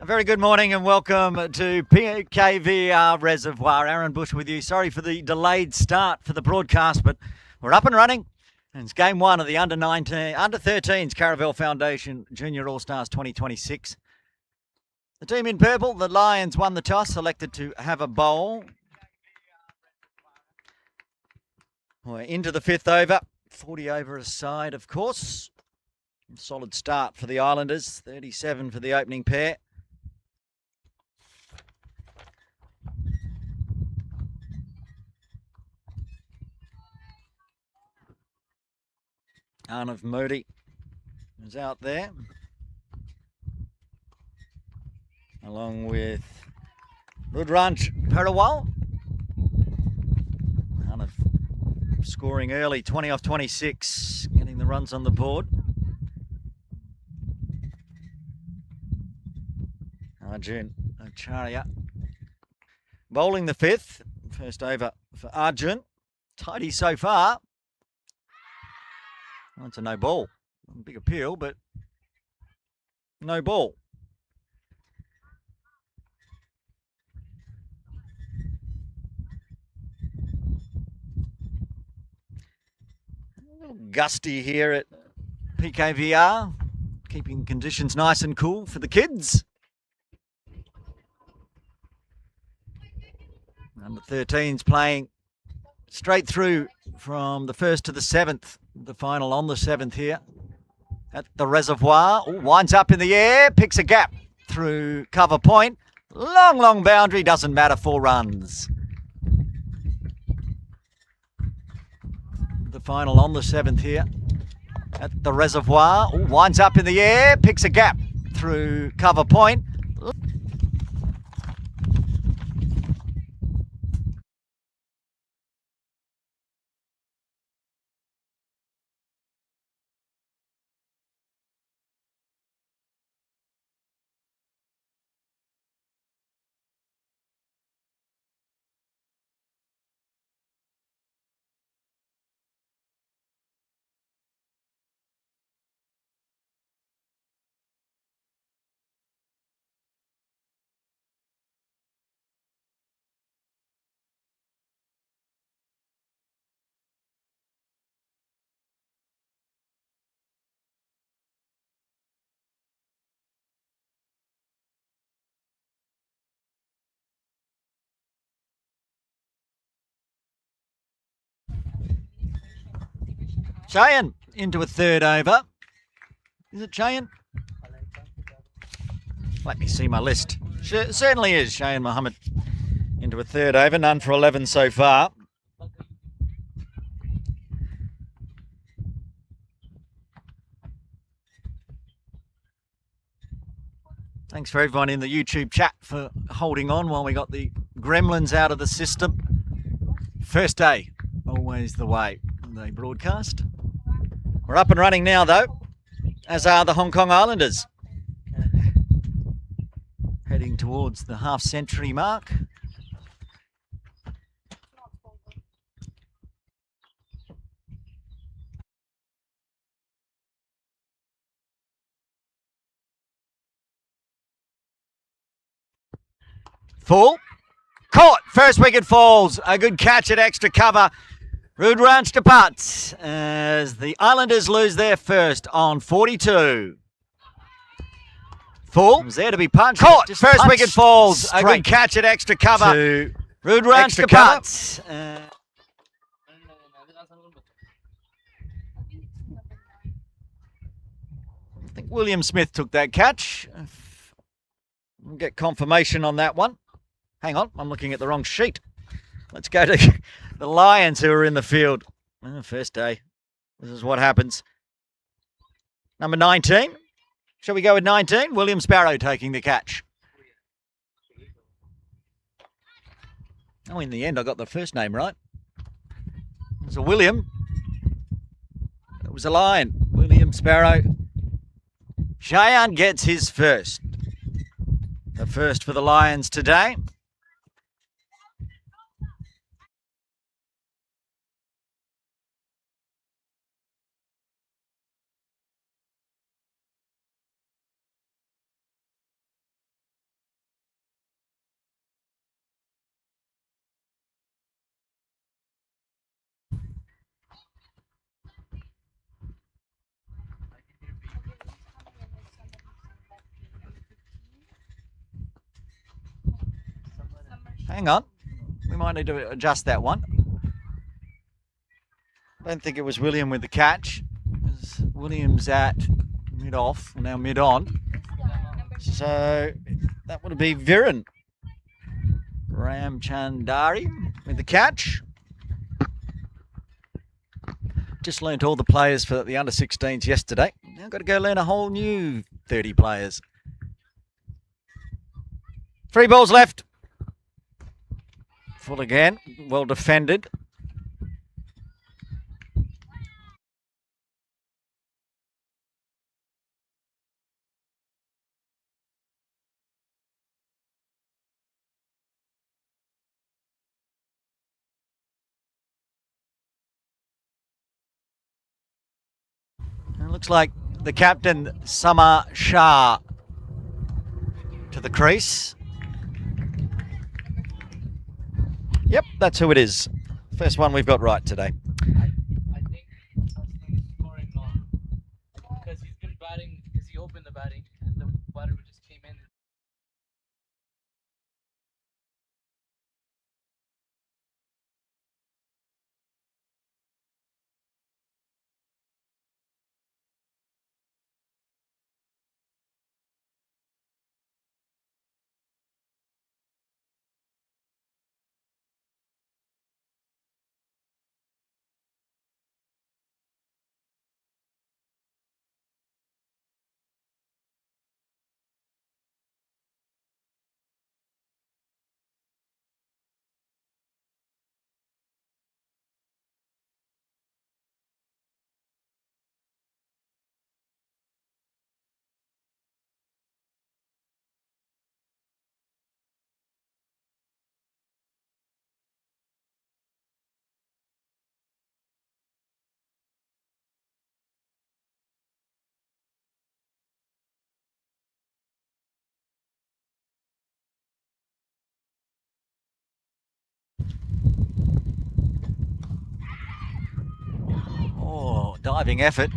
A very good morning and welcome to PKVR Reservoir. Aaron Bush with you. Sorry for the delayed start for the broadcast, but we're up and running. And it's game one of the under 13s Caravel Foundation Junior All-Stars 2026. The team in purple, the Lions, won the toss, selected to have a bowl. We're into the fifth over. 40 over a side, of course. Solid start for the Islanders. 37 for the opening pair. Arnav Modi is out there, along with Caravel. Arnav scoring early, 20 off 26, getting the runs on the board. Arjun Acharya bowling the fifth. First over for Arjun. Tidy so far. Well, it's a no ball. Big appeal, but no ball. A little gusty here at PKVR, keeping conditions nice and cool for the kids. Number 13's playing straight through from the first to the seventh. The final on the seventh here at the Reservoir. Ooh, winds up in the air, picks a gap through cover point. Long boundary, doesn't matter, 4 runs. The final on the seventh here at the Reservoir. Ooh, winds up in the air, picks a gap through cover point. Cheyenne into a third over. Is it Cheyenne? Let me see my list. Certainly is Cheyenne Mohammed into a third over. None for 11 so far. Thanks for everyone in the YouTube chat for holding on while we got the gremlins out of the system. First day, always the way they broadcast. We're up and running now, though, as are the Hong Kong Islanders. Heading towards the half-century mark. Full. Caught. First wicket falls. A good catch at extra cover. Rudraj departs as the Islanders lose their first on 42. Full. Was there to be punched. Caught. First wicket falls. A good catch at extra cover. Rudraj departs. I think William Smith took that catch. We'll get confirmation on that one. Hang on, I'm looking at the wrong sheet. Let's go to the Lions, who are in the field. First day. This is what happens. Number 19. Shall we go with 19? William Sparrow taking the catch. Oh, in the end, I got the first name right. It was a William. It was a Lion. William Sparrow. Cheyenne gets his first. The first for the Lions today. Hang on. We might need to adjust that one. I don't think it was William with the catch. William's at mid-off, now mid-on. So that would be Viren. Ramchandari with the catch. Just learnt all the players for the under-16s yesterday. Now got to go learn a whole new 30 players. 3 balls left. Full again. Well defended. It looks like the captain, Samar Shah, to the crease. Yep, that's who it is. First one we've got right today. I think he's scoring long because he's been batting, because he opened the batting and the batter just came in. Oh, diving effort.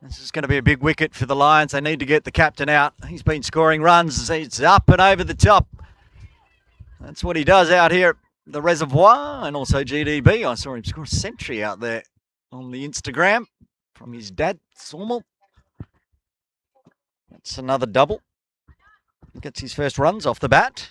This is going to be a big wicket for the Lions. They need to get the captain out. He's been scoring runs. It's up and over the top. That's what he does out here at the Reservoir and also GDB. I saw him score a century out there on the Instagram from his dad, Sormal. That's another double. He gets his first runs off the bat.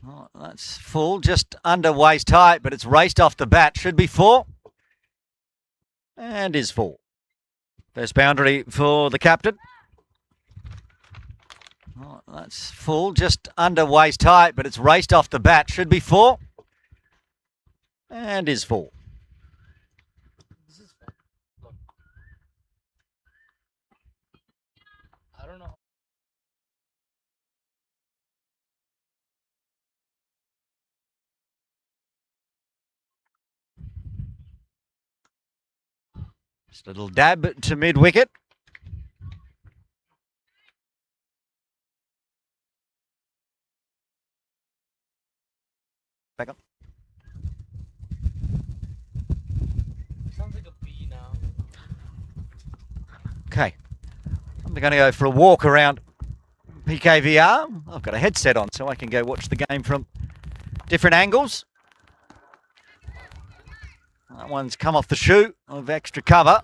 Oh, that's full, just under waist height, but it's raced off the bat. Should be 4. And is 4. First boundary for the captain. Oh, that's full, just under waist height, but it's raced off the bat. Should be 4. And is 4. I don't know. Just a little dab to mid-wicket. Back up. Sounds like a bee now. Okay. I'm going to go for a walk around PKVR. I've got a headset on so I can go watch the game from different angles. That one's come off the shoe of extra cover.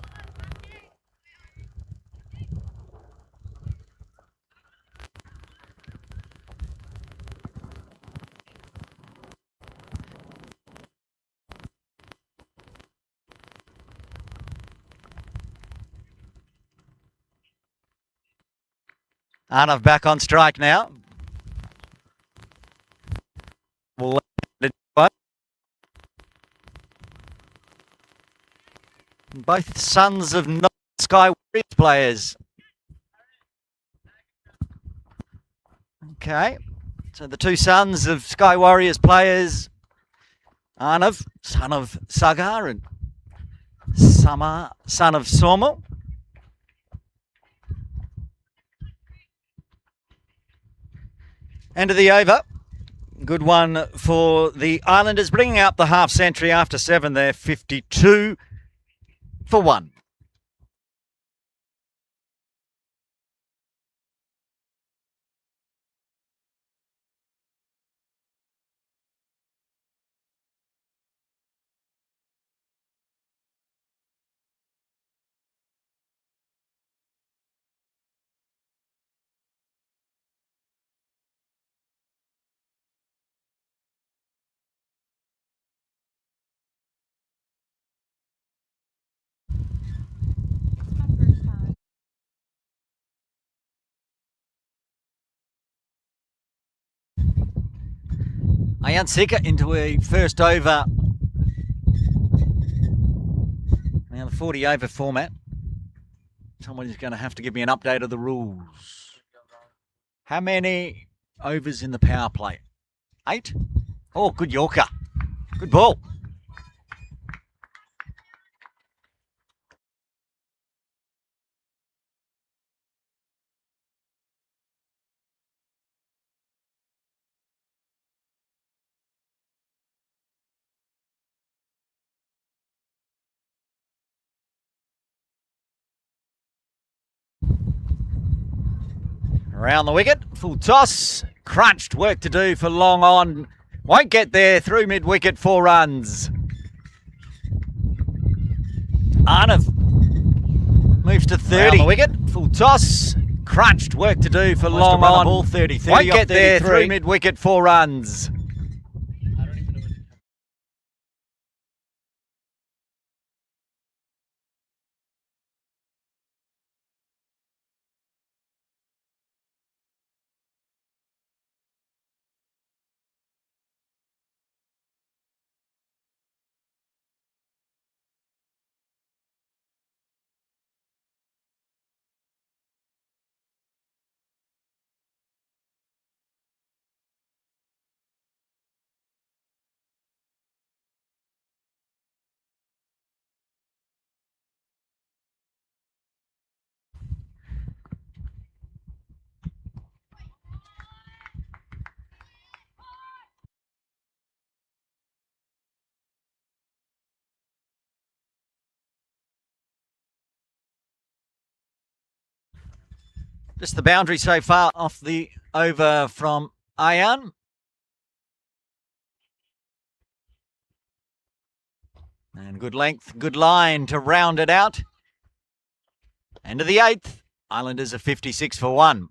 Arnav back on strike now. Both sons of Sky Warriors players. Okay, so the two sons of Sky Warriors players, Arnav, son of Sagar, and Sama, son of Somal. End of the over. Good one for the Islanders, bringing up the half century after 7 there, 52 for 1. Ayan Sika into a first over. Now the 40 over format. Somebody's going to have to give me an update of the rules. How many overs in the power play? 8? Oh, good Yorker. Good ball. Around the wicket, full toss, crunched, work to do for long on. Won't get there, through mid-wicket, 4 runs. Arnav moves to 30. Around the wicket, full toss, crunched, work to do for long on. Ball 30, 30 won't get there, through mid-wicket, 4 runs. Just the boundary so far off the over from Ayan. And good length, good line to round it out. End of the 8th. Islanders are 56 for 1.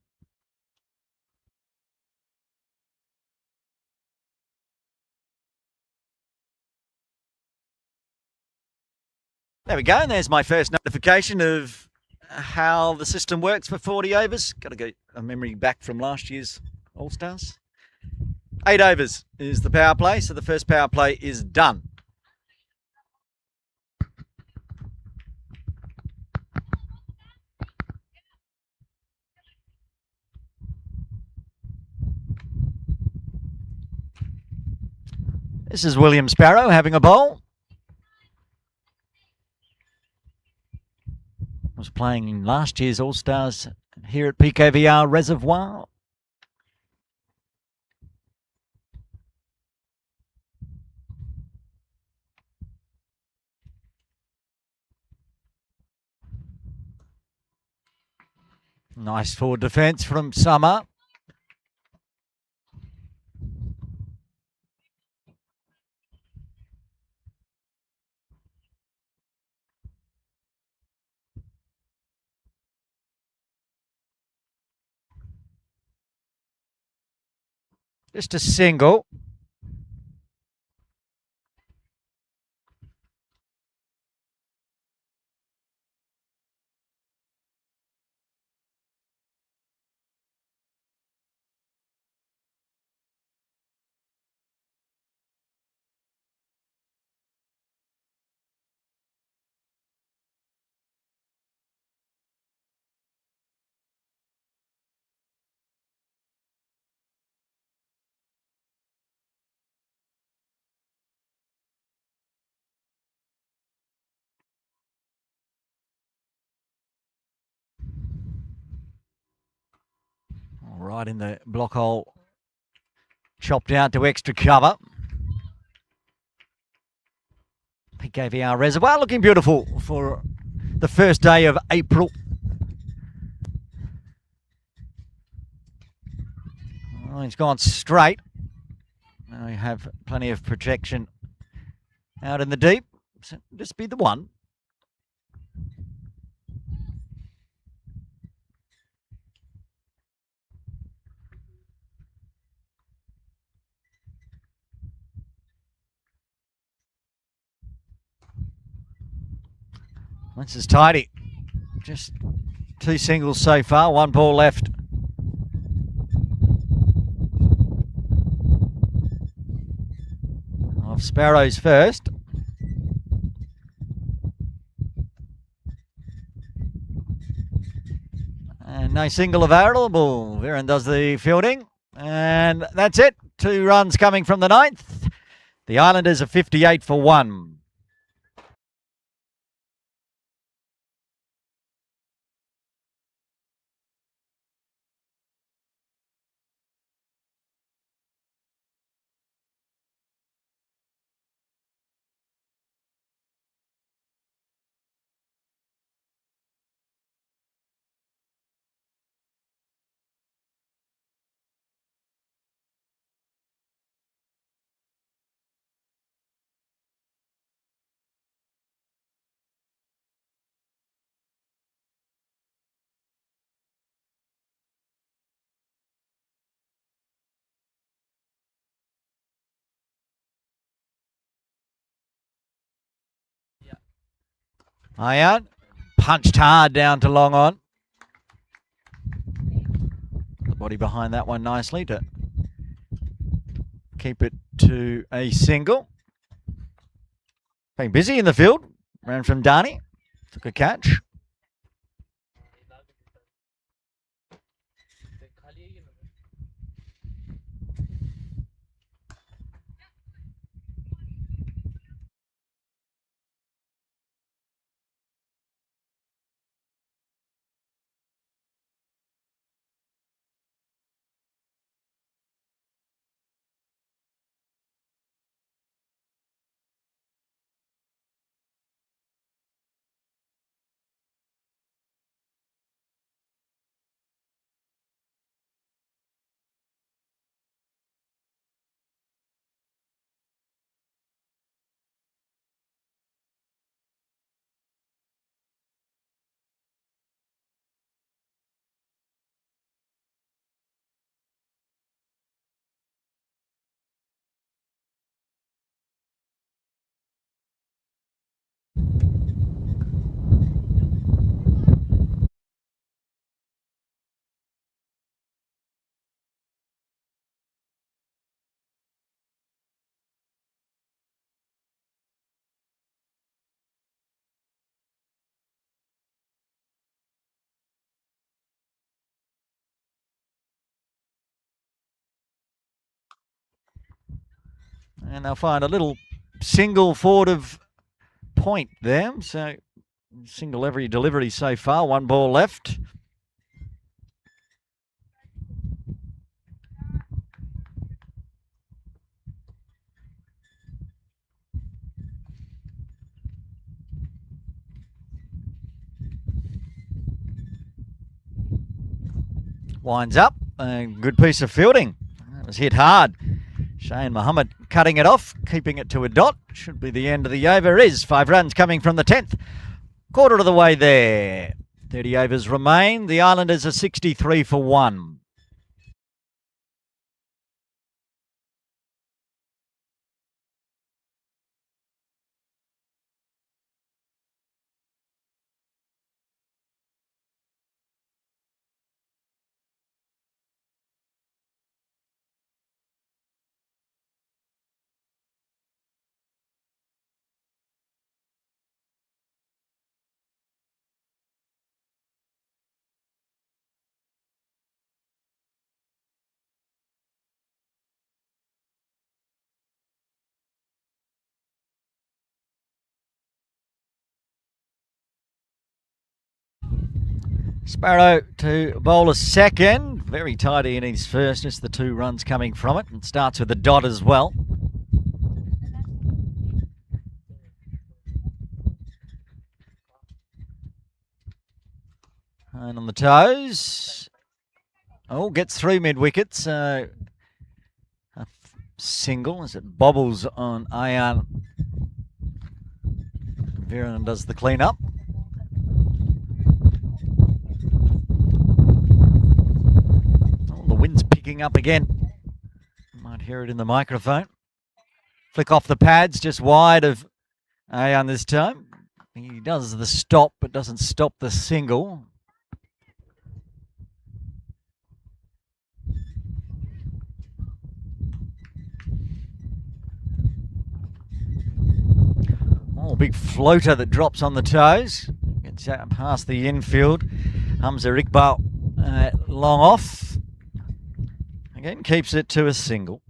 There we go. And there's my first notification of how the system works for 40 overs. Got to get a memory back from last year's All-Stars. 8 overs is the power play. So the first power play is done. This is William Sparrow having a bowl. Was playing in last year's All-Stars here at PKVR Reservoir. Nice forward defence from Summer. Just a single. Right in the block hole. Chopped out to extra cover. PKVR Reservoir looking beautiful for the first day of April. Oh, he's gone straight. Now we have plenty of protection out in the deep. So just be the one. This is tidy. Just 2 singles so far, 1 ball left. Off Sparrows first. And no single available. Viren does the fielding. And that's it. 2 runs coming from the 9th. The Islanders are 58 for 1. Iron punched hard down to long on. The body behind that one nicely to keep it to a single. Being busy in the field. Ran from Darnie. Took a catch. And they'll find a little single forward of point there. So single every delivery so far. 1 ball left. Winds up. A good piece of fielding. That was hit hard. Shane Muhammad cutting it off, keeping it to a dot. Should be the end of the over. Is 5 runs coming from the 10th. Quarter of the way there. 30 overs remain. The Islanders are 63 for 1. Sparrow to bowl a second. Very tidy in his first, just the 2 runs coming from it. And starts with a dot as well. And on the toes. Oh, gets through mid-wickets. A single as it bobbles on Ayan. Viren does the clean-up. Oh, the wind's picking up again. You might hear it in the microphone. Flick off the pads, just wide of Ayan this time. He does the stop, but doesn't stop the single. Oh, big floater that drops on the toes. Gets out past the infield. Hamza Iqbal long off. Again, keeps it to a single.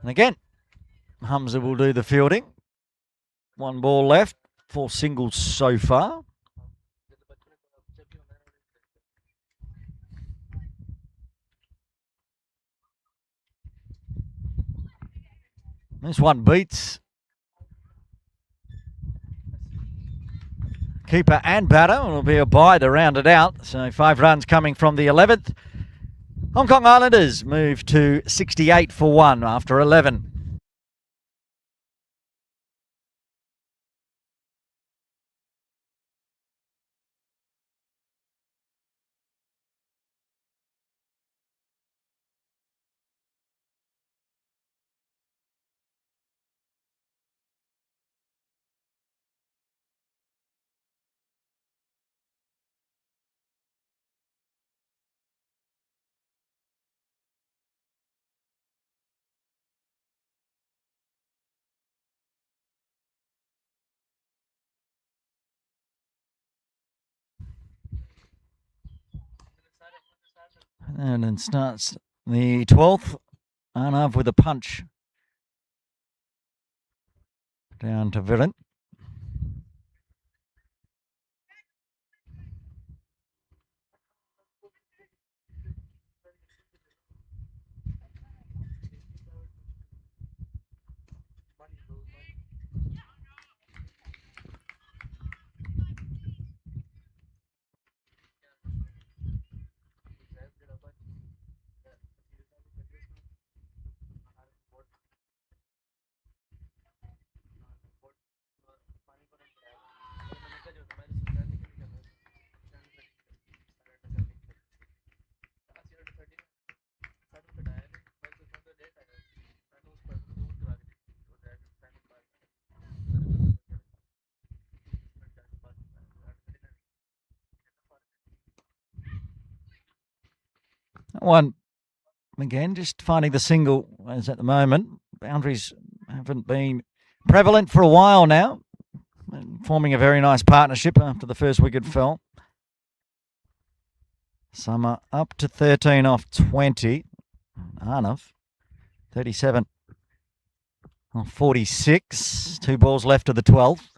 And again, Hamza will do the fielding. 1 ball left, 4 singles so far. This one beats keeper and batter. It'll be a bye to round it out. So 5 runs coming from the 11th. Hong Kong Islanders move to 68 for 1 after 11. And then starts the 12th. Arnav with a punch down to Viren. One, again, just finding the single as at the moment. Boundaries haven't been prevalent for a while now. Forming a very nice partnership after the first wicket fell. Summer up to 13 off 20. Arnav, 37 off 46. 2 balls left of the 12th.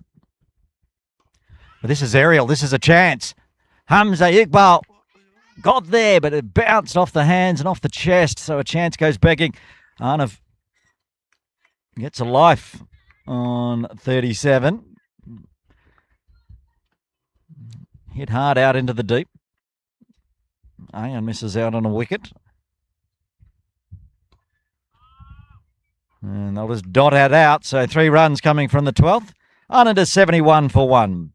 But this is aerial. This is a chance. Hamza Iqbal got there, but it bounced off the hands and off the chest, so a chance goes begging. Arnav gets a life on 37. Hit hard out into the deep. Ayan misses out on a wicket. And they'll just dot that out. So 3 runs coming from the 12th. Under 71 for 1.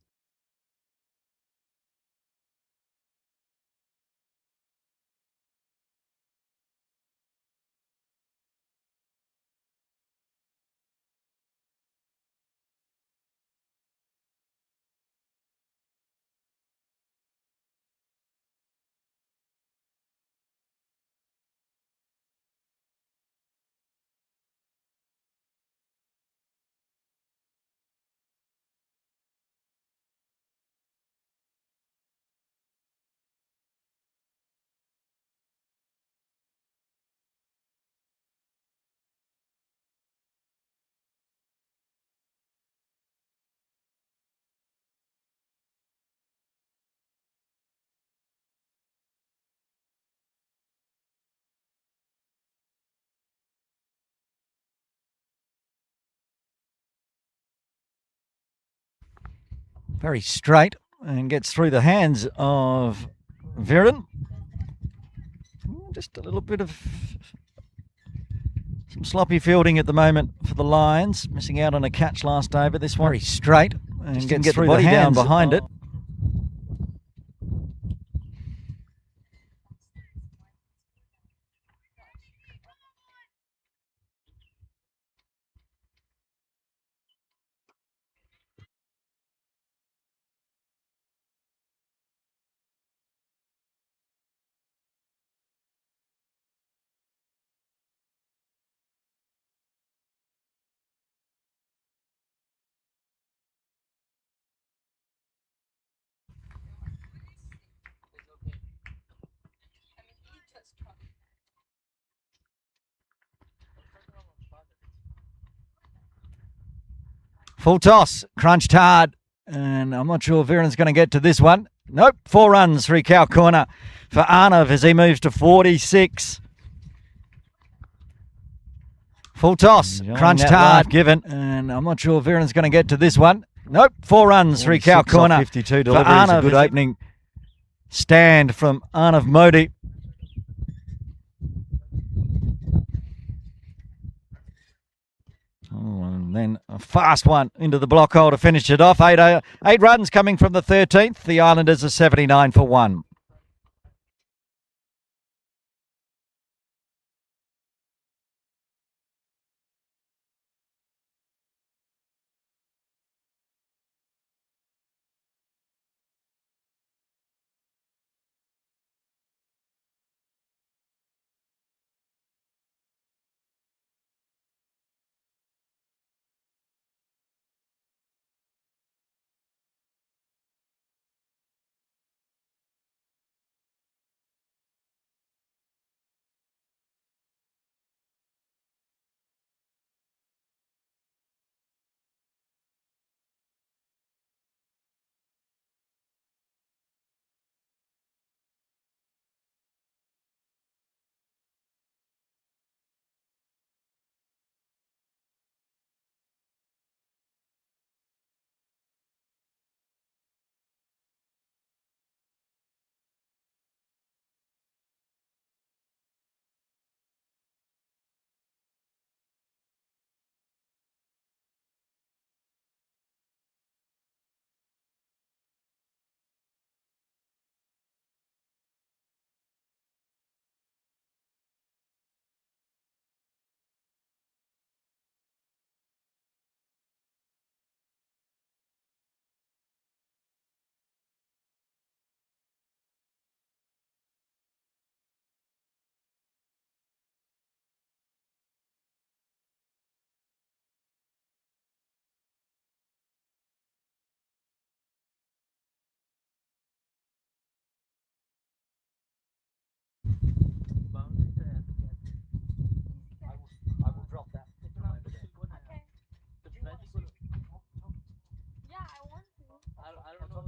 Very straight and gets through the hands of Viren. Just a little bit of some sloppy fielding at the moment for the Lions. Missing out on a catch last over. This one very straight and just gets through the body down behind it. Full toss, crunched hard, and I'm not sure Viren's going to get to this one. Nope, 4 runs, 3 cow corner for Arnav as he moves to 46. Full toss, crunched hard, given, and I'm not sure Viren's going to get to this one. Nope, 4 runs, 3 cow corner 52 for Arnav. Good opening stand from Arnav Modi. Oh, and then a fast one into the block hole to finish it off. 8 runs coming from the 13th. The Islanders are 79 for 1. I will drop that. Okay. Yeah, I want to. I don't know.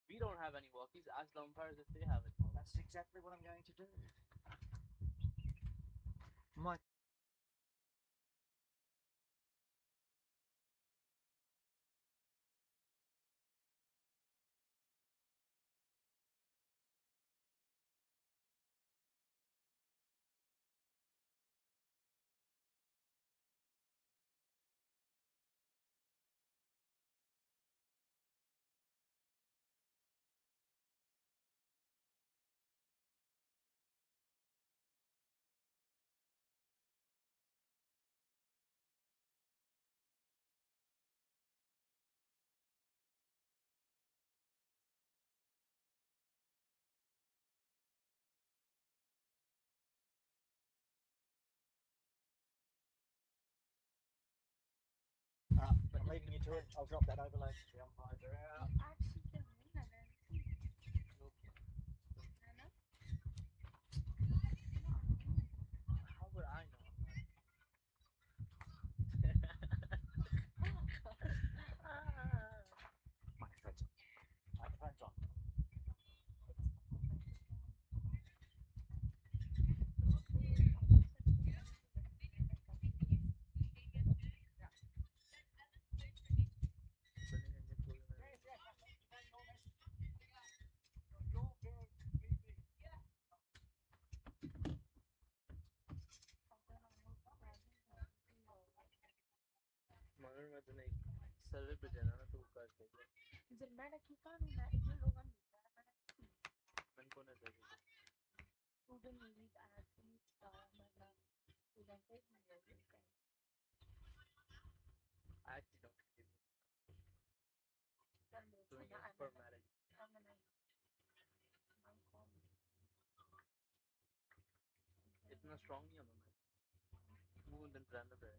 We don't have any walkies. Ask the umpires if they have it. That's exactly what I'm going to do. My I'm leaving you to it. I'll drop that overlay. The umpires are out. Actually, can win and then. How would I know? Microphone's on. पे भी देना ना तो कर देगा जब मैं रखी कानून है इधर लोग नहीं मन को ना चाहिए स्टूडेंट नीड एटलीस्ट मतलब student is needed actually don't give doing it for marriage इतना strong नहीं होना मैं वो दिन रहने दे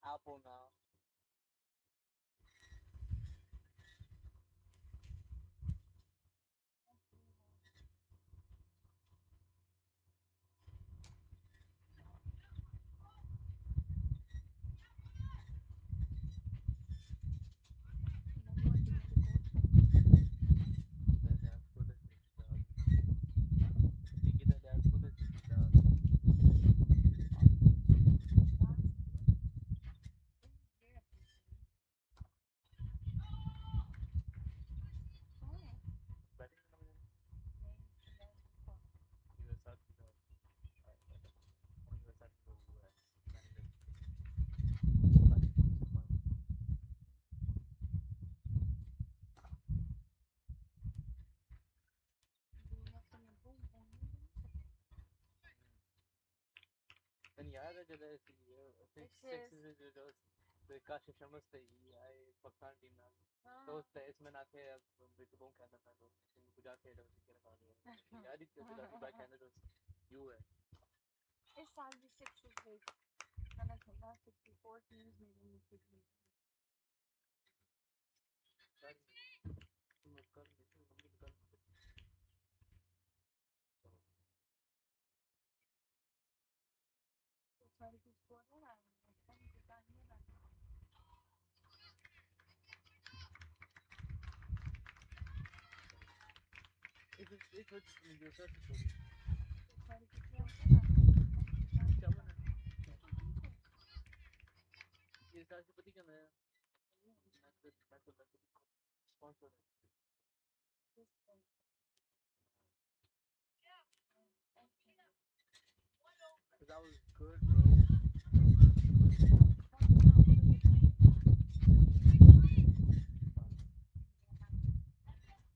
Apple now. En jaren geleden de kaş yaşaması da iyi. Ay bakar dinler. Dost da ismen आते हैं बिल्कुल बम कहना था तो गुजार के तो सिक्के लगा दिए यार इतने गुजार के बाइक कहना तो यू है इस साल भी 6 है मैंने खेला 64 टीम्स में भी मुझे सर तुम कर देखो हम भी कर तो सारी कुछ को है ना ऐसा नहीं कुछ नहीं है एक जो सर सारी कुछ है ना क्या बना ये राष्ट्रपति का नया स्पॉन्सर है that was good bro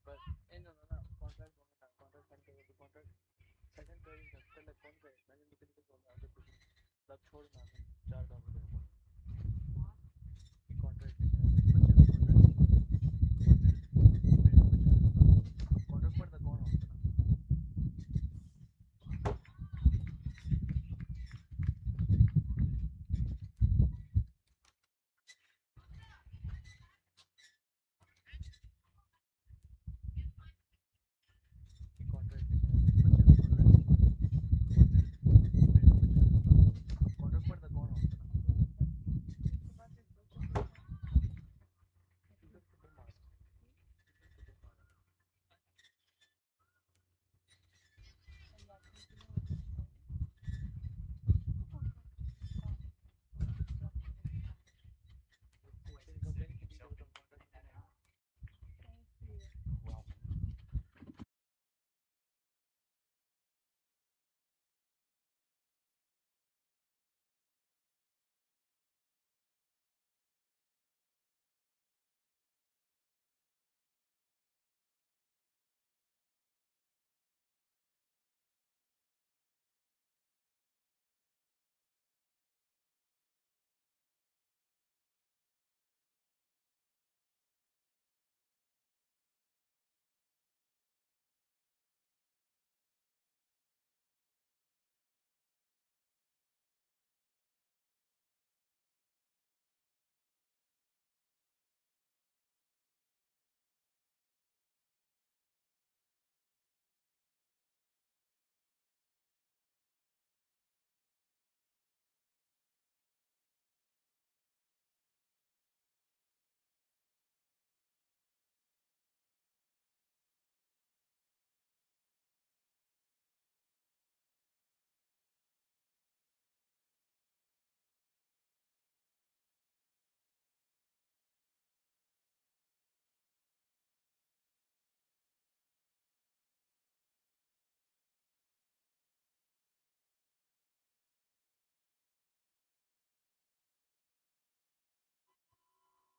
but no contract contract second third second like कौन पे मैंने निकल के बोला अगर कुछ सब छोड़ना चार काम हो जाएगा contract contract पड़ता कौन होता ना contract पड़ता कौन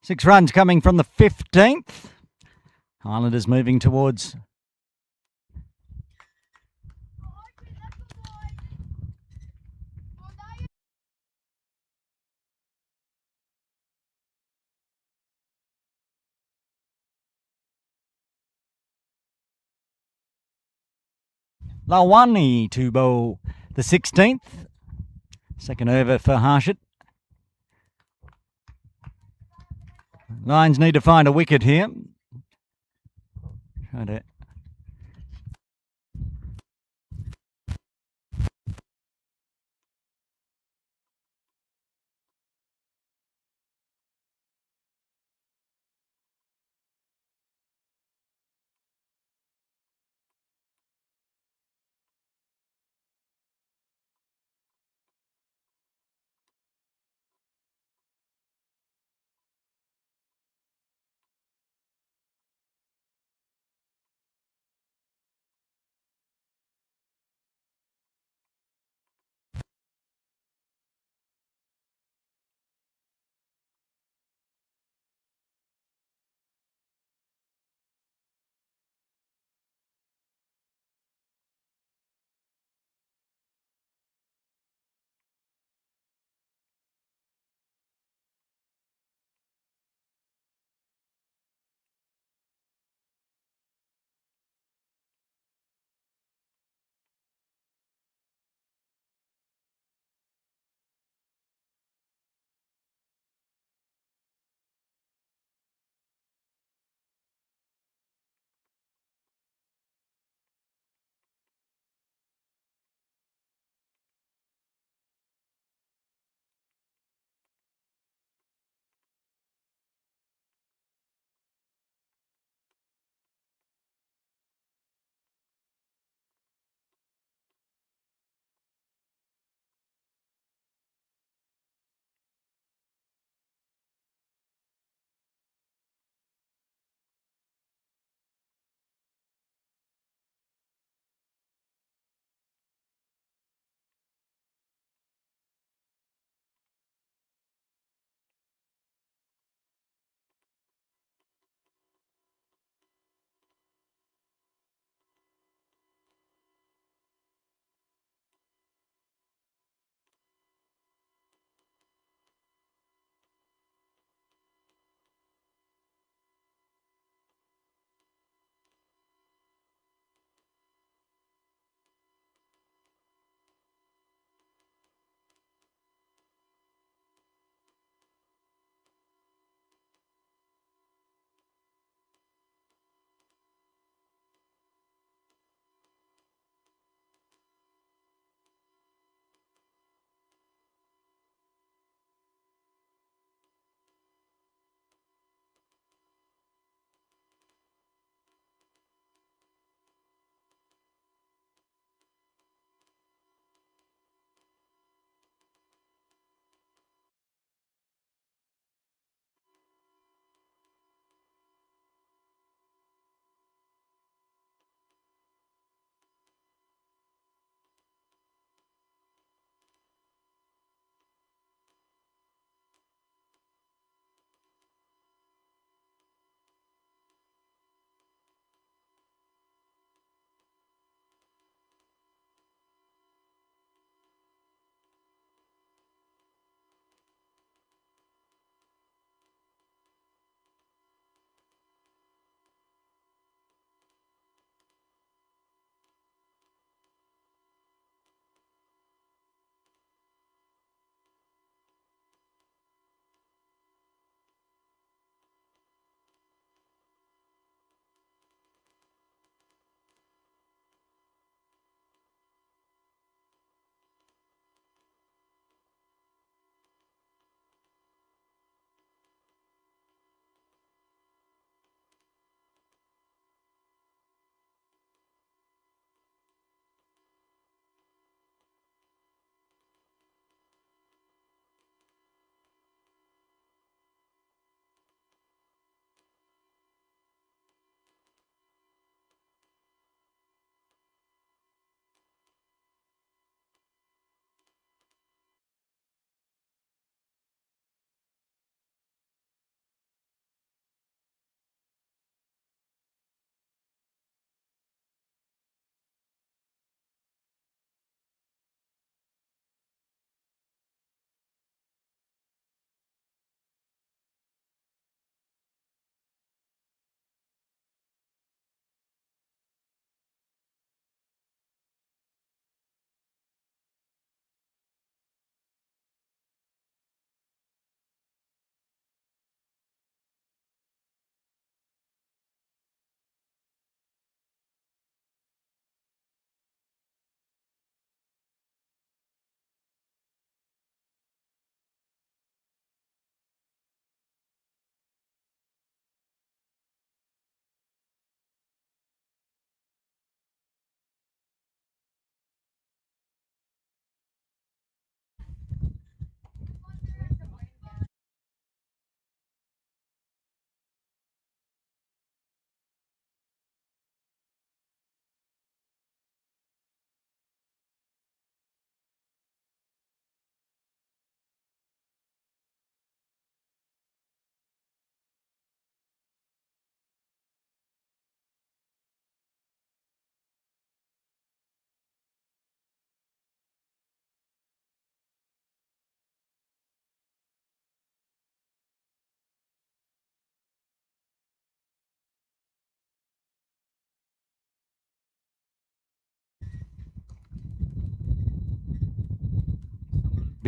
6 runs coming from the 15th. Highlanders moving towards Lawani to bowl the 16th. Second over for Harshit. Lions need to find a wicket here. Try to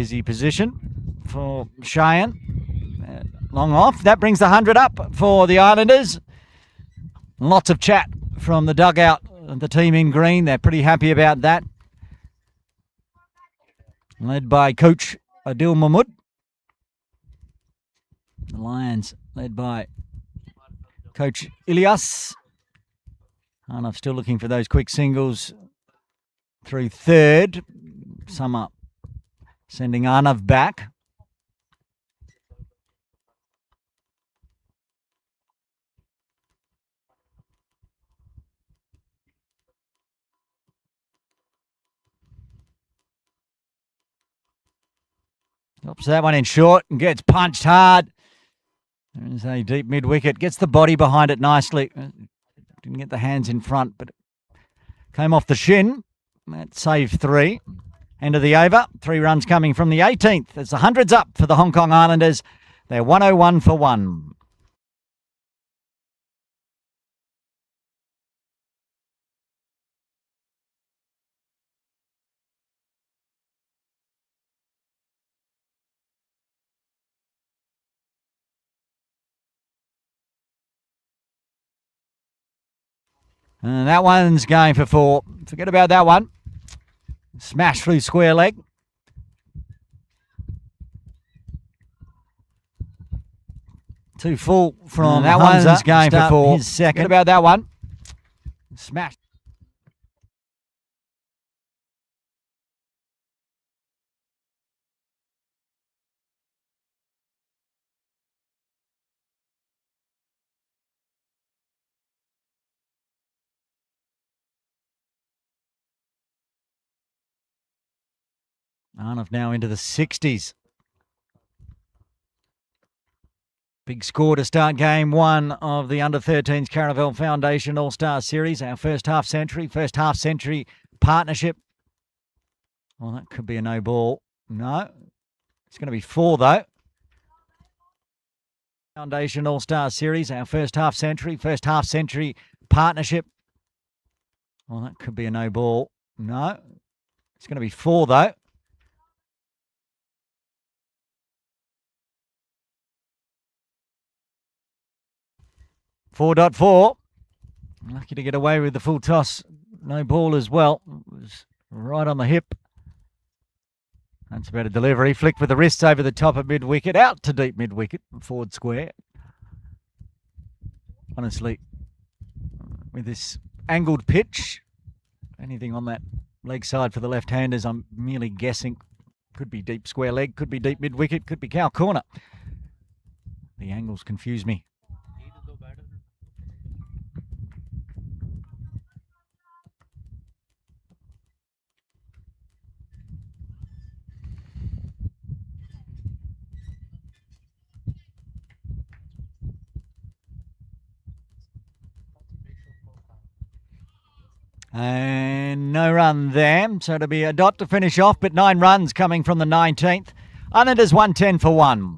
Busy position for Cheyenne. Long off. That brings the 100 up for the Islanders. Lots of chat from the dugout. The team in green, they're pretty happy about that. Led by Coach Adil Mahmood. The Lions led by Coach Ilyas. Arnav still looking for those quick singles through third. Summer sending Arnav back. Drops that one in short and gets punched hard. There's a deep mid-wicket. Gets the body behind it nicely. Didn't get the hands in front, but it came off the shin. That saved 3. End of the over. 3 runs coming from the 18th. As the 100's up for the Hong Kong Islanders. They're 101 for 1. And that one's going for 4. Forget about that one. Smash through square leg. Too full from that Hamza. One's going for 4. His second. Forget about that one. Smash. Arnav now into the 60s. Big score to start game 1 of the Under-13s Caravel Foundation All-Star Series. Our first half century partnership. Well, that could be a no ball. No. It's going to be 4, though. Foundation All-Star Series. Our first half century partnership. Well, that could be a no ball. No. It's going to be 4, though. .4. Lucky to get away with the full toss. No ball as well. It was right on the hip. That's a better delivery. Flicked with the wrists over the top of mid-wicket. Out to deep mid-wicket. Forward square. Honestly, with this angled pitch, anything on that leg side for the left-handers, I'm merely guessing. Could be deep square leg, could be deep mid-wicket, could be cow corner. The angles confuse me. And no run there. So it'll be a dot to finish off, but 9 runs coming from the 19th. Islanders 110 for 1.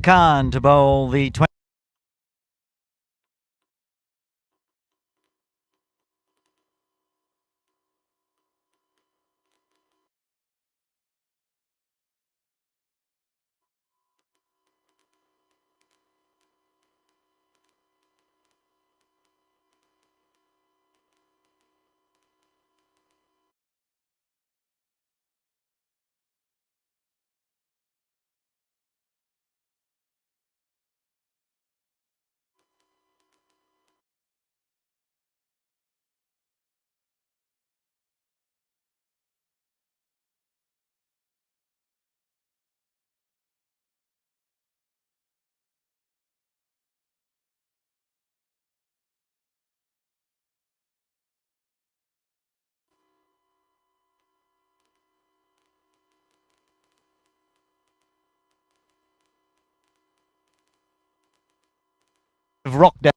Khan to bowl the 20. rock down.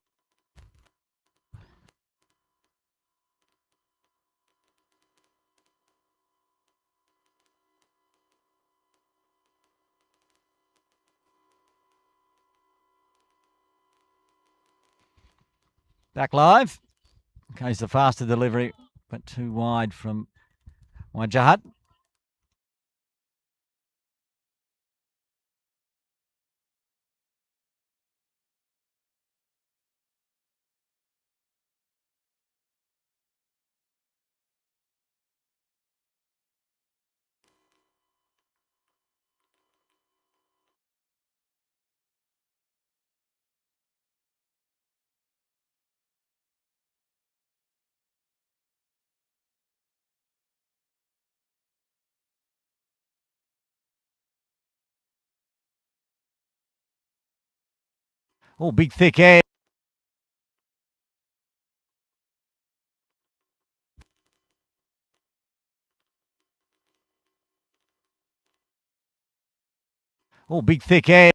Back live. Okay, it's the faster delivery, but too wide from Wajahat. Oh, big thick air. Oh, big thick air.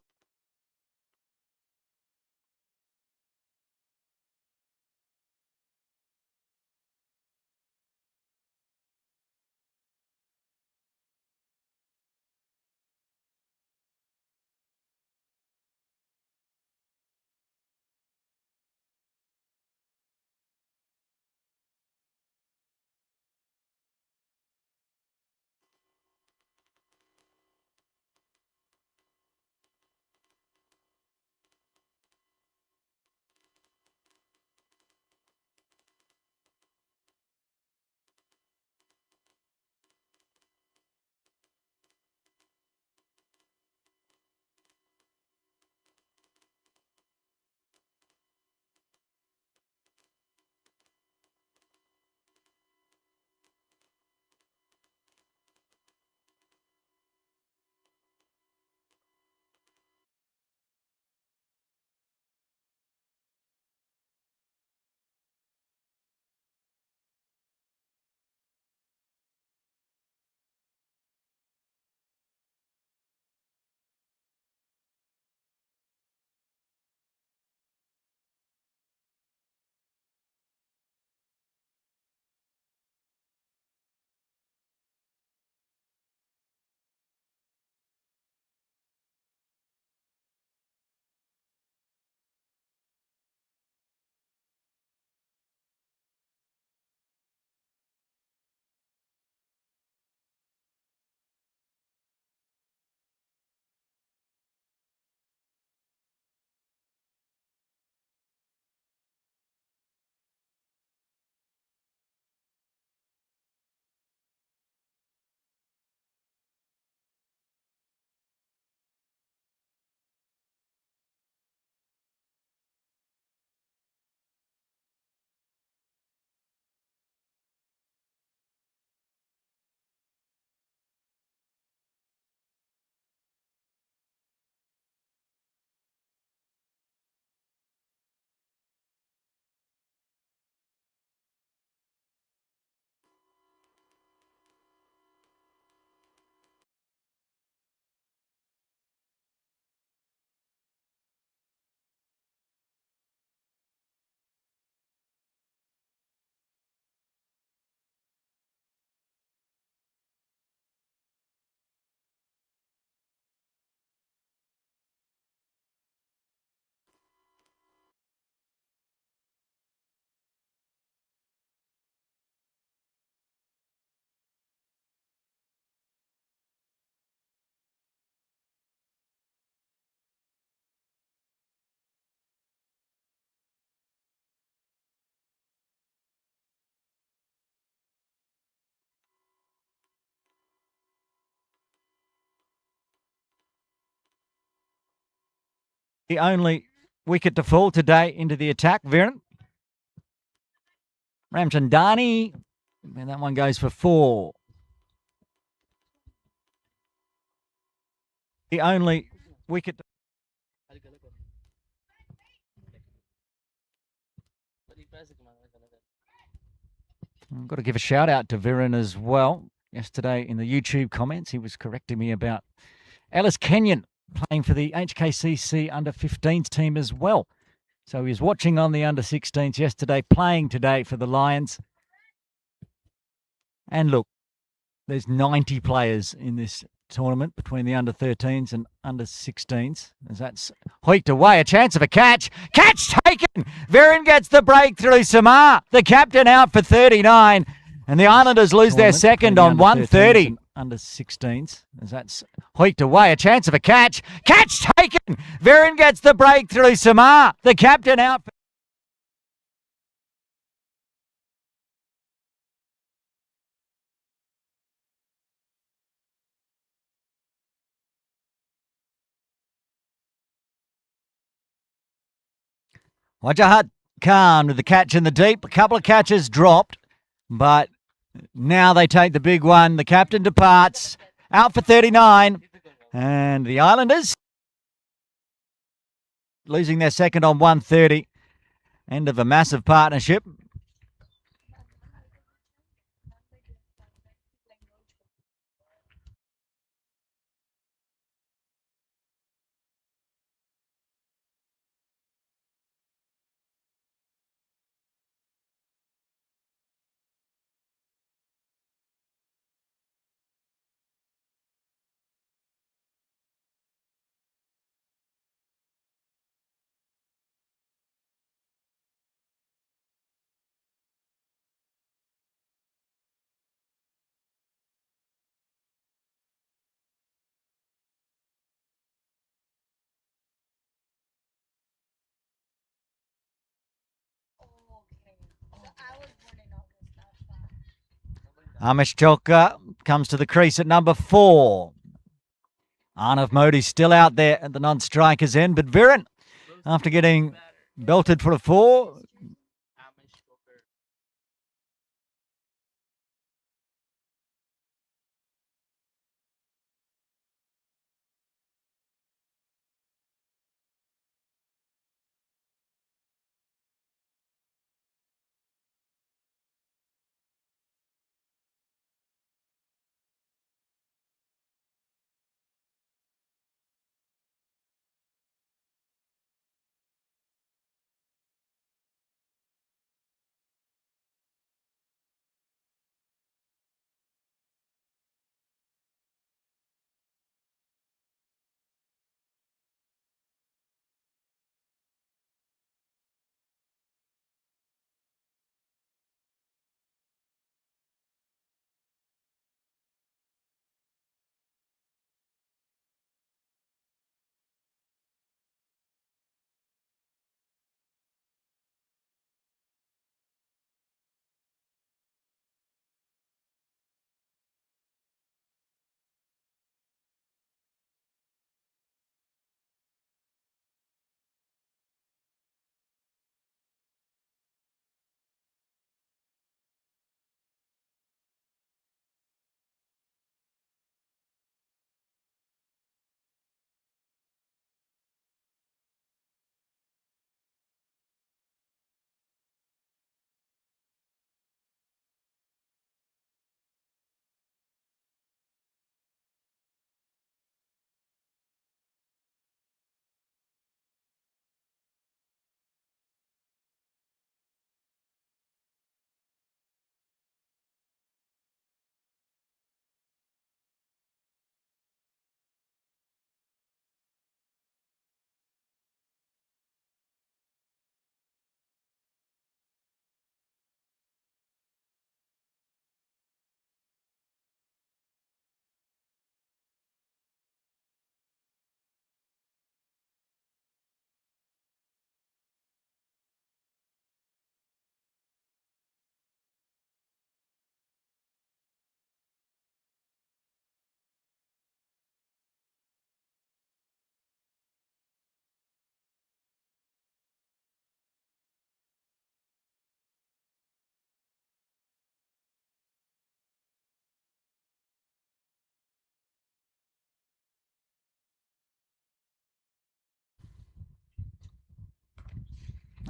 The only wicket to fall today into the attack, Viren. Ramchandani. And that one goes for 4. The only wicket. I've got to give a shout out to Viren as well. Yesterday in the YouTube comments, he was correcting me about Ellis Kenyon playing for the HKCC under 15s team as well. So he was watching on the under-16s yesterday, playing today for the Lions. And look, there's 90 players in this tournament between the under-13s and under-16s. As that's hoiked away, a chance of a catch. Catch taken! Viren gets the breakthrough. Samar, the captain, out for 39. And the Islanders lose their second on 130. Under-16s. As that's hoiked away, a chance of a catch. Catch taken! Viren gets the breakthrough. Samar, the captain, out. Wajahat Khan with the catch in the deep. A couple of catches dropped, but now they take the big one. The captain departs, out for 39. And the Islanders losing their second on 130. End of a massive partnership. Amish Chalker comes to the crease at number 4. Arnav Modi's still out there at the non-striker's end, but Viren, after getting belted for a 4,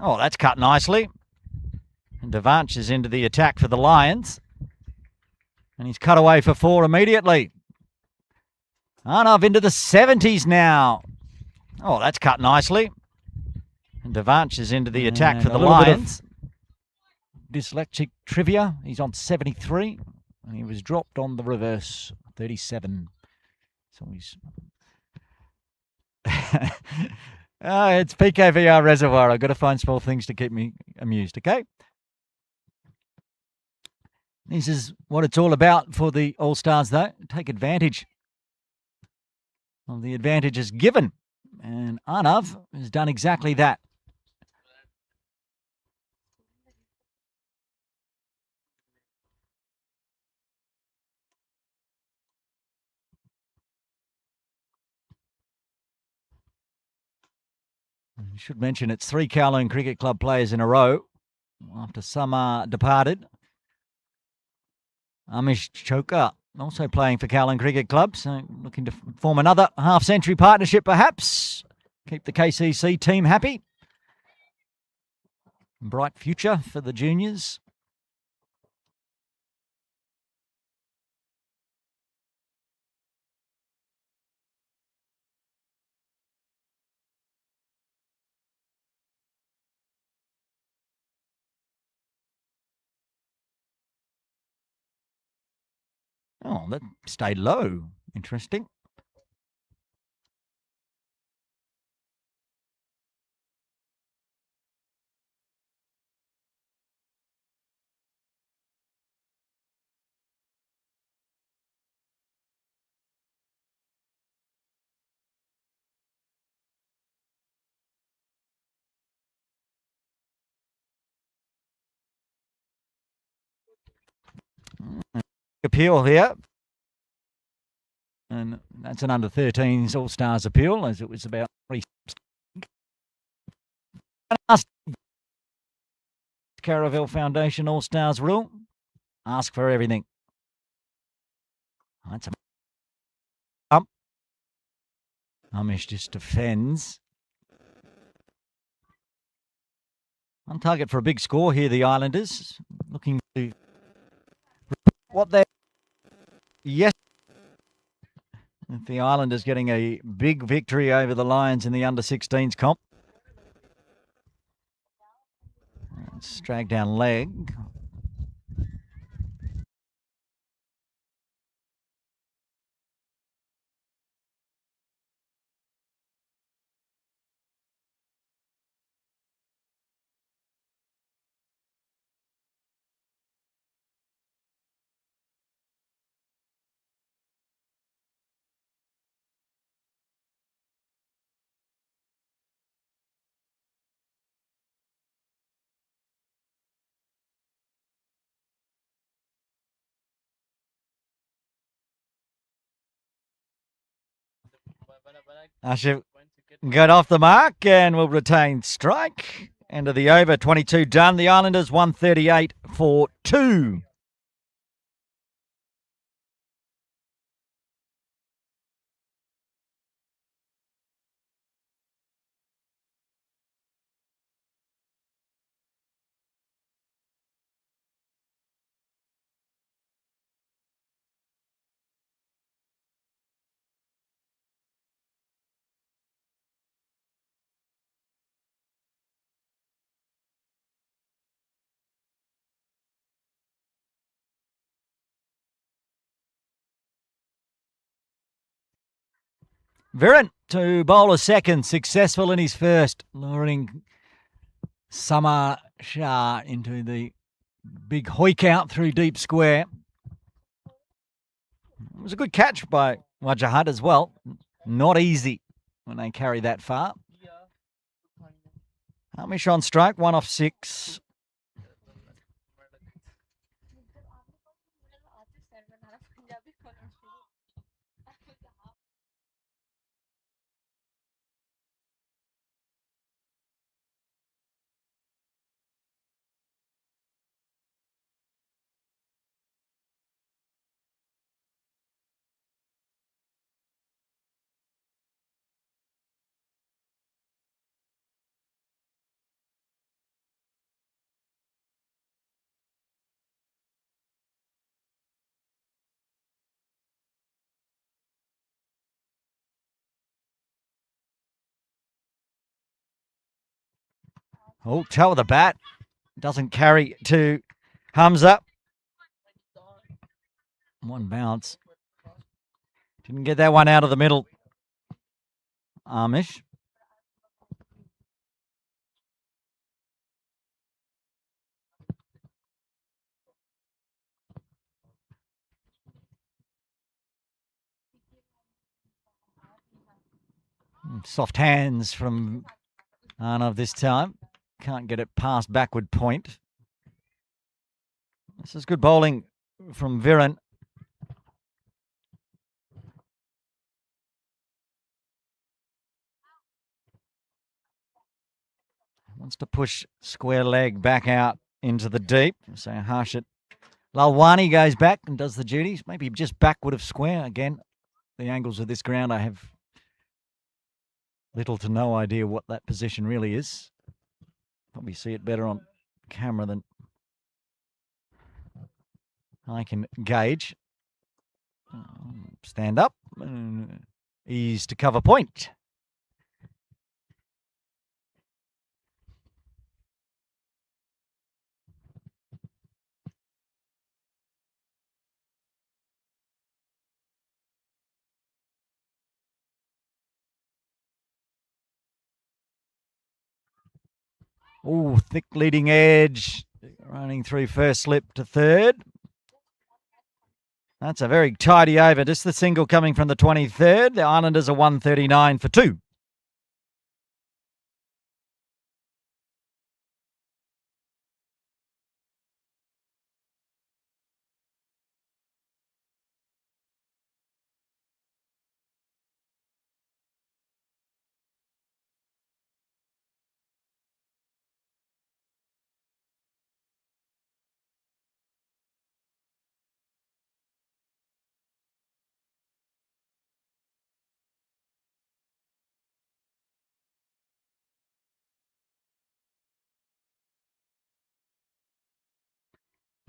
oh, that's cut nicely. And Devanch is into the attack for the Lions. And he's cut away for 4 immediately. Arnav into the 70s now. Oh, that's cut nicely. Devanch is into the attack for And the a little bit of Lions. Dyslexic trivia. He's on 73, and he was dropped on the reverse 37. So he's. It's PKVR Reservoir. I've got to find small things to keep me amused, okay? This is what it's all about for the All-Stars, though. Take advantage of the advantages given. And Arnav has done exactly that. I should mention it's 3 Kowloon Cricket Club players in a row after some are departed. Amish Choker also playing for Kowloon Cricket Club, so looking to form another half-century partnership perhaps. Keep the KCC team happy. Bright future for the juniors. Oh, that stayed low. Interesting. Appeal here. And that's an under-13s All-Stars appeal, as it was about 3. Caravel Foundation All-Stars rule. Ask for everything. That's a bump. Amish just defends. On target for a big score here, the Islanders. Looking to what they're... Yes. The Islanders getting a big victory over the Lions in the under-16s comp. It's dragged down leg. Asher got off the mark and will retain strike. End of the over, 22 done. The Islanders 138 for 2. Viren to bowl a second, successful in his first, luring Samar Shah into the big hoik out through deep square. It was a good catch by Wajahat as well. Not easy when they carry that far. Amish on strike, 1 off 6. Oh, toe of the bat. Doesn't carry to Hamza. One bounce. Didn't get that one out of the middle. Amish. Soft hands from Arnav this time. Can't get it past backward point. This is good bowling from Viren. Wants to push square leg back out into the deep. So Harshit Lalwani goes back and does the duties. Maybe just backward of square. Again, the angles of this ground, I have little to no idea what that position really is. Probably see it better on camera than I can gauge. Stand up. Ease to cover point. Oh, thick leading edge. Running through first slip to third. That's a very tidy over. Just the single coming from the 23rd. The Islanders are 139 for 2.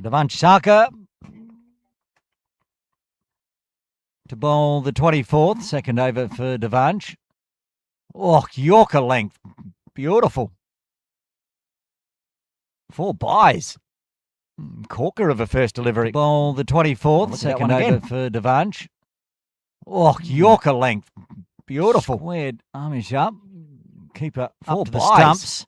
Devansh Saka to bowl the 24th. Second over for Devansh. Oh, Yorker length. Beautiful. 4 buys. Corker of a first delivery. Bowl the 24th. Second over for Devansh. Oh, Yorker length. Beautiful. Squared Amish up. Keeper 4 up to the stumps.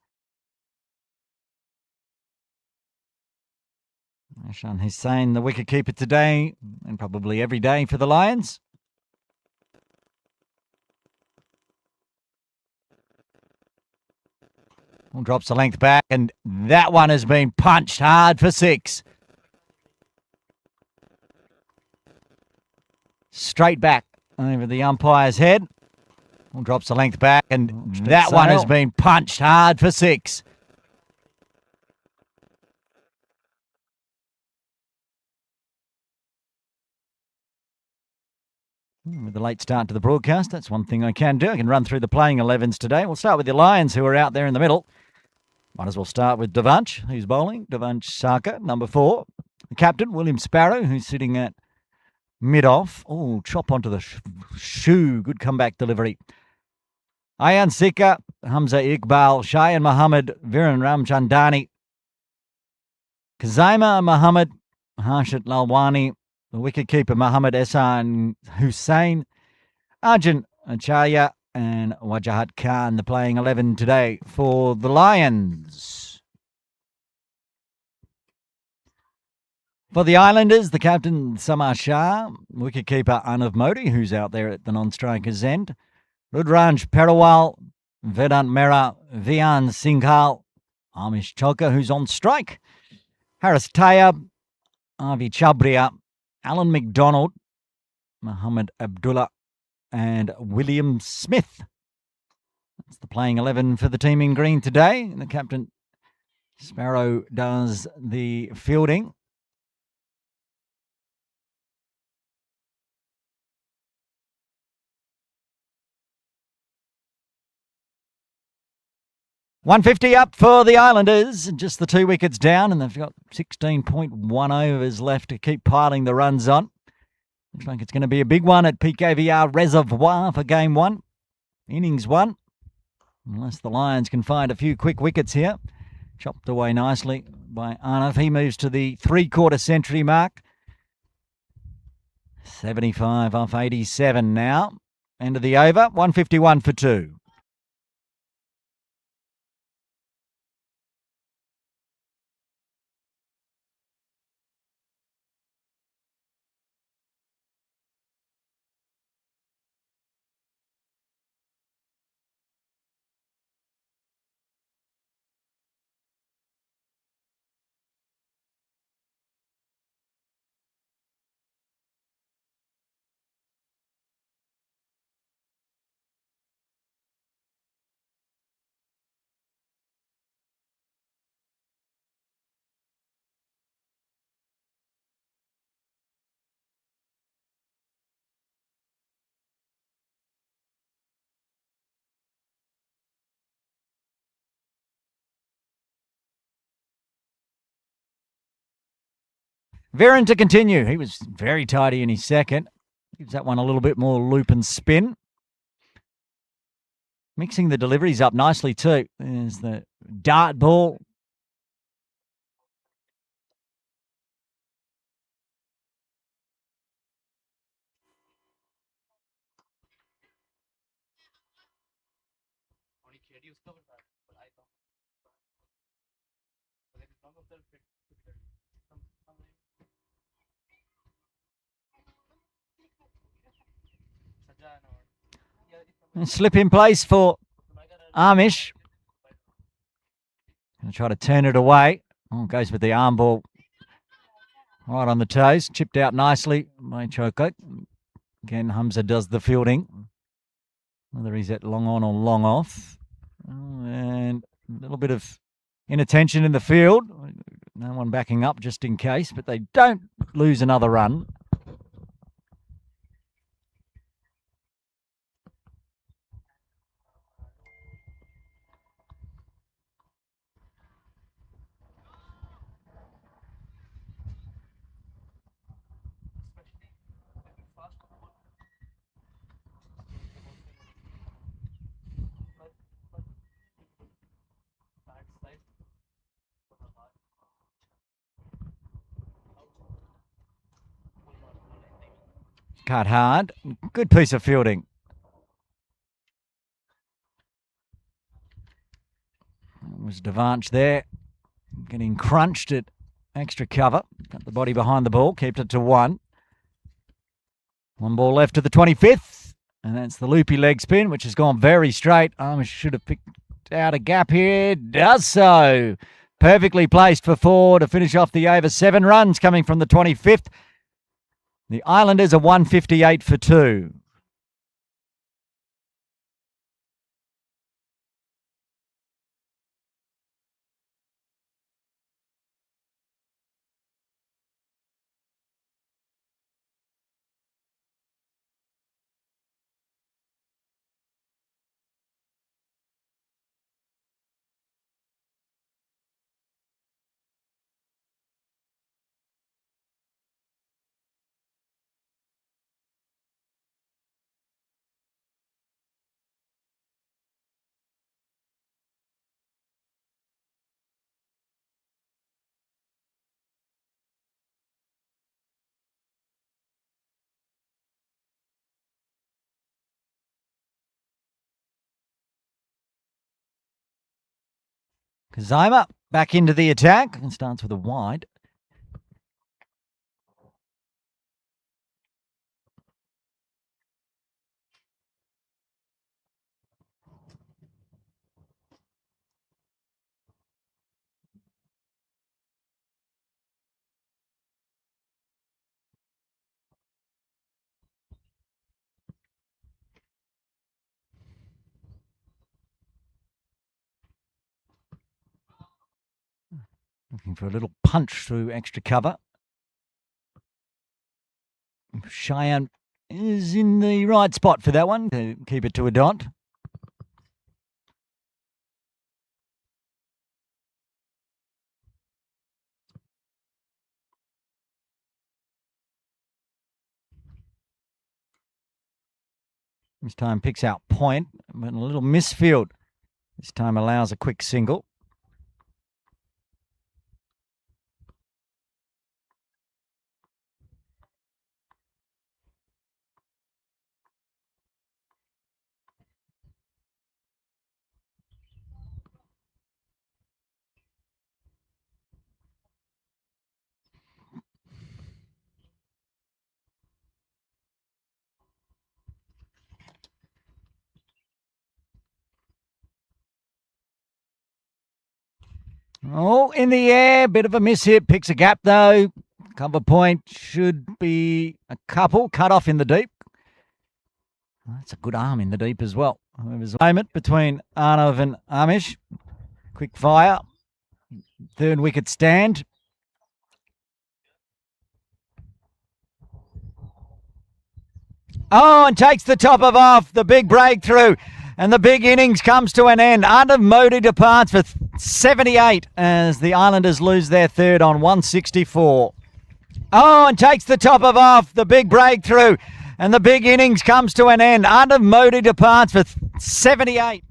Ashan Hussain, the wicketkeeper today, and probably every day for the Lions. Drops the length back, and that one has been punched hard for 6. Straight back over the umpire's head. Drops the length back, and that one has been punched hard for 6. With the late start to the broadcast, that's one thing I can do. I can run through the playing 11s today. We'll start with the Lions, who are out there in the middle. Might as well start with Devansh, who's bowling. Devansh Saka, number 4. The captain, William Sparrow, who's sitting at mid-off. Oh, chop onto the shoe. Good comeback delivery. Ayan Sika, Hamza Iqbal, Shayan Mohammed, Viren Ramchandani, Kazima Mohammed, Harshit Lalwani, the wicketkeeper Mohammed Ehsan Hussain, Arjun Acharya, and Wajahat Khan, the playing 11 today for the Lions. For the Islanders, the captain Samar Shah, wicketkeeper Arnav Modi, who's out there at the non-striker's end, Rudranj Perawal, Vedant Mehra, Vian Singhal, Amish Chalker, who's on strike, Haris Tayyab, Avi Chabria, Alan McDonald, Muhammad Abdullah, and William Smith. That's the playing 11 for the team in green today. The captain, Sparrow, does the fielding. $150 up for the Islanders, just the 2 wickets down, and they've got 16.1 overs left to keep piling the runs on. Looks like it's going to be a big one at PKVR Reservoir for Game 1, Innings 1, unless the Lions can find a few quick wickets here. Chopped away nicely by Arnav. He moves to the 3/4 century mark. 75 off 87 now. End of the over, 151 for 2. Viren to continue. He was very tidy in his second. Gives that one a little bit more loop and spin. Mixing the deliveries up nicely too. There's the dart ball. only KD उसका बता but I thought so there is none of them fit some सजा है ना And slip in place for Amish. Going to try to turn it away. Oh, goes with the arm ball right on the toes. Chipped out nicely by Choco. Again, Humza does the fielding. Whether he's at long on or long off. Oh, and a little bit of inattention in the field. No one backing up just in case, but they don't lose another run. Cut hard. Good piece of fielding. It was Devanch there. Getting crunched at extra cover. Got the body behind the ball. Kept it to 1. 1 ball left to the 25th. And that's the loopy leg spin, which has gone very straight. Amish should have picked out a gap here. Does so. Perfectly placed for 4 to finish off the over. 7 runs coming from the 25th. The Islanders are 158 for 2. Kazima back into the attack and starts with a wide. Looking for a little punch through extra cover. Cheyenne is in the right spot for that one to keep it to a dot. This time picks out point, but a little misfield. This time allows a quick single. Oh, in the air, bit of a miss hit, picks a gap though. Cover point should be a couple, cut off in the deep. That's a good arm in the deep as well. There's a moment between Arnav and Amish. Quick fire. Third wicket stand. Oh, and takes the top of off. The big breakthrough. And the big innings comes to an end. Arnav Modi departs for 78 as the Islanders lose their third on 164. Oh, and takes the top of off. The big breakthrough. And the big innings comes to an end. Arnav Modi departs for 78.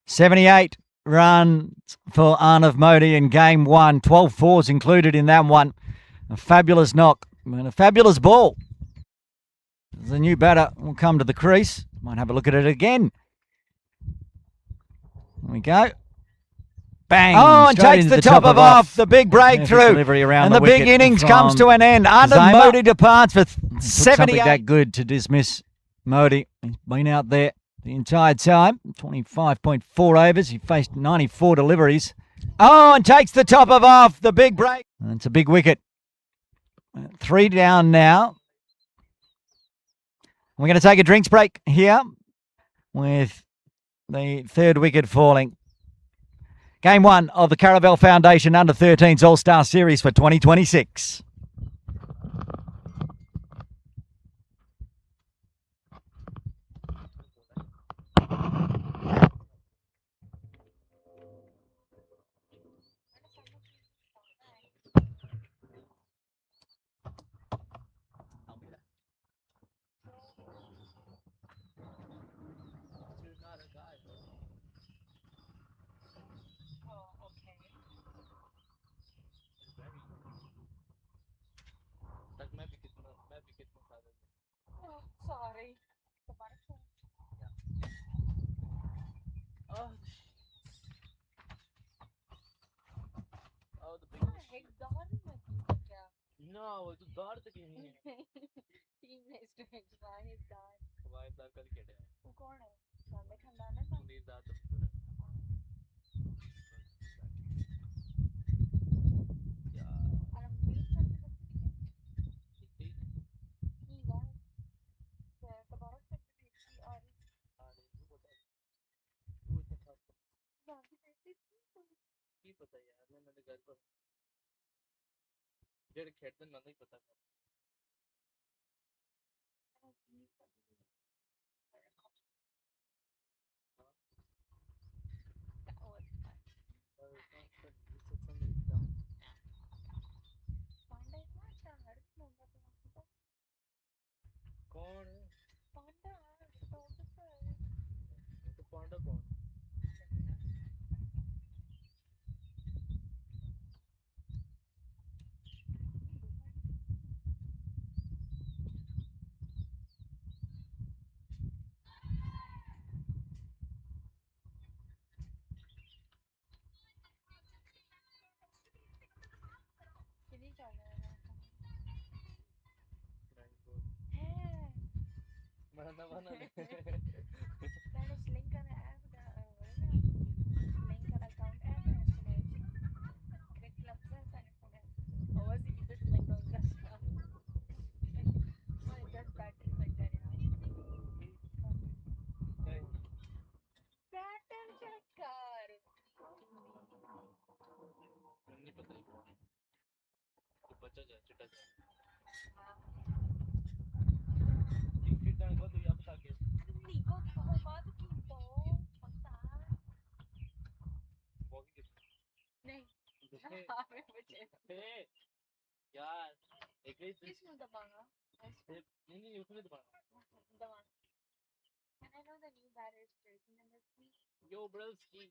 78 runs for Arnav Modi in game one. 12 fours included in that one. A fabulous knock and a fabulous ball. The new batter will come to the crease. Might have a look at it again. There we go. Bang. Oh, and takes the top of off. The big breakthrough. And the big innings comes to an end. Arnav Modi departs for 78. Something that good to dismiss Modi. He's been out there the entire time. 25.4 overs. He faced 94 deliveries. Oh, and takes the top of off. The big break. And it's a big wicket. 3 down now. We're going to take a drinks break here with the third wicket falling. Game one of the Caravel Foundation Under-13s All-Star Series for 2026. You're not a guy, bro. Oh, okay. It's very. तक मैं भी कितना सादर हूँ. Oh, sorry. दोबारा से. Oh, the big. Head दौड़ मत कीजिए क्या? No, वो तो दौड़ तक ही नहीं है. Team next to him. Why is that? Wife दार कल क्या है? वो कौन है? सामने खंडा है ना? सुनील दार तो और हम मीट करके देखते हैं. ठीक है. नहीं यार. दोबारा से देखती और हाँ नहीं तू बता. तू इतना खास बाकी देखती थी तो की पता यार मैंने घर पर जेड खेलते ना नहीं पता. पांडा इतना अच्छा हर नंबर पे होता. कौन है? पांडा तो है. तो पांडा कौन? किन्हीं चल रहा है है मरना बना मैंने स्लिंग का ऐप स्लिंग का अकाउंट ऐप है क्रिक क्लब से साइन अप है और सी किधर स्लिंग होगा और जस्ट बैटरी बन जा रहा है बैटरी चेक कर नहीं पता तो बच्चा जा चिटा जा टिकट डाल को तो या बता के निको बहुत कीमतो पता वो की नहीं कितने हमें बचे यार एक ही किसने दबाना नहीं उसने दबाना and I know the new batter is jersey number 3 yo broski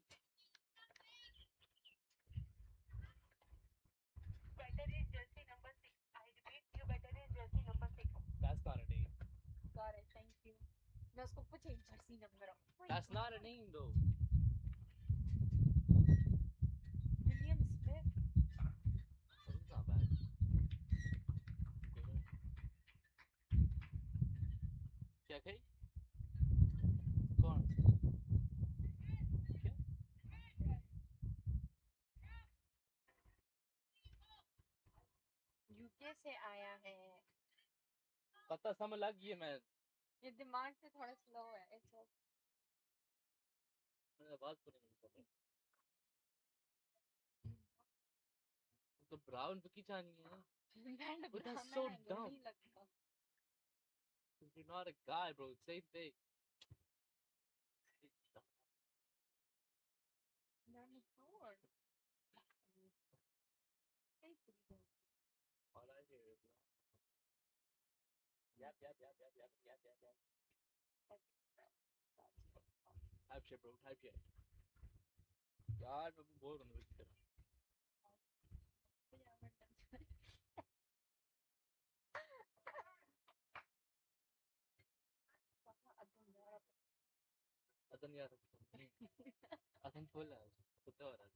better is jersey number 6 I repeat you better is jersey number 6 that's not a name got it thank you मैं उसको पूछे jersey number that's not a name though William Smith it's not bad क्या कही कौन क्या UK से आया है। पता समझ लग गई है मैं ये दिमाग से थोड़ा स्लो है मैंने आवाज तो नहीं पता तो ब्राउन तो की जानी है But that's so dumb. लगता You're not a guy, bro. Same thing. dinosaur All I hear is yap yap yap yap yap yap yap yap. Type shit, bro. Type shit. यार मैं बोर होने लगी तेरा अदन यार अदन फुल है कुत्ता हो रहा है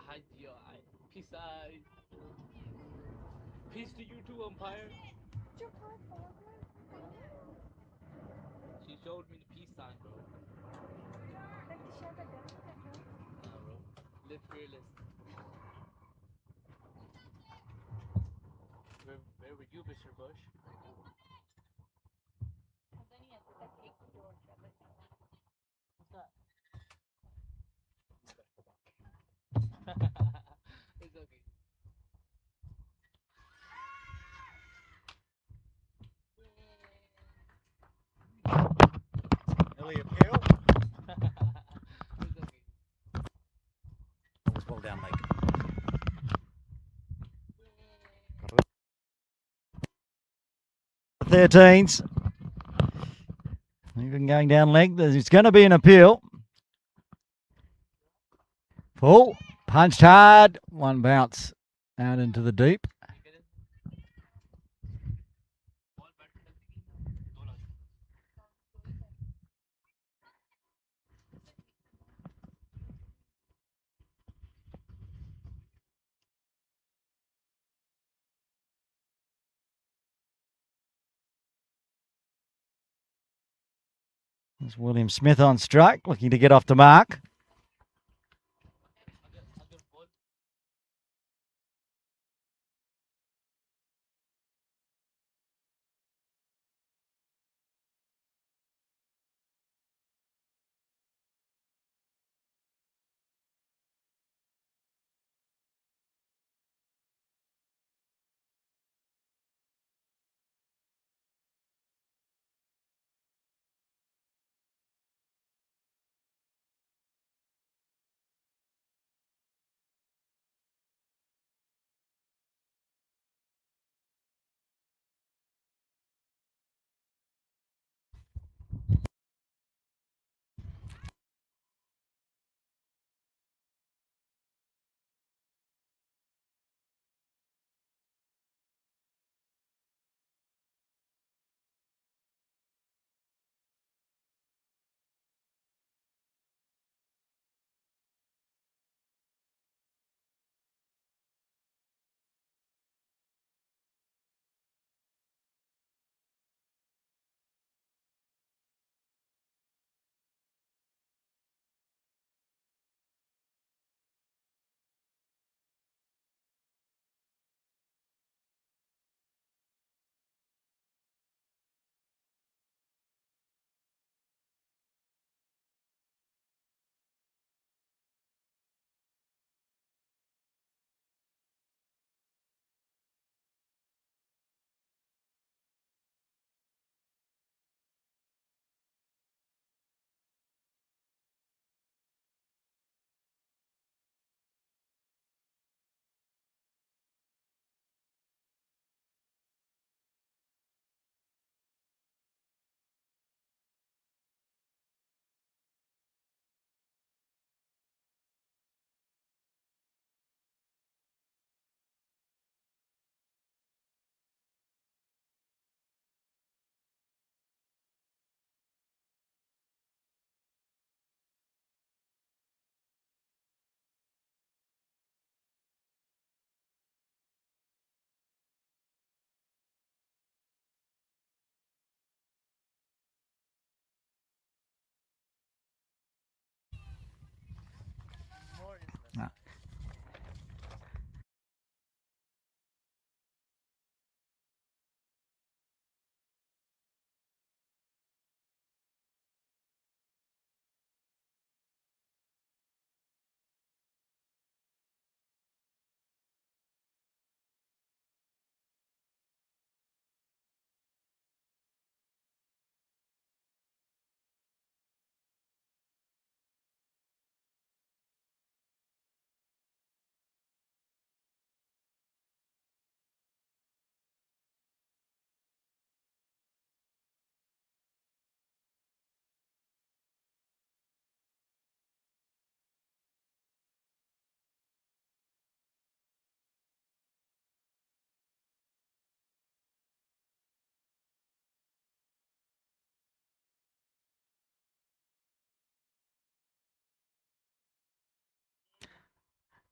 Hi, dear. Peace out. Peace to you too, umpire. She showed me the peace sign, bro. Nah, bro. Live fearless. Where were you, Mr. Bush? What's that? It's okay. Early appeal. It's okay. That was well down, mate. The 13s. Even going down length. It's going to be an appeal. Full. Punched hard. One bounce out into the deep. There's William Smith on strike, looking to get off the mark.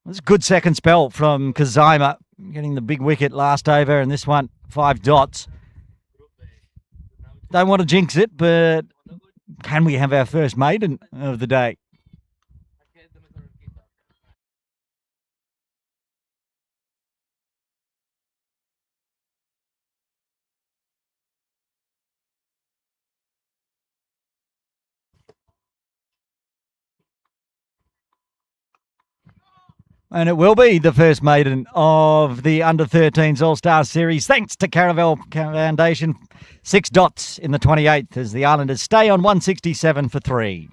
It's a good second spell from Kazima, getting the big wicket last over, and this one, 5 dots. Don't want to jinx it, but can we have our first maiden of the day? And it will be the first maiden of the Under-13s All-Star Series, thanks to Caravel Foundation. 6 dots in the 28th as the Islanders stay on 167 for 3.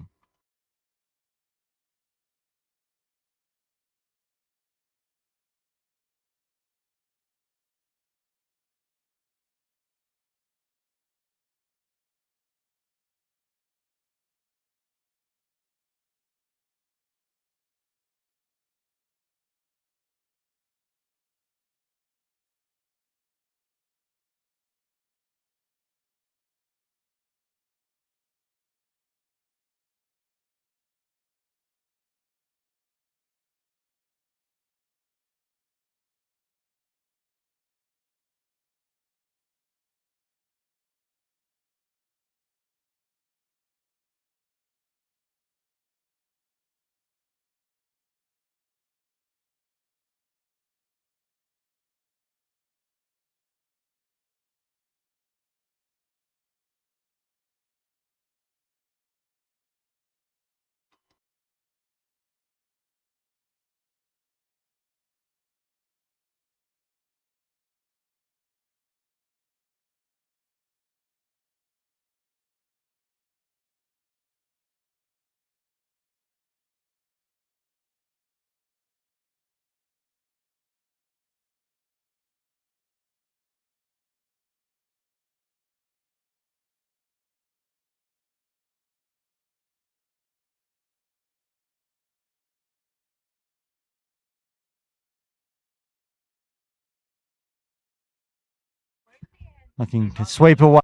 Looking to sweep away.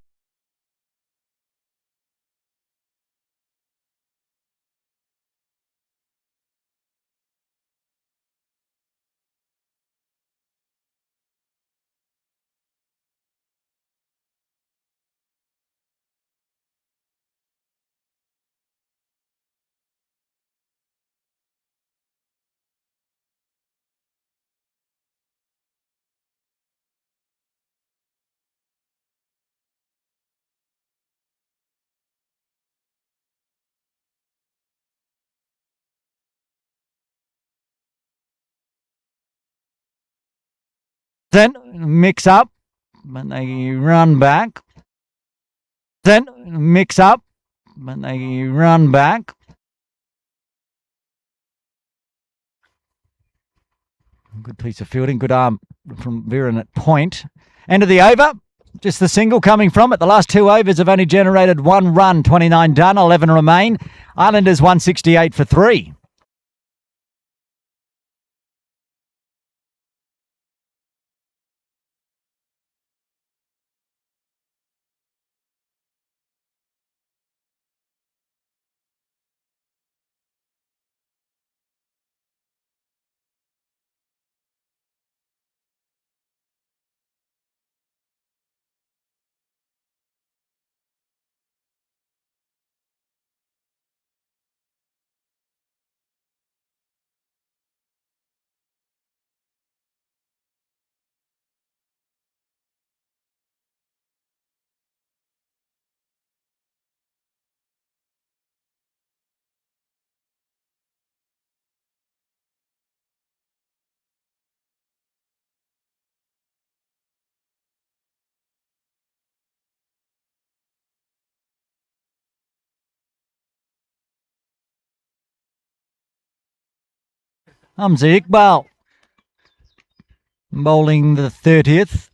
Then mix up, but they run back. Then mix up, but they run back. Good piece of fielding, good arm from Viren at point. End of the over, just the single coming from it. The last 2 overs have only generated 1 run, 29 done, 11 remain. Islanders 168 for 3. Hamza Iqbal bowling the 30th.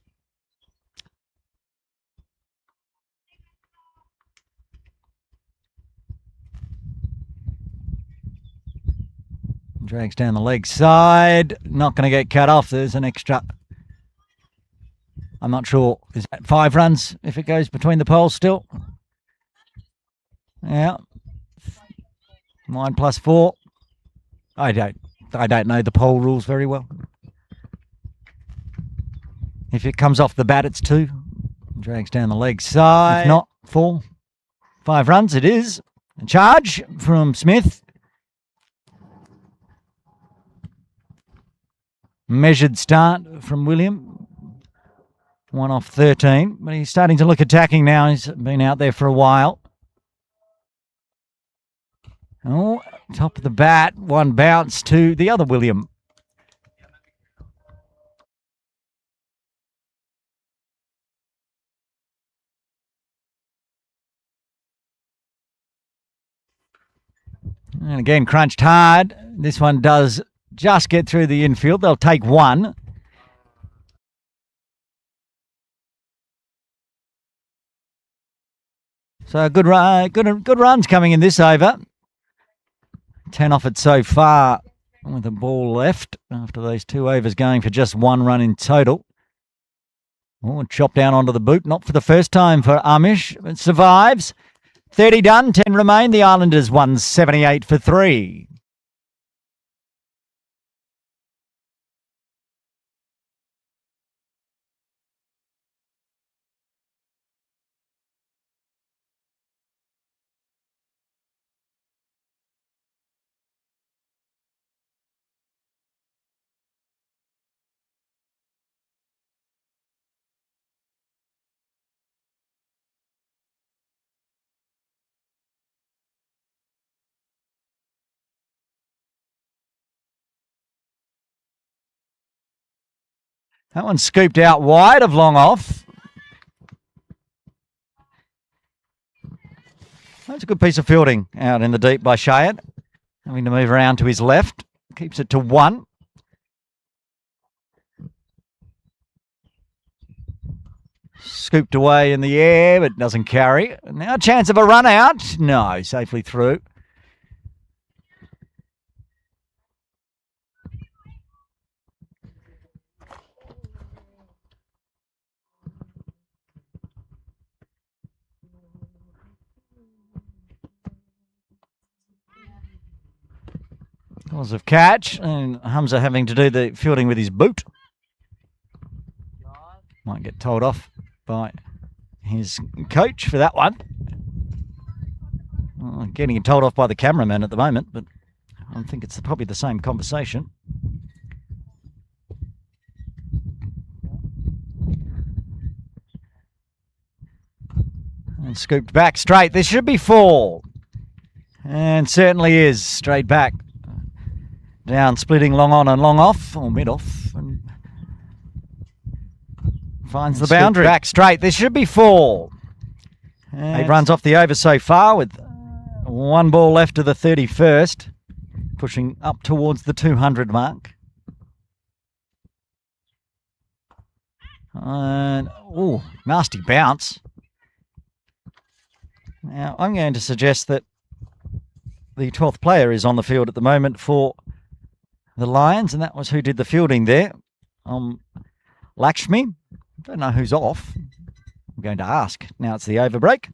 Drags down the leg side. Not going to get cut off. There's an extra. I'm not sure. Is that 5 runs if it goes between the poles still? Yeah. 9 plus 4. I don't. I don't know the pole rules very well. If it comes off the bat, it's 2. Drags down the leg side. If not, 4. 5 runs it is. A charge from Smith. Measured start from William. 1 off 13. But he's starting to look attacking now. He's been out there for a while. Oh, top of the bat. 1 bounce to the other William. And again, crunched hard. This one does just get through the infield. They'll take 1. So good runs coming in this over. 10 off it so far with the ball left after those 2 overs going for just 1 run in total. Oh, chopped down onto the boot. Not for the first time for Amish. It survives. 30 done, 10 remain. The Islanders won 78 for 3. That one scooped out wide of long off. That's a good piece of fielding out in the deep by Shayad. Having to move around to his left. Keeps it to 1. Scooped away in the air, but doesn't carry. Now a chance of a run out. No, safely through. Cause of catch, and Hamza having to do the fielding with his boot. Might get told off by his coach for that one. Well, getting told off by the cameraman at the moment, but I think it's probably the same conversation. And scooped back straight. This should be 4. And certainly is. Straight back. Down, splitting long on and long off, or mid off. And finds the boundary. Back straight. This should be 4. 8 runs off the over so far with 1 ball left to the 31st. Pushing up towards the 200 mark. And, oh, nasty bounce. Now, I'm going to suggest that the 12th player is on the field at the moment for the Lions, and that was who did the fielding there. Lakshmi. Don't know who's off. I'm going to ask. Now it's the over break.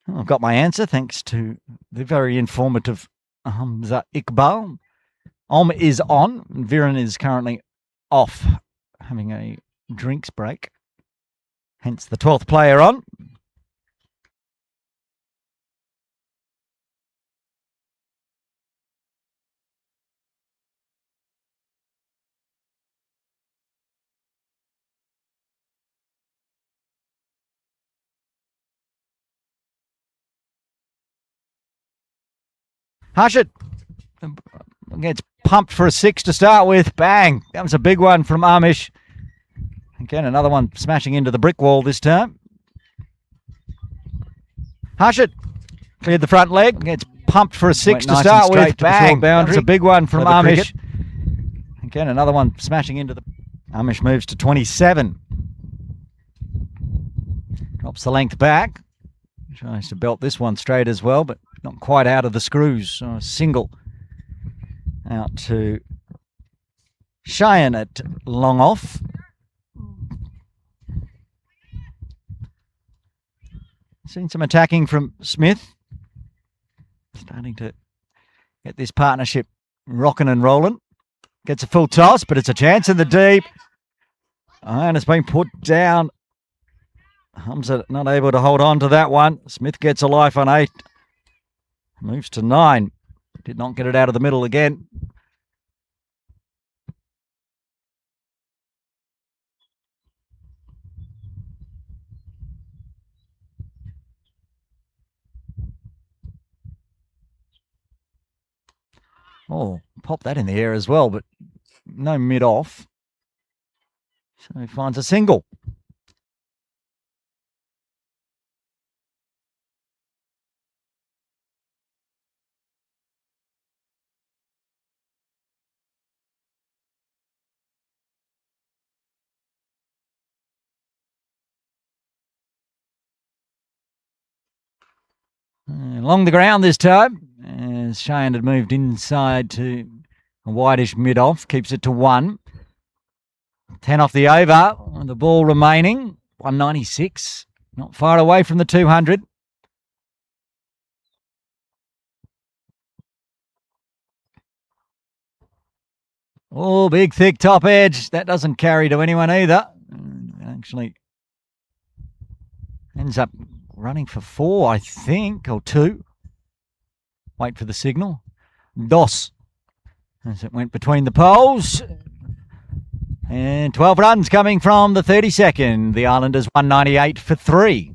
I've got my answer thanks to the very informative Hamza Iqbal. Om is on. Viren is currently off, having a drinks break. Hence the 12th player on. Harshit gets pumped for a 6 to start with. Bang! That was a big one from Amish. Again, another one smashing into the brick wall this time. Harshit cleared the front leg. Gets pumped for a 6 to start with. Bang! That was a big one from Amish. Again, another one smashing into the... Amish moves to 27. Drops the length back. Tries to belt this one straight as well, but not quite out of the screws. So a single out to Cheyenne at long off. Seen some attacking from Smith. Starting to get this partnership rocking and rolling. Gets a full toss, but it's a chance in the deep. And it's been put down. Hamza not able to hold on to that one. Smith gets a life on 8. Moves to 9. Did not get it out of the middle again. Oh, pop that in the air as well, but no mid-off. So he finds a single. Along the ground this time, as Cheyenne had moved inside to a whitish mid-off, keeps it to 1. 10 off the over, the ball remaining, 196, not far away from the 200. Oh, big, thick top edge. That doesn't carry to anyone either. Actually ends up running for 4, I think, or 2. Wait for the signal. Dos, as it went between the poles. And 12 runs coming from the 32nd. The Islanders 198 for 3.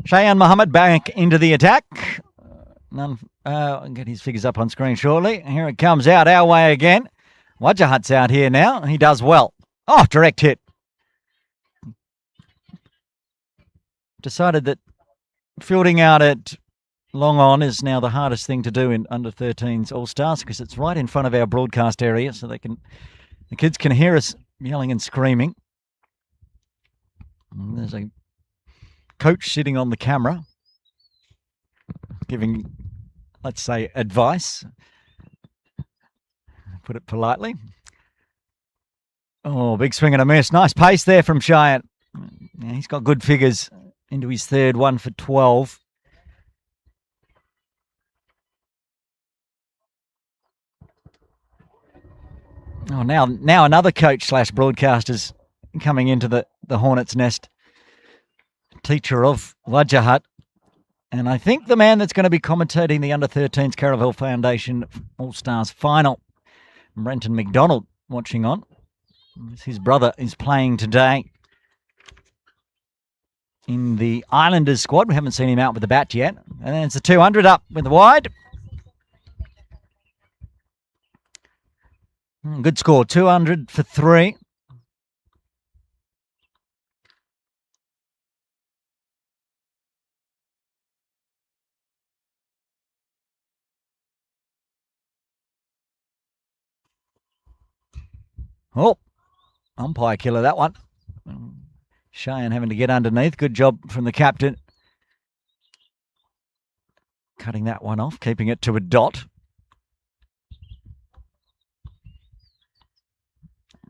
Cheyenne Mohammed back into the attack. I'll get his figures up on screen shortly. Here it comes out our way again. Wajahat's out here now. He does well. Oh, direct hit. Decided that fielding out at long on is now the hardest thing to do in under 13s All-Stars because it's right in front of our broadcast area, so the kids can hear us yelling and screaming. And there's a coach sitting on the camera giving, let's say, advice. Put it politely. Oh, big swing and a miss. Nice pace there from Cheyenne. Yeah, he's got good figures into his third, 1 for 12. Oh, now another coach / broadcaster's coming into the Hornets' nest. Teacher of Wajahat. And I think the man that's going to be commentating the under-13s Caravel Foundation All-Stars final, Brenton McDonald, watching on. His brother is playing today in the Islanders squad. We haven't seen him out with the bat yet. And then it's a 200 up with the wide. Good score, 200 for 3. Oh, umpire killer, that one. Cheyenne having to get underneath. Good job from the captain. Cutting that one off, keeping it to a dot.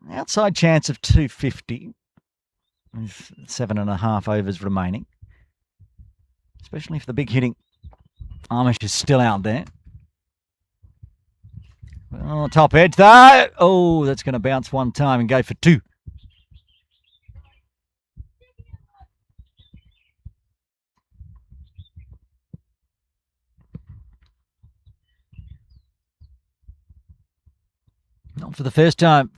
Outside chance of 250 with 7.5 overs remaining. Especially if the big hitting Amish is still out there. Oh, top edge though. Oh, that's going to bounce one time and go for 2. Not for the first time.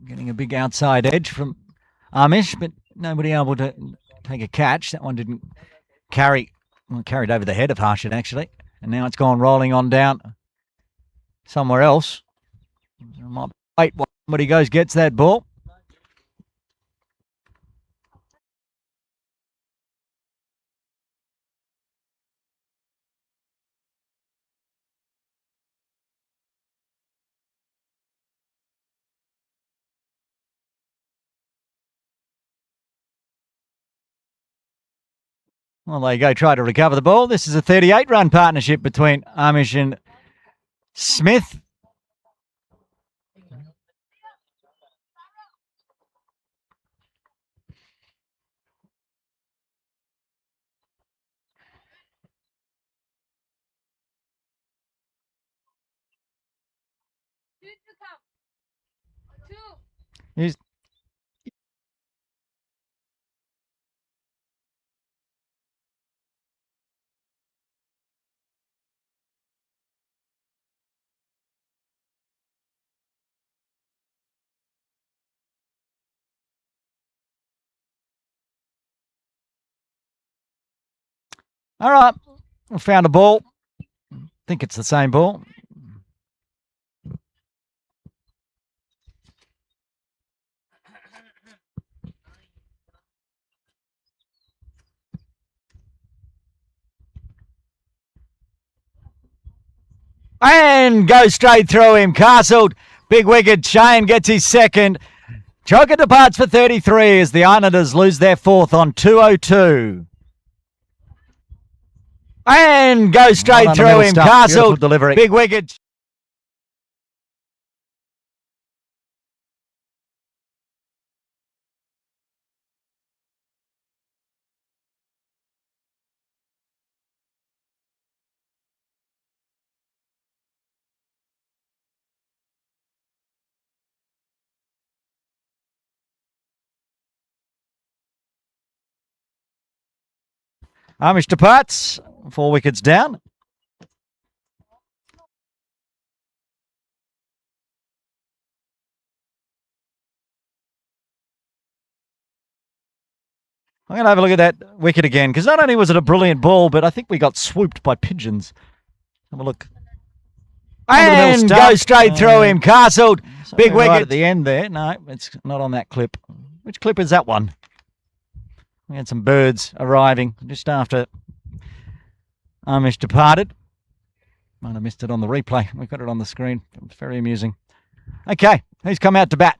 Getting a big outside edge from Amish, but nobody able to take a catch. That one didn't carry. Well, carried over the head of Harshit, actually. And now it's gone rolling on down somewhere else. Might wait while somebody goes, gets that ball. Well, there you go. Try to recover the ball. This is a 38-run partnership between Amish and Smith. He's all right. We found a ball. I think it's the same ball. And goes straight through him. Castled. Big wicket. Shane gets his second. Joker departs for 33 as the Islanders lose their fourth on 202. And goes straight through him. Castled. Delivery. Big wicket. Amish departs. 4 wickets down. I'm going to have a look at that wicket again because not only was it a brilliant ball, but I think we got swooped by pigeons. Have a look. And goes straight through him. Castled. Big wicket. Right at the end there. No, it's not on that clip. Which clip is that one? We had some birds arriving just after Amish departed. Might have missed it on the replay. We've got it on the screen. It was very amusing. Okay, who's come out to bat?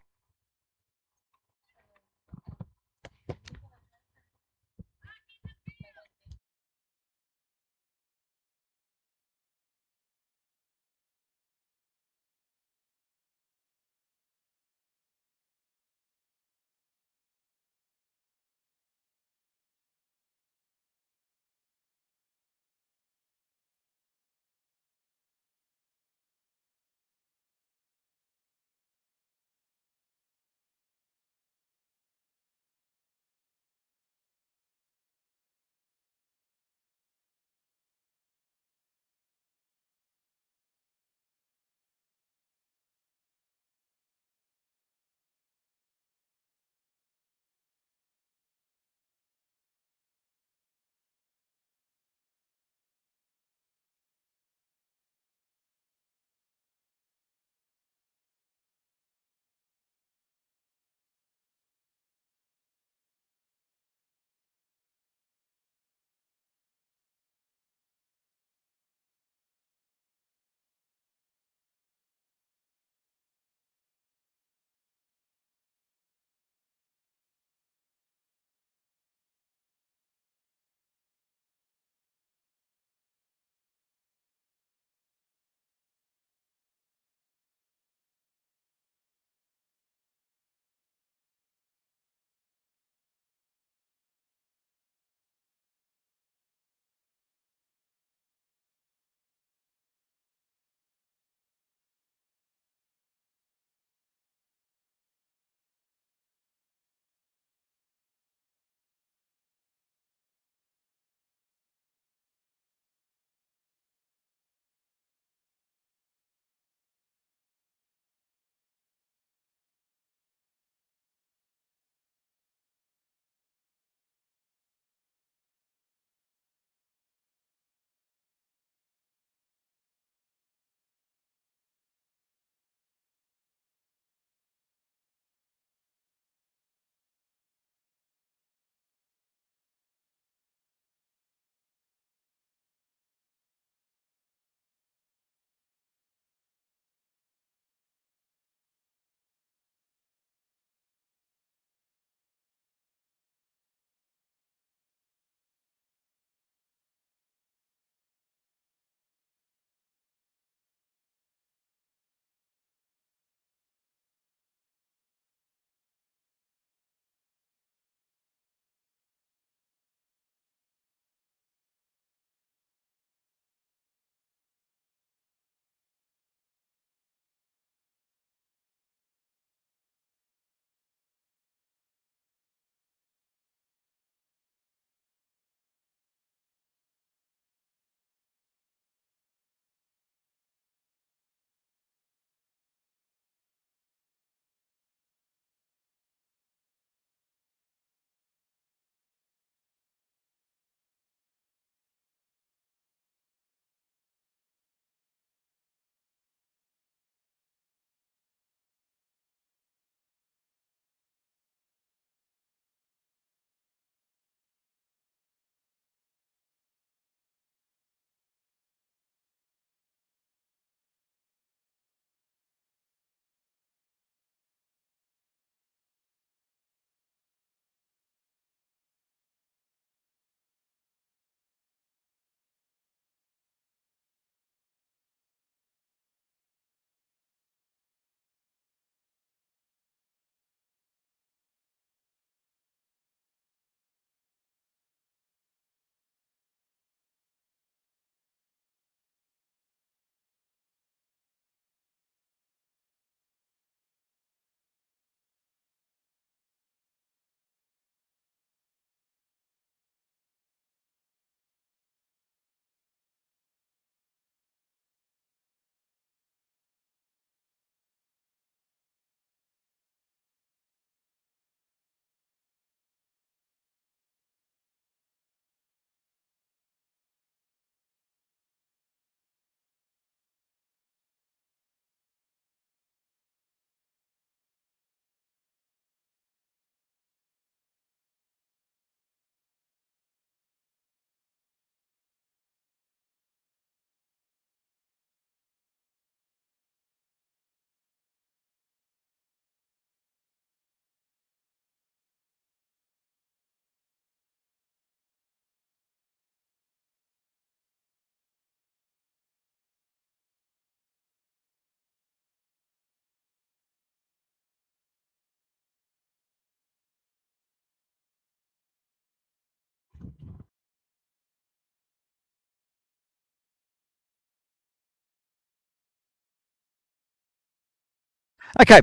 Okay,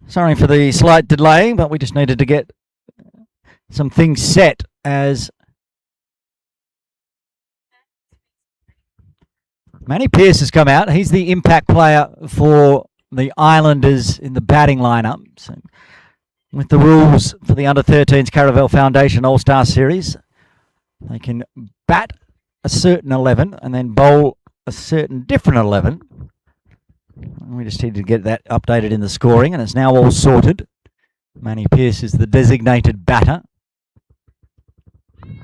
sorry for the slight delay, but we just needed to get some things set as Manny Pearce has come out. He's the impact player for the Islanders in the batting lineup. So with the rules for the Under-13s Caravel Foundation All-Star Series, they can bat a certain 11 and then bowl a certain different 11. We just need to get that updated in the scoring, and it's now all sorted. Manny Pearce is the designated batter.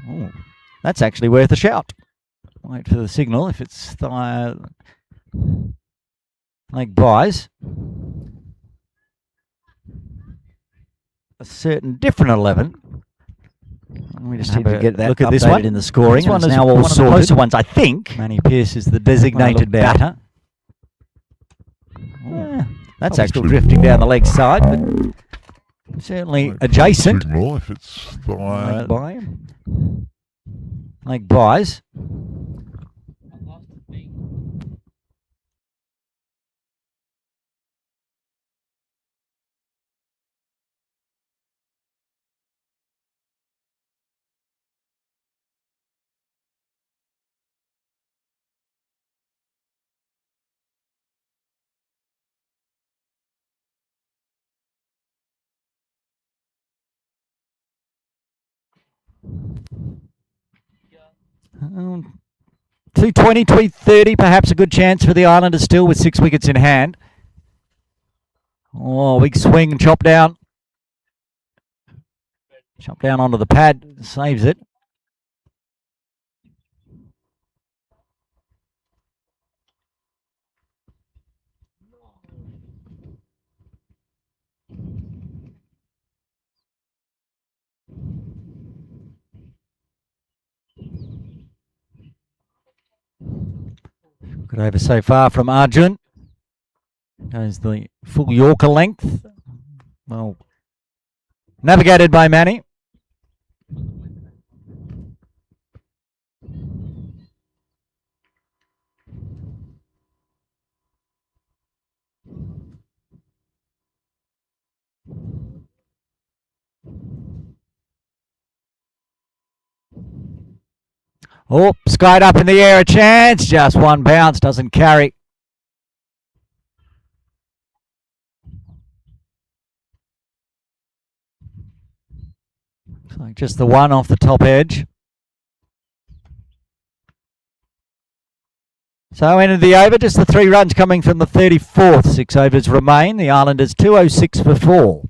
Oh, that's actually worth a shout. Wait for the signal if it's leg buys. A certain different 11. We just need to get that look at this one in the scoring. This one is now all sorted. One of the closer ones, I think. Manny Pearce is the designated batter. Yeah, that's actually drifting down the leg side, but certainly adjacent. Signal if it's leg buys. Um, 220, 230, perhaps a good chance for the Islanders still with 6 wickets in hand. Oh, big swing and chop down. Chop down onto the pad, saves it. Good over so far from Arjun. Goes the full Yorker length. Well, navigated by Manny. Oh, skied up in the air, a chance. Just one bounce, doesn't carry. Looks like just the one off the top edge. So ended the over, just the 3 runs coming from the 34th. 6 overs remain. The Islanders 206 for 4.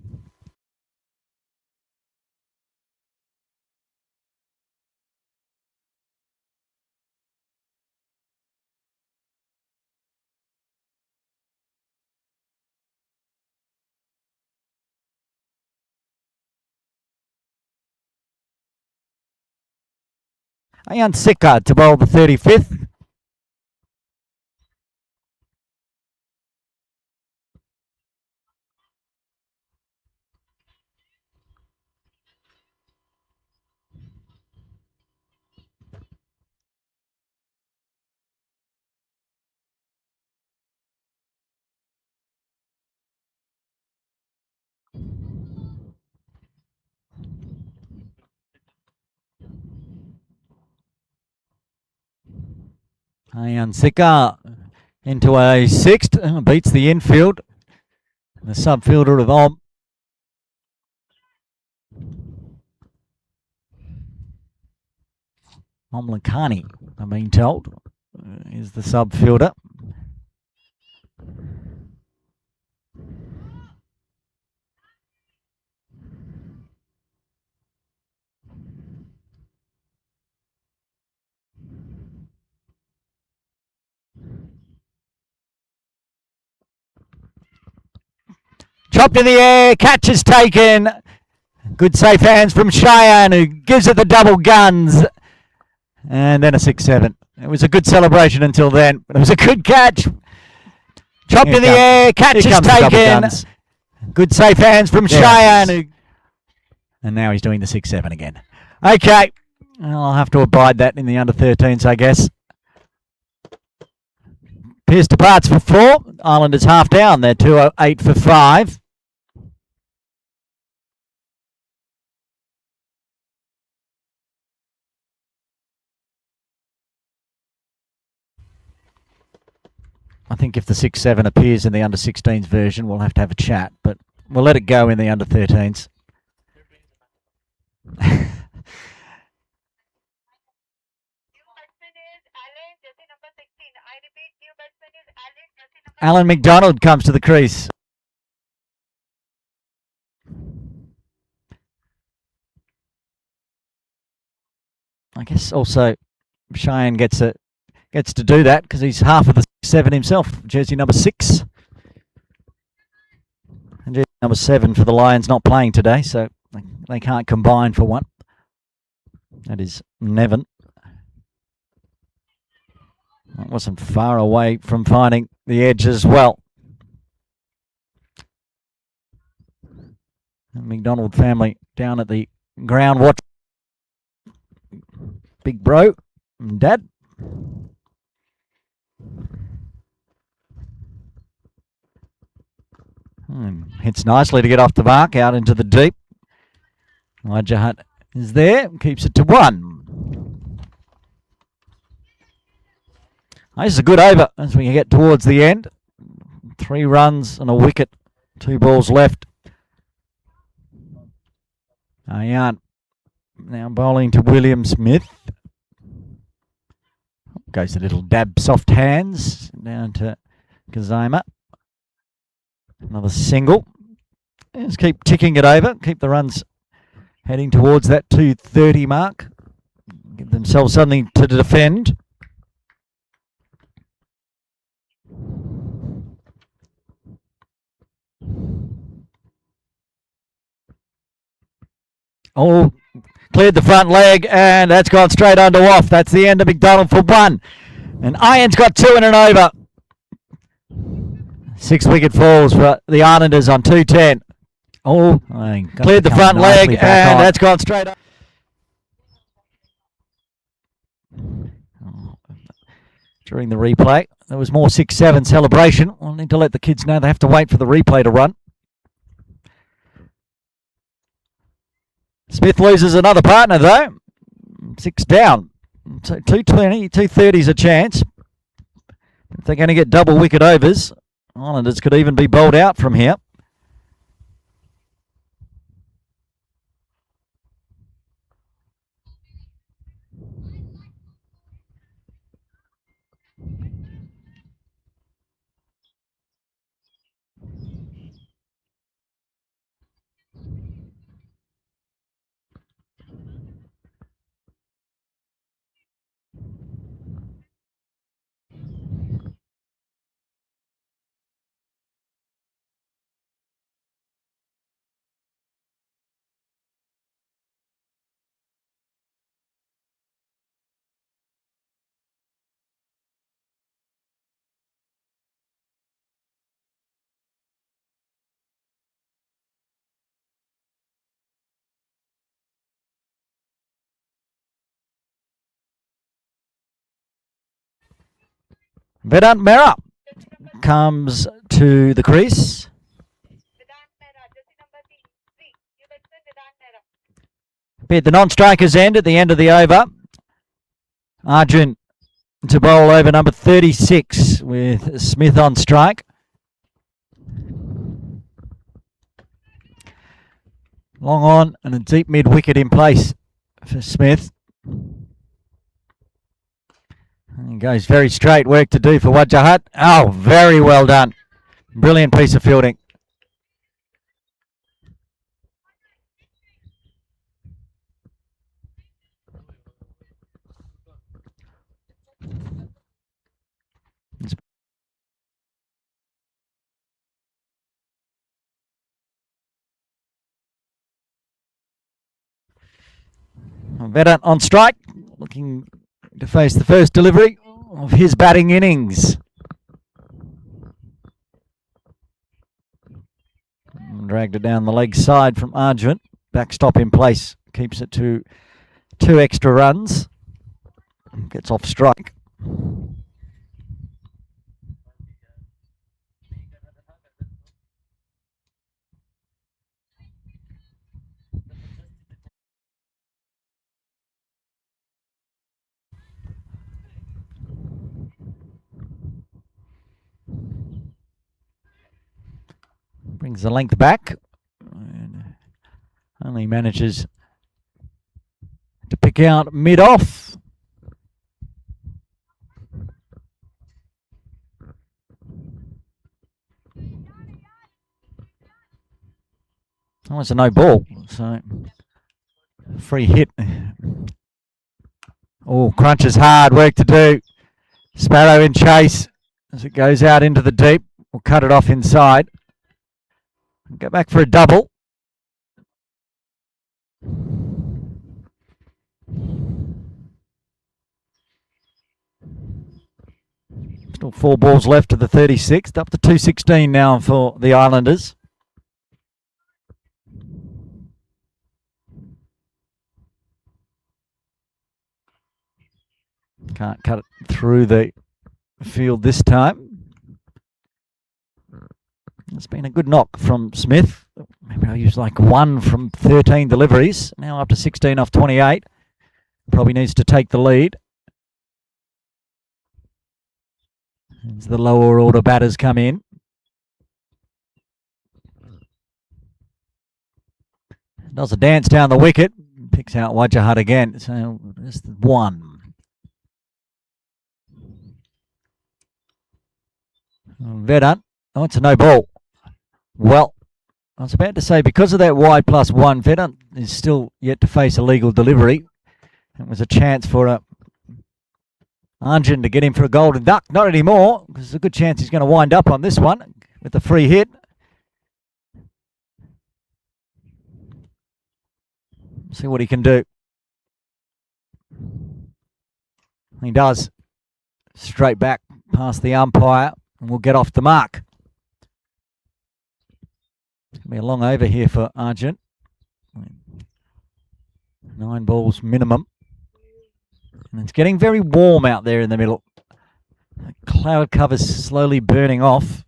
Ayan Sika to bowl the 35th. Ayan Sika into a 6th, beats the infield. The subfielder of Omlakani, I'm being told, is the subfielder. Chopped in the air, catch is taken. Good safe hands from Cheyenne, who gives it the double guns. And then a 6-7. It was a good celebration until then, but it was a good catch. Chopped in the air, catch is taken. Good safe hands from Cheyenne. And now he's doing the 6-7 again. Okay, well, I'll have to abide that in the under-13s, I guess. Pierce departs for 4. Islanders half down. They're 208 for 5. I think if the 6-7 appears in the under-16s version, we'll have to have a chat, but we'll let it go in the under-13s. Alan McDonald comes to the crease. I guess also Cheyenne gets to do that because he's half of the 7 himself. Jersey number 6. And jersey number 7 for the Lions not playing today, so they can't combine for one. That is Nevin. That wasn't far away from finding the edge as well. The McDonald family down at the ground watch. Big bro and dad. Hits nicely to get off the mark out into the deep. Wajahat is there, keeps it to 1. This is a good over as we get towards the end. 3 runs and a wicket. 2 balls left. Ayan now bowling to William Smith. Goes a little dab soft hands down to Kazama. Another single. Just keep ticking it over. Keep the runs heading towards that 230 mark. Give themselves something to defend. Oh, cleared the front leg, and that's gone straight under off. That's the end of McDonald for 1. And Iron's got 2 in and over. 6 wicket falls for the Islanders on 210. Oh, cleared the front leg, and that's gone straight up. During the replay, there was more 6-7 celebration. We'll need to let the kids know they have to wait for the replay to run. Smith loses another partner though. 6 down. So 220, 230's a chance. If they're going to get double wicket overs, Islanders could even be bowled out from here. Vedant Mehra comes to the crease. At the non-strikers end at the end of the over. Arjun to bowl over number 36 with Smith on strike. Long on and a deep mid-wicket in place for Smith. And goes very straight, work to do for Wajahat. Oh, very well done. Brilliant piece of fielding. Vedant on strike, looking to face the first delivery of his batting innings. Dragged it down the leg side from Arjun. Backstop in place, keeps it to 2 extra runs. Gets off strike. Brings the length back. And only manages to pick out mid-off. Oh, it's a no ball, so free hit. Oh, crunches hard, work to do. Sparrow in chase as it goes out into the deep. We'll cut it off inside. Go back for a double. Still 4 balls left to the 36th. Up to 216 now for the Islanders. Can't cut it through the field this time. It's been a good knock from Smith. Maybe I'll use like 1 from 13 deliveries. Now up to 16 off 28. Probably needs to take the lead. As the lower order batters come in. Does a dance down the wicket. Picks out Wajahat again. So just 1. Vedant. Oh, it's a no ball. Well, I was about to say, because of that wide +1, Vedant is still yet to face a legal delivery. It was a chance for Arjun to get him for a golden duck. Not anymore, because there's a good chance he's going to wind up on this one with a free hit. See what he can do. He does. Straight back past the umpire, and we'll get off the mark. It's going to be a long over here for Arjun. 9 balls minimum. And it's getting very warm out there in the middle. The cloud cover's slowly burning off.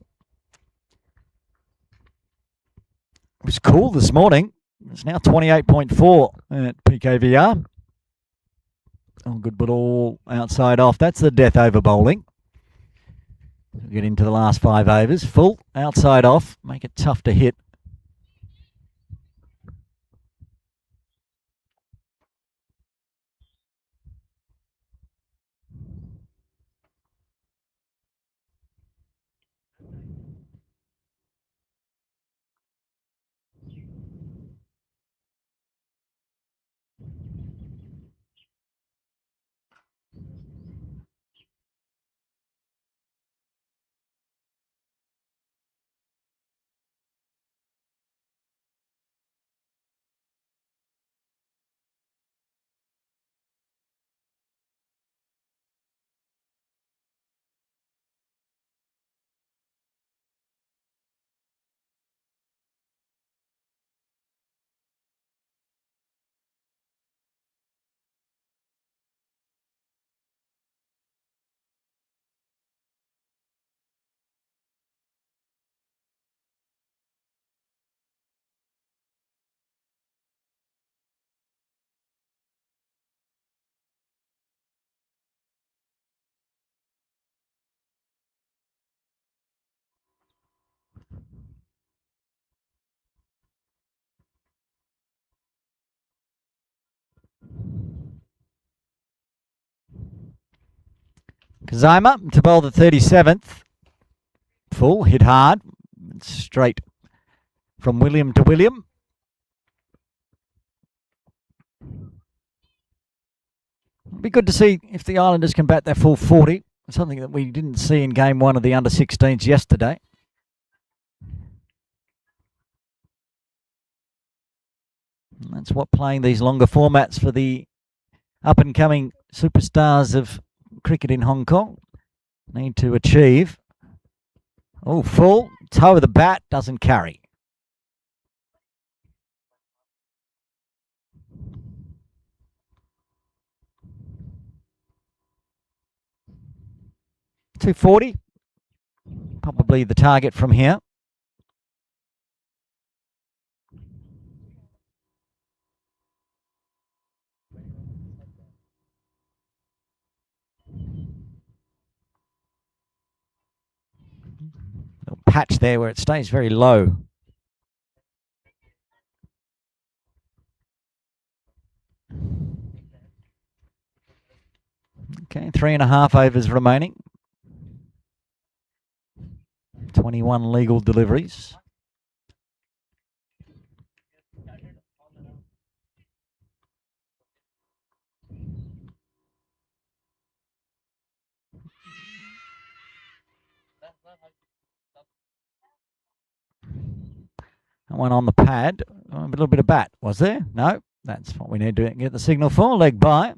It was cool this morning. It's now 28.4 at PKVR. Oh, good, but all outside off. That's the death over bowling. We'll get into the last 5 overs. Full, outside off. Make it tough to hit. Kazima to bowl the 37th. Full, hit hard. Straight from William to William. It'd be good to see if the Islanders can bat their full 40. Something that we didn't see in game 1 of the under-16s yesterday. And that's what playing these longer formats for the up-and-coming superstars of cricket in Hong Kong need to achieve. Oh, full. Toe of the bat, doesn't carry. .240. Probably the target from here. Little patch there where it stays very low. Okay, 3.5 overs remaining. 21 legal deliveries. That one on the pad. A little bit of bat, was there? No, that's what we need to get the signal for. Leg by.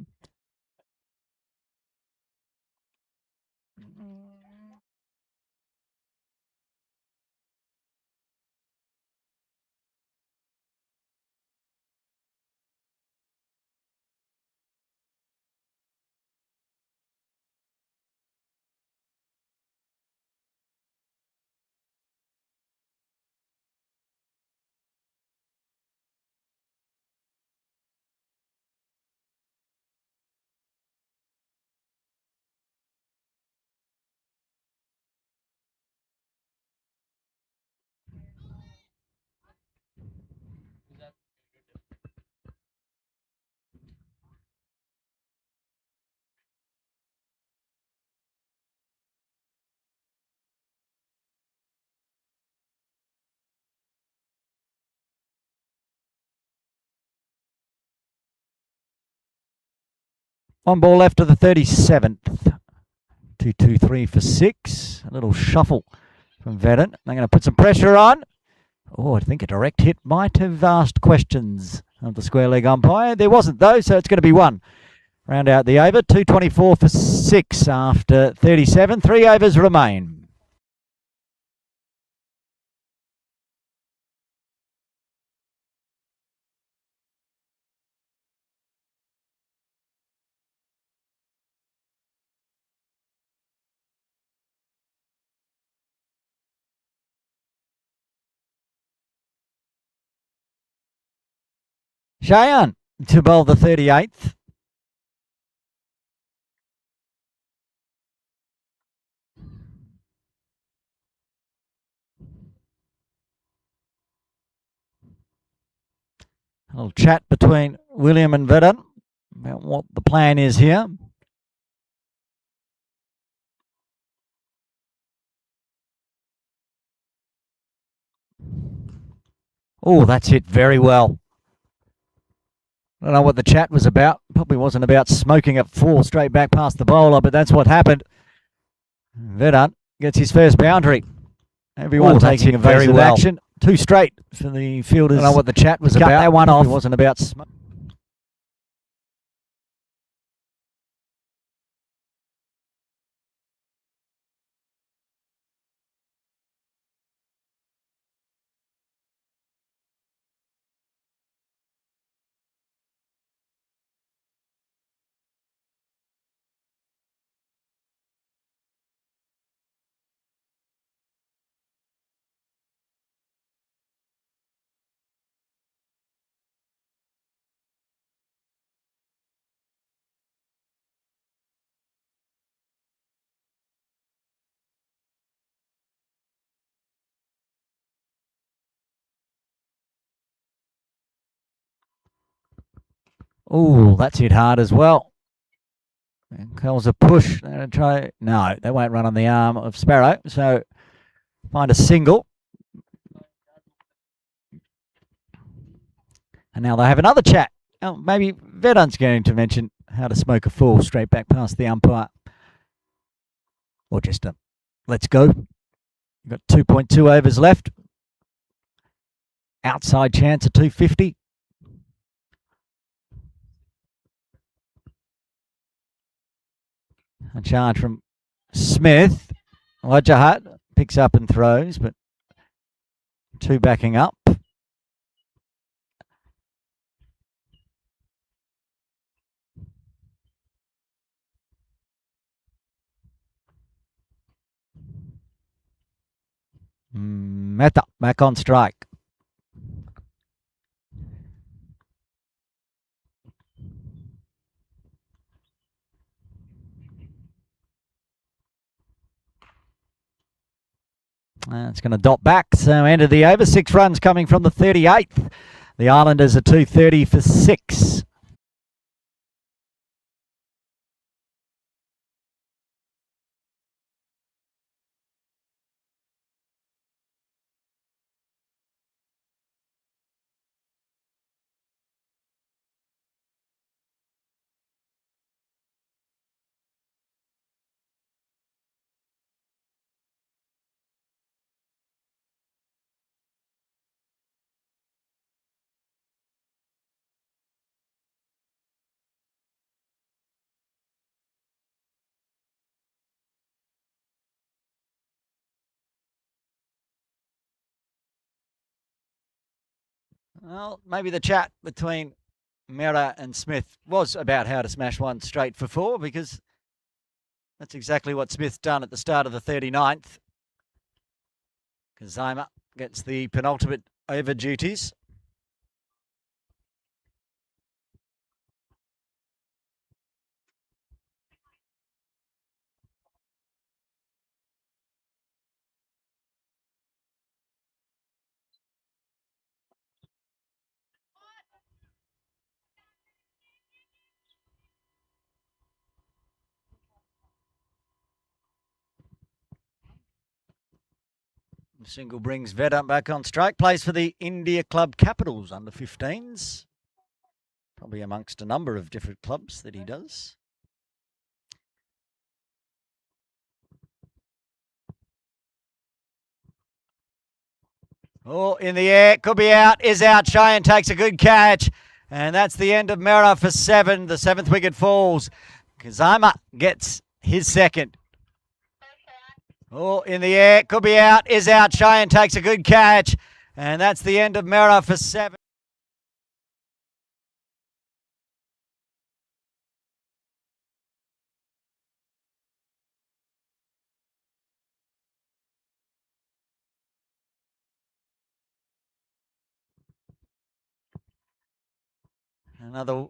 One ball left of the 37th. 2-2-3 for 6. A little shuffle from Vedant. They're going to put some pressure on. Oh, I think a direct hit might have asked questions of the square leg umpire. There wasn't though, so it's going to be one. Round out the over. 224 for 6 after 37. 3 overs remain. Cheyenne to bowl the 38th. A little chat between William and Vedant about what the plan is here. Oh, that's hit very well. I don't know what the chat was about. Probably wasn't about smoking at 4 straight back past the bowler, but that's what happened. Vedant gets his first boundary. Everyone taking a very well action. 2 straight for the fielders. I don't know what the chat was about. That one off. It wasn't about smoke. Oh, that's hit hard as well. And calls a push. They're going to try. No, they won't run on the arm of Sparrow. So find a single. And now they have another chat. Oh, maybe Vedant's going to mention how to smoke a 4 straight back past the umpire. Or just a let's go. You've got 2.2 overs left. Outside chance of 250. A charge from Smith. Wajahat picks up and throws, but 2 backing up. Mehta back on strike. It's going to dot back. So end of the over. 6 runs coming from the 38th. The Islanders are 230 for 6. Well, maybe the chat between Mera and Smith was about how to smash one straight for 4, because that's exactly what Smith's done at the start of the 39th. Kazima gets the penultimate over duties. The single brings Vedant back on strike. Plays for the India Club Capitals under 15s. Probably amongst a number of different clubs that he does. Oh, in the air, could be out, is out. Cheyenne takes a good catch. And that's the end of Mera for 7. The 7th wicket falls. Kazima gets his second. Oh, in the air, could be out, is out. Cheyenne takes a good catch. And that's the end of Mera for 7. Another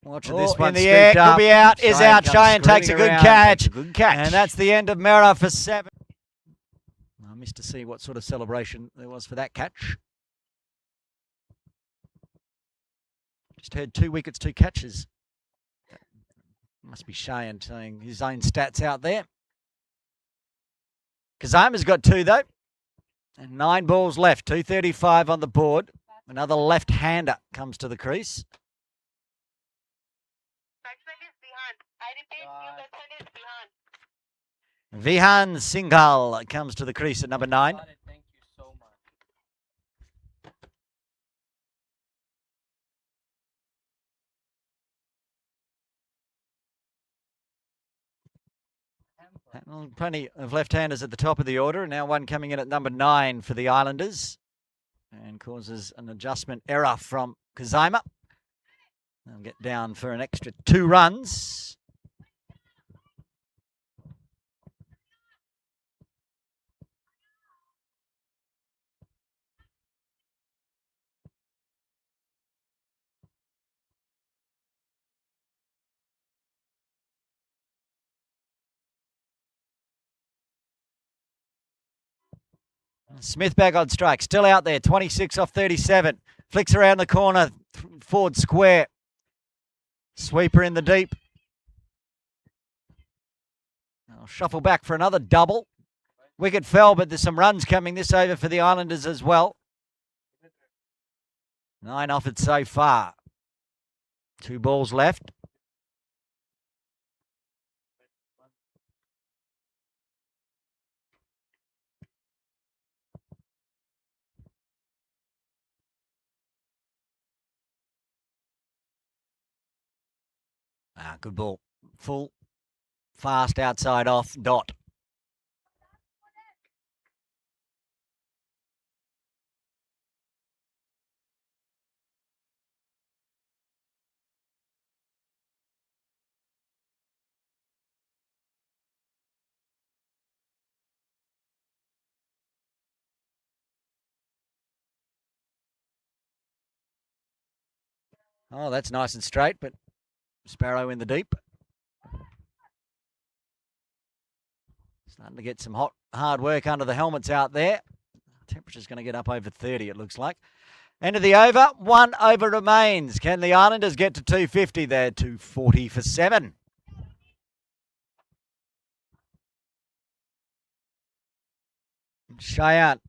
watch of this one. In the air, could be out, is out. Cheyenne takes a good catch. And that's the end of Mera for 7. I missed to see what sort of celebration there was for that catch. Just heard 2 wickets, 2 catches. Must be Cheyenne saying his own stats out there. Kazima's got 2 though. And 9 balls left. 235 on the board. Another left-hander comes to the crease. Vihan Singhal comes to the crease at number 9. Thank you so much. Plenty of left-handers at the top of the order. Now one coming in at number 9 for the Islanders. And causes an adjustment error from Kazima. They'll get down for an extra 2 runs. Smith back on strike, still out there, 26 off 37. Flicks around the corner, forward square. Sweeper in the deep. I'll shuffle back for another double. Wicket fell, but there's some runs coming this over for the Islanders as well. 9 offered so far. 2 balls left. Good ball. Full, fast, outside off, dot. Oh, that's nice and straight, but Sparrow in the deep. Starting to get some hard work under the helmets out there. Temperature's going to get up over 30, it looks like. End of the over. 1 over remains. Can the Islanders get to 250? They're 240 for 7. Cheyenne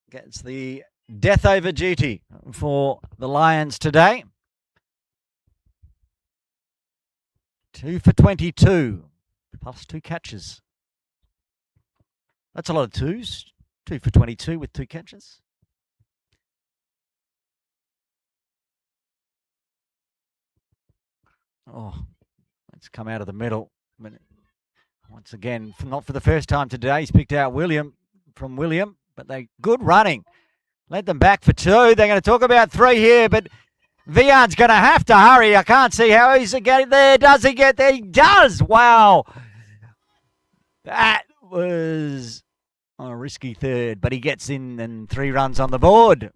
gets the death over duty for the Lions today. 2 for 22, plus 2 catches. That's a lot of 2s. 2 for 22 with 2 catches. Oh, let's come out of the middle. Once again, not for the first time today, he's picked out William, but they good running. Led them back for 2. They're going to talk about 3 here, but Vian's going to have to hurry. I can't see how he's getting there. Does he get there? He does. Wow. That was a risky third, but he gets in and 3 runs on the board.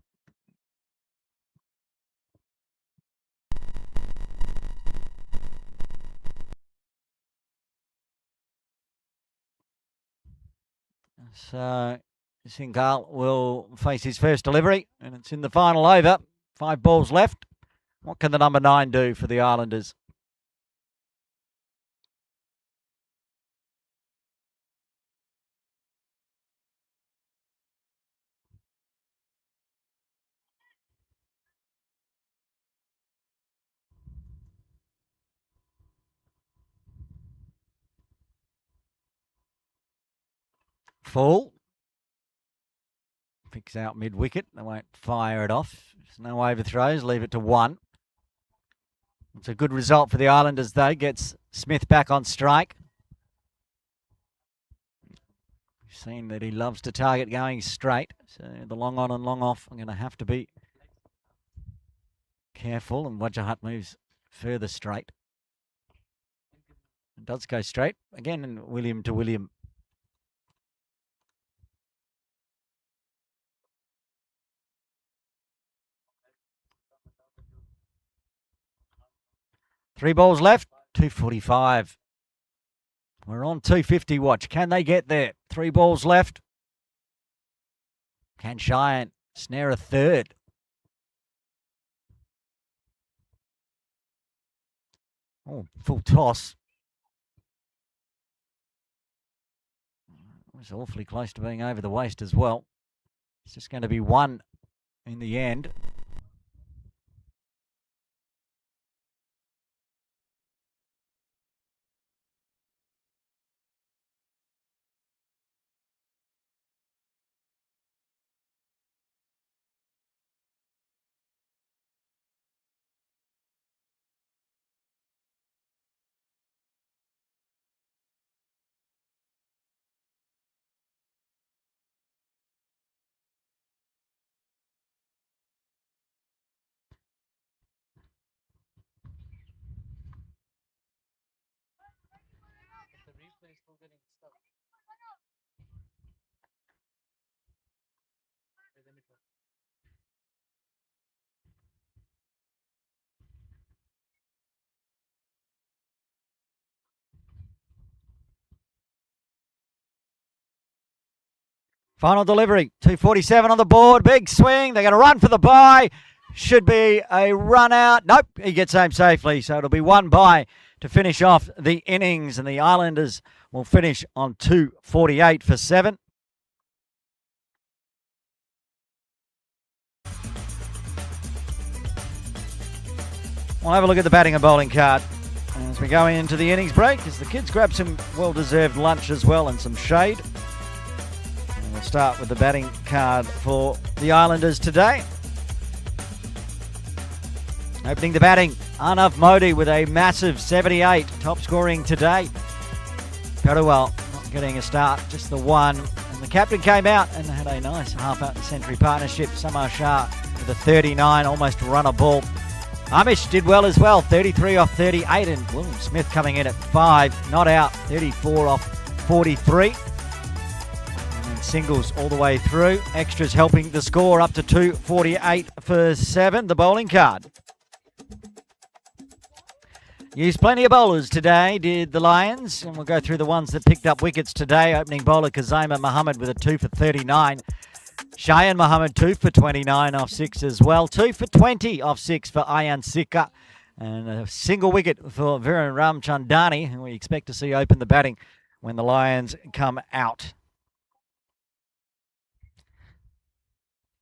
So Singhal will face his first delivery, and it's in the final over. 5 balls left. What can the number 9 do for the Islanders? Full. Picks out mid-wicket. They won't fire it off. There's no overthrows. Leave it to 1. It's a good result for the Islanders, though. Gets Smith back on strike. We've seen that he loves to target going straight. So the long on and long off, I'm going to have to be careful. And Wajahat moves further straight. It does go straight. Again, William to William. Three balls left, 245. We're on 250 watch. Can they get there? 3 balls left. Can Cheyenne snare a third? Oh, full toss. It was awfully close to being over the waist as well. It's just going to be 1 in the end. The replay is still getting stuck. Let me try. Final delivery, 247 on the board. Big swing. They're going to run for the bye. Should be a run out. Nope, he gets home safely. So it'll be 1 bye to finish off the innings. And the Islanders will finish on 248 for 7. We'll have a look at the batting and bowling card as we go into the innings break, as the kids grab some well-deserved lunch as well and some shade. And we'll start with the batting card for the Islanders today. Opening the batting, Arnav Modi with a massive 78, top scoring today. Caravel not getting a start, just the 1. And the captain came out and had a nice half-century partnership. Samar Shah with a 39, almost run a ball. Amish did well as well, 33 off 38, and William Smith coming in at 5, not out, 34 off 43. And then singles all the way through. Extras helping the score up to 248 for 7. The bowling card. Used plenty of bowlers today, did the Lions, and we'll go through the ones that picked up wickets today. Opening bowler Kazima Muhammad with a 2 for 39. Cheyenne Muhammad 2 for 29 off 6 as well. 2 for 20 off 6 for Ayan Sikka. And a single wicket for Viren Ramchandani, who we expect to see open the batting when the Lions come out.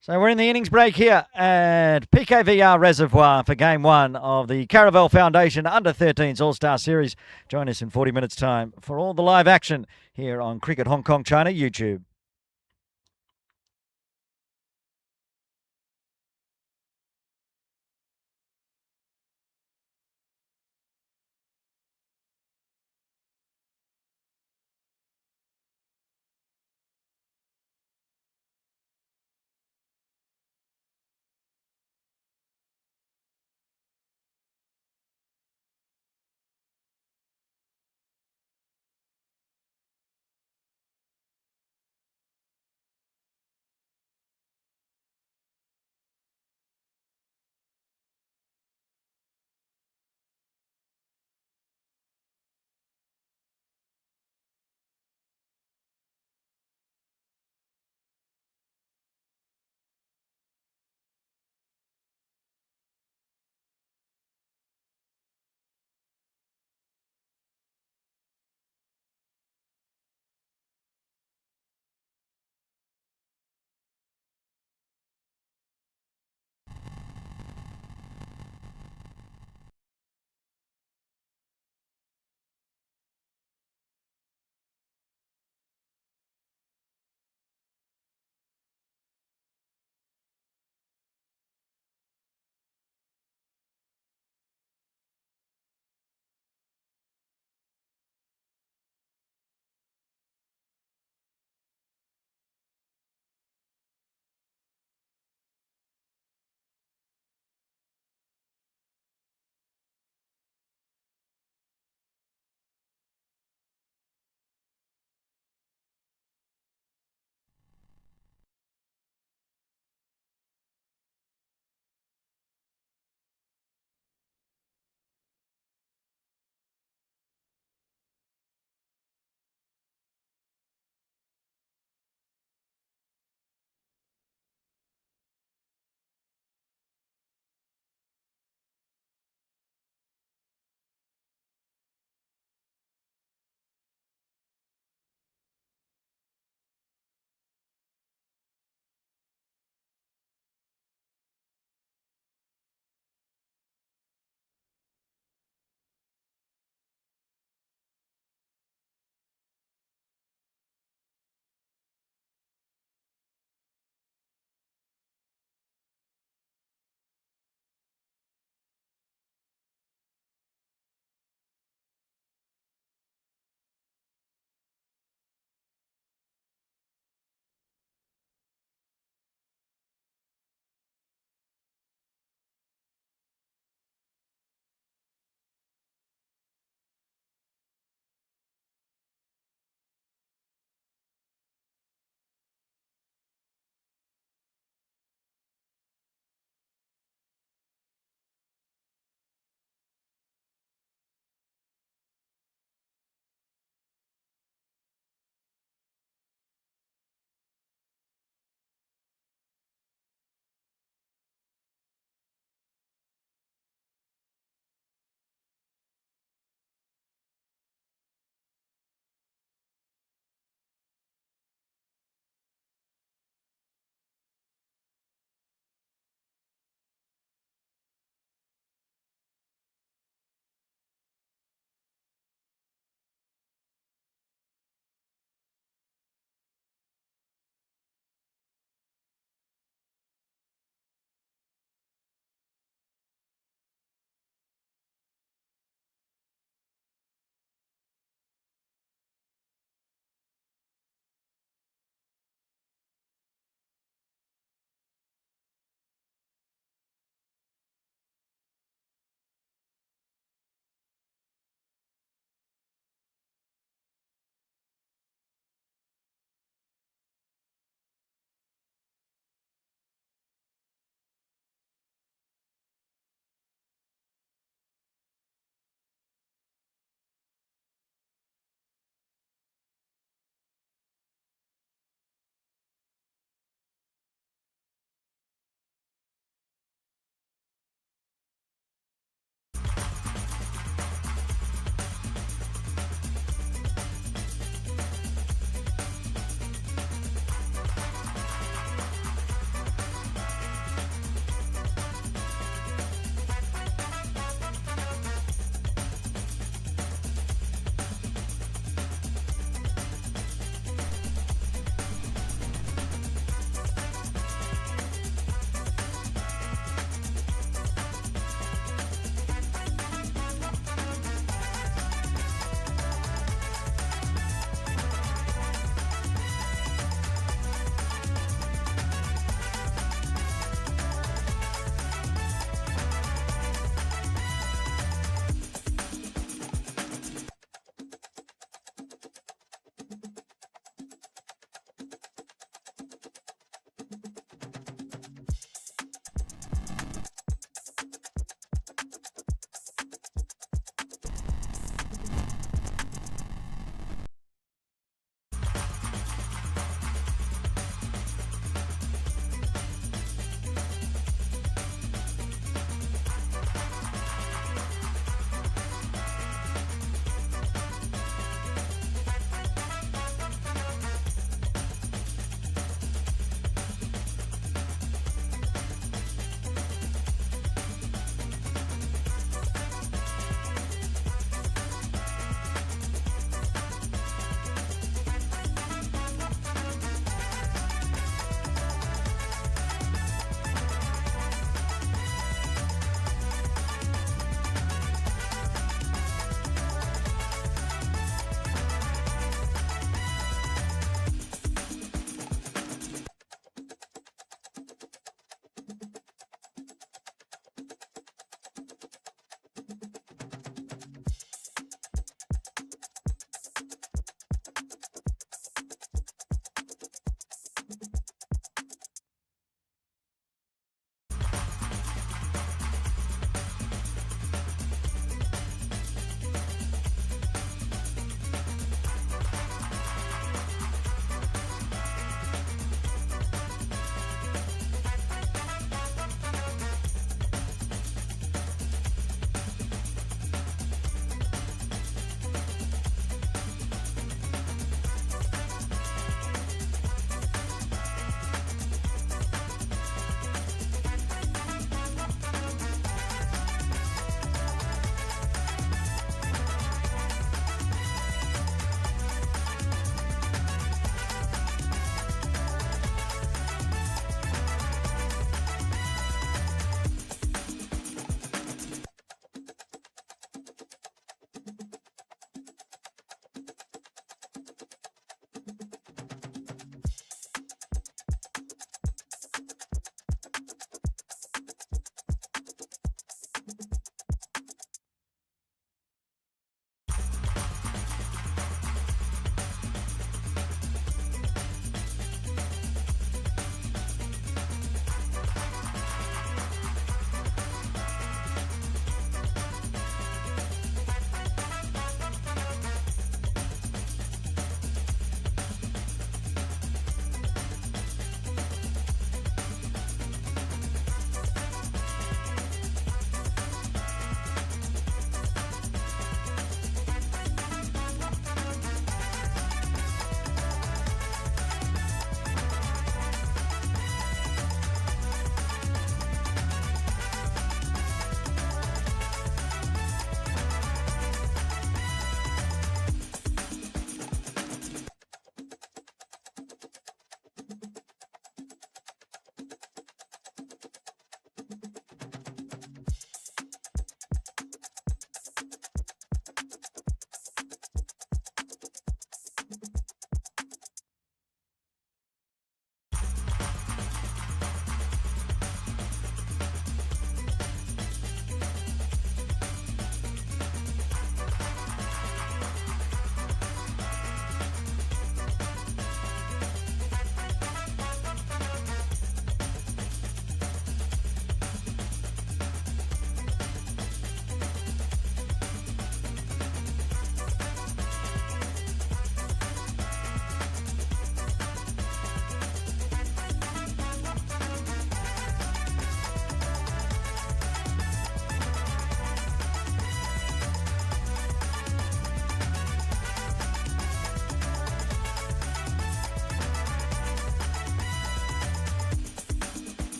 So we're in the innings break here at PKVR Reservoir for Game 1 of the Caravel Foundation Under-13s All-Star Series. Join us in 40 minutes' time for all the live action here on Cricket Hong Kong China YouTube.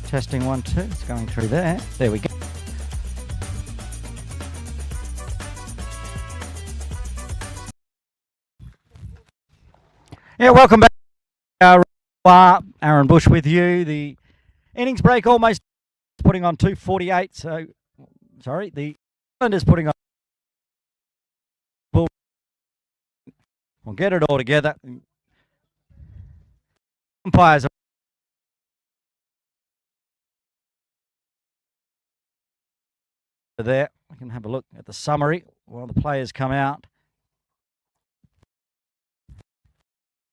Testing 1, 2. It's going through there. There we go. Yeah, welcome back. Aaron Bush with you. The innings break almost putting on 248. So, sorry, the Islanders putting on. We'll get it all together. Umpires are there. We can have a look at the summary while the players come out.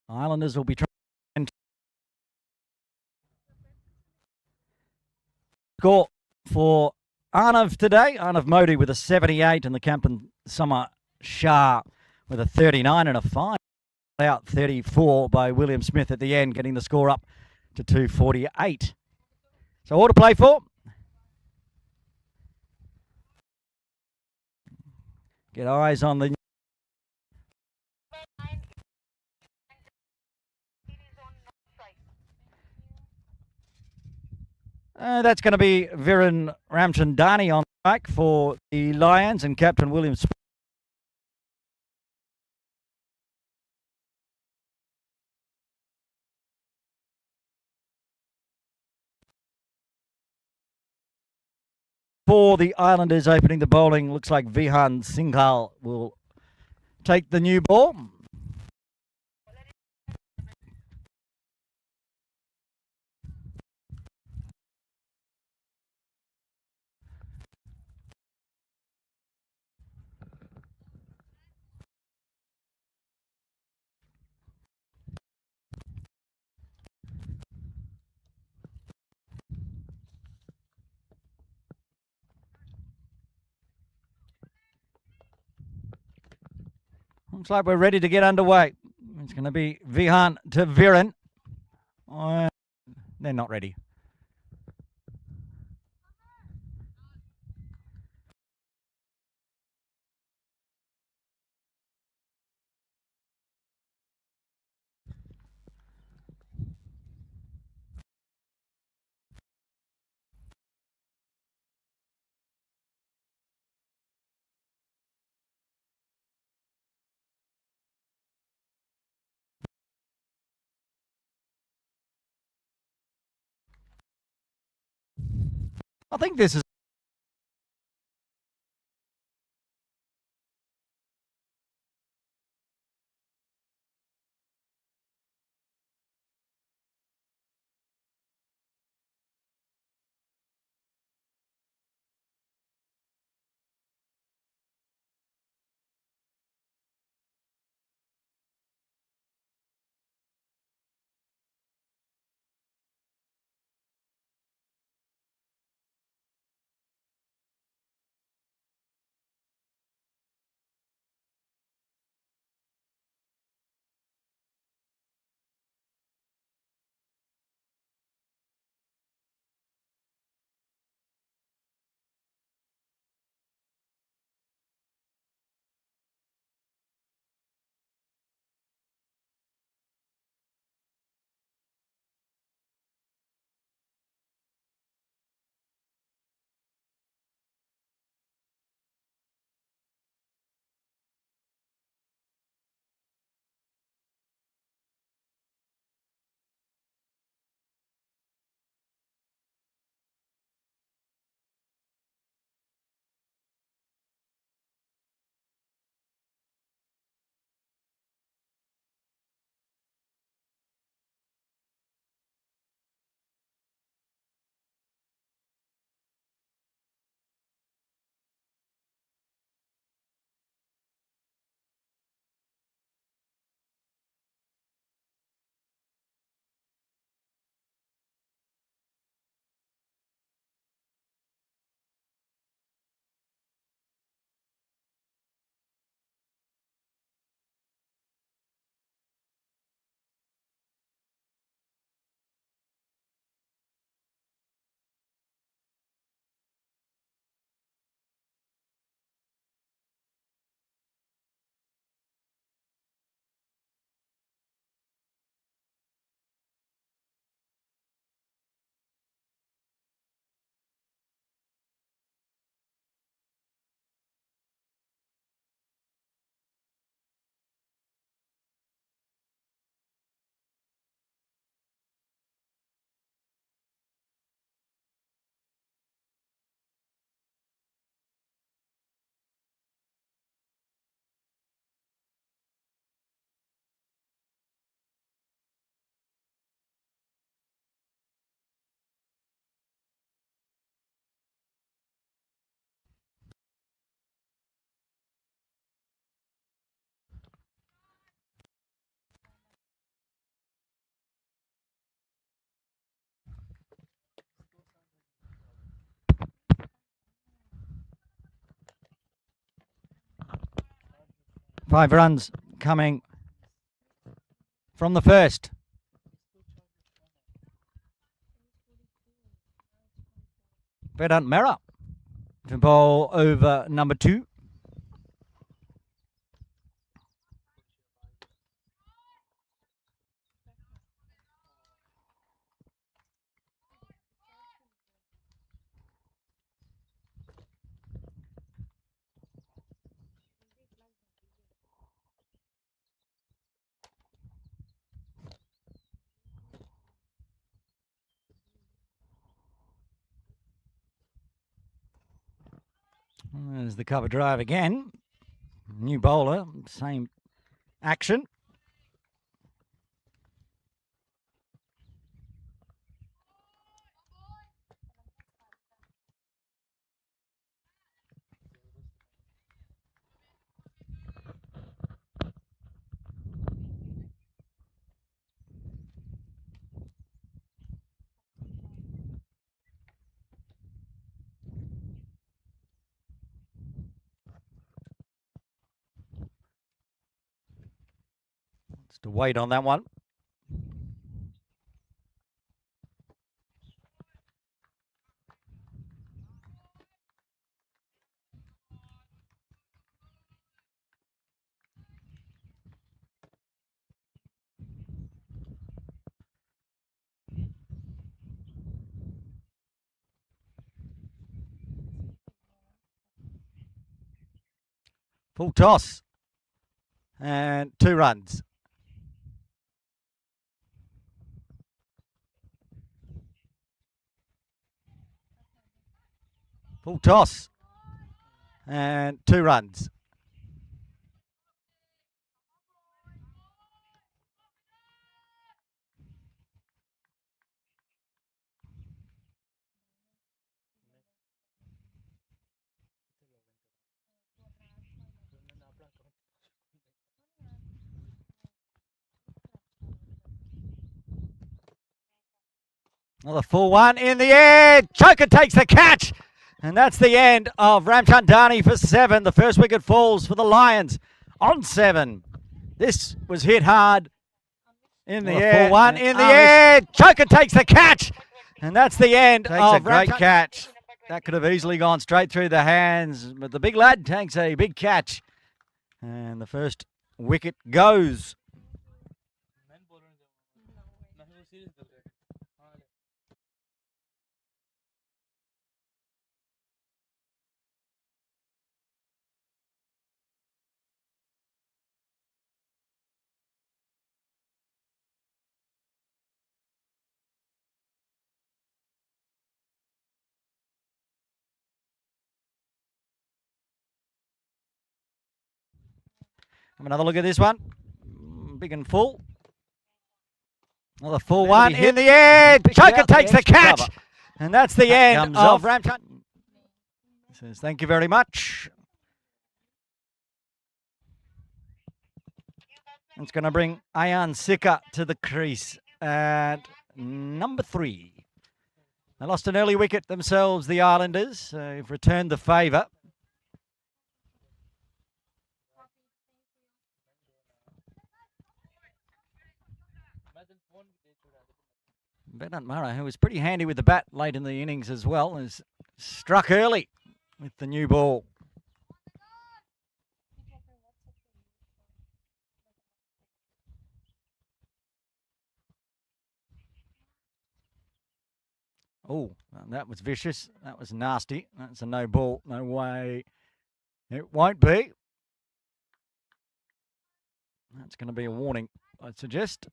Islanders will be trying to score for Arnav today. Arnav Modi with a 78 and the captain Summer Shah with a 39 and a 5. Out 34 by William Smith at the end, getting the score up to 248. So all to play for. Get eyes on the. That's going to be Viren Ramchandani on track for the Lions and Captain William Smith. For the Islanders opening the bowling, looks like Vihan Singhal will take the new ball. Looks like we're ready to get underway. It's going to be Vihan to Viren. They're not ready. I think this is 5 runs coming from the first. Vedant Mera to bowl over number 2. There's the cover drive again. New bowler, same action. Just to wait on that one. Full toss. And 2 runs. Full toss. And 2 runs. Another full one in the air. Choker takes the catch. And that's the end of Ramchandani for 7. The first wicket falls for the Lions on 7. This was hit hard in the air. Full one in the air. Choker takes the catch. And that's the end of a great catch. That could have easily gone straight through the hands. But the big lad takes a big catch. And the first wicket goes. Have another look at this one. Big and full. Another full one in the air. Choker takes the catch. And that's the end of Ramchandani. Says thank you very much. It's going to bring Ayan Sika to the crease at number 3. They lost an early wicket themselves, the Islanders. They've returned the favour. Vedant Mara, who was pretty handy with the bat late in the innings as well, has struck early with the new ball. Oh, that was vicious. That was nasty. That's a no ball. No way. It won't be. That's going to be a warning, I'd suggest.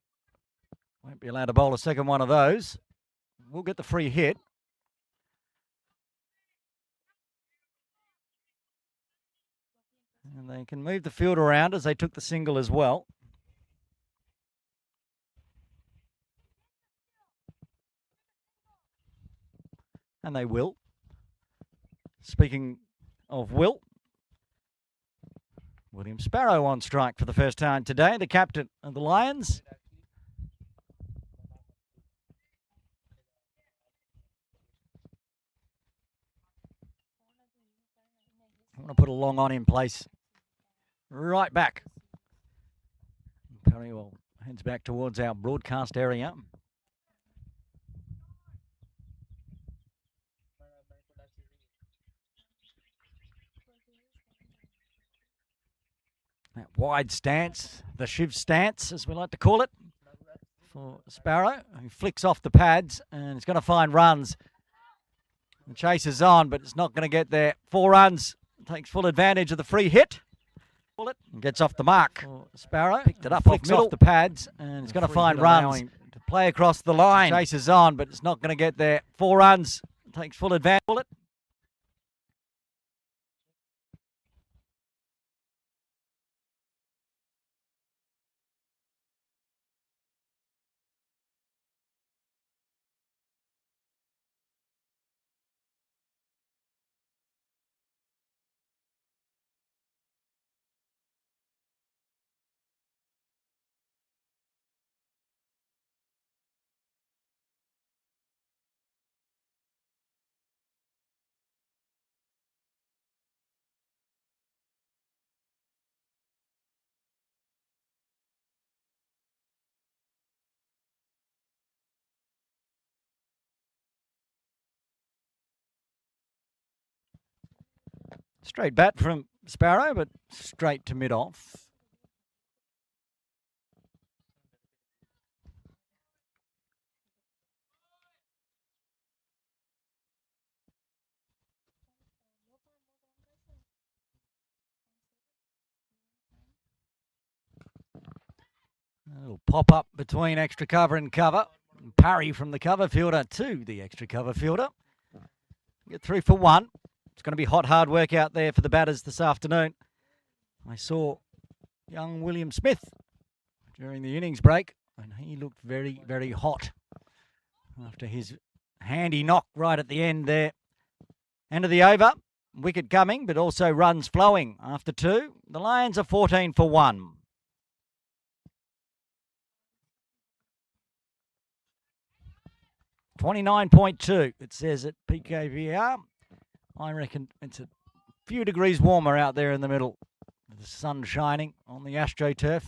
Won't be allowed to bowl a second one of those. We'll get the free hit. And they can move the field around as they took the single as well. And they will. Speaking of will, William Sparrow on strike for the first time today, the captain of the Lions. I want to put a long on in place. Right back. Perrywell heads back towards our broadcast area. That wide stance, the Shiv stance, as we like to call it, for Sparrow, who flicks off the pads and is going to find runs. The chase is on, but it's not going to get there. 4 runs, takes full advantage of the free hit. Gets off the mark. Sparrow picked it up, flicks off the pads, and it's going to find runs to play across the line. The chase is on, but it's not going to get there. 4 runs, takes full advantage. Straight bat from Sparrow, but straight to mid-off. A little pop-up between extra cover and cover. Parry from the cover fielder to the extra cover fielder. Get 3 for 1. It's going to be hot, hard work out there for the batters this afternoon. I saw young William Smith during the innings break, and he looked very, very hot after his handy knock right at the end there. End of the over. Wicket coming, but also runs flowing after 2. The Lions are 14 for 1. $29.2, it says at PKVR. I reckon it's a few degrees warmer out there in the middle. The sun shining on the AstroTurf.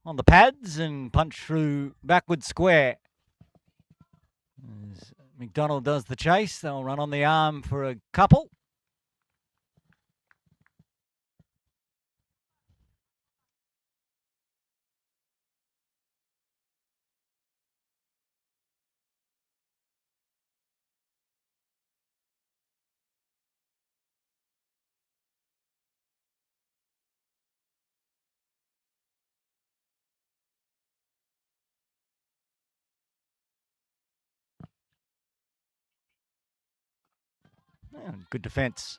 On the pads and punch through backward square. As McDonald does the chase, they'll run on the arm for a couple. And good defence.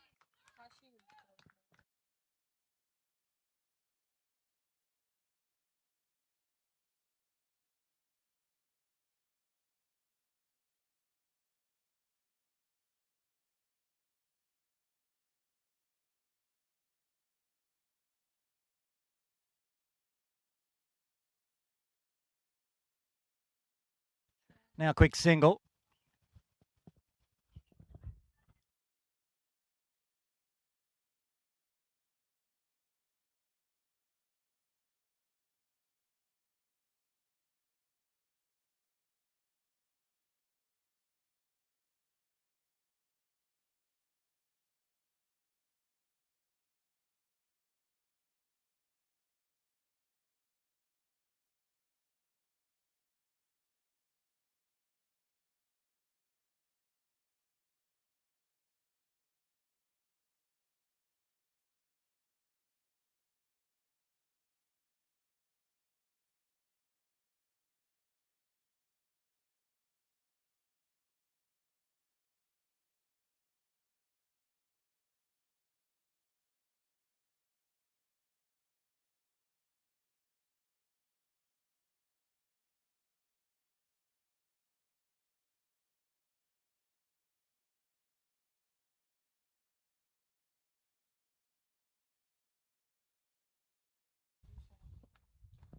Now quick single.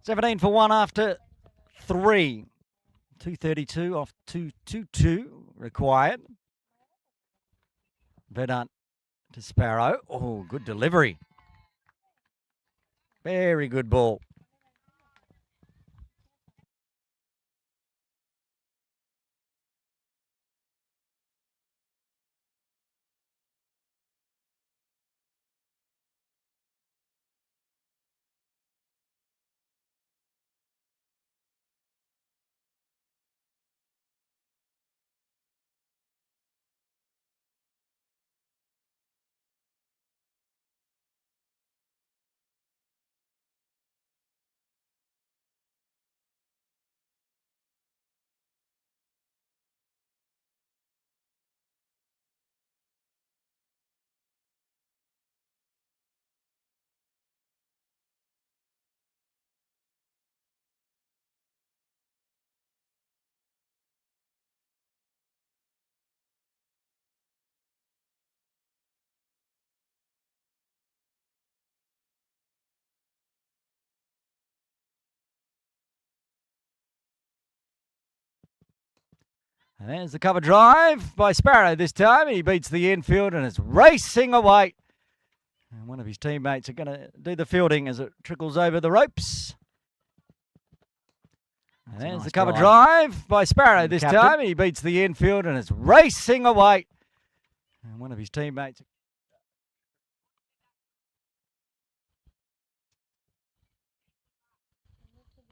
17 for 1 after 3. 232 off 222 required. Verdant to Sparrow. Oh, good delivery. Very good ball. And there's the cover drive by Sparrow this time. He beats the infield and is racing away. And one of his teammates are going to do the fielding as it trickles over the ropes. And there's nice the cover drive by Sparrow this Captain. time. He beats the infield and is racing away. And one of his teammates.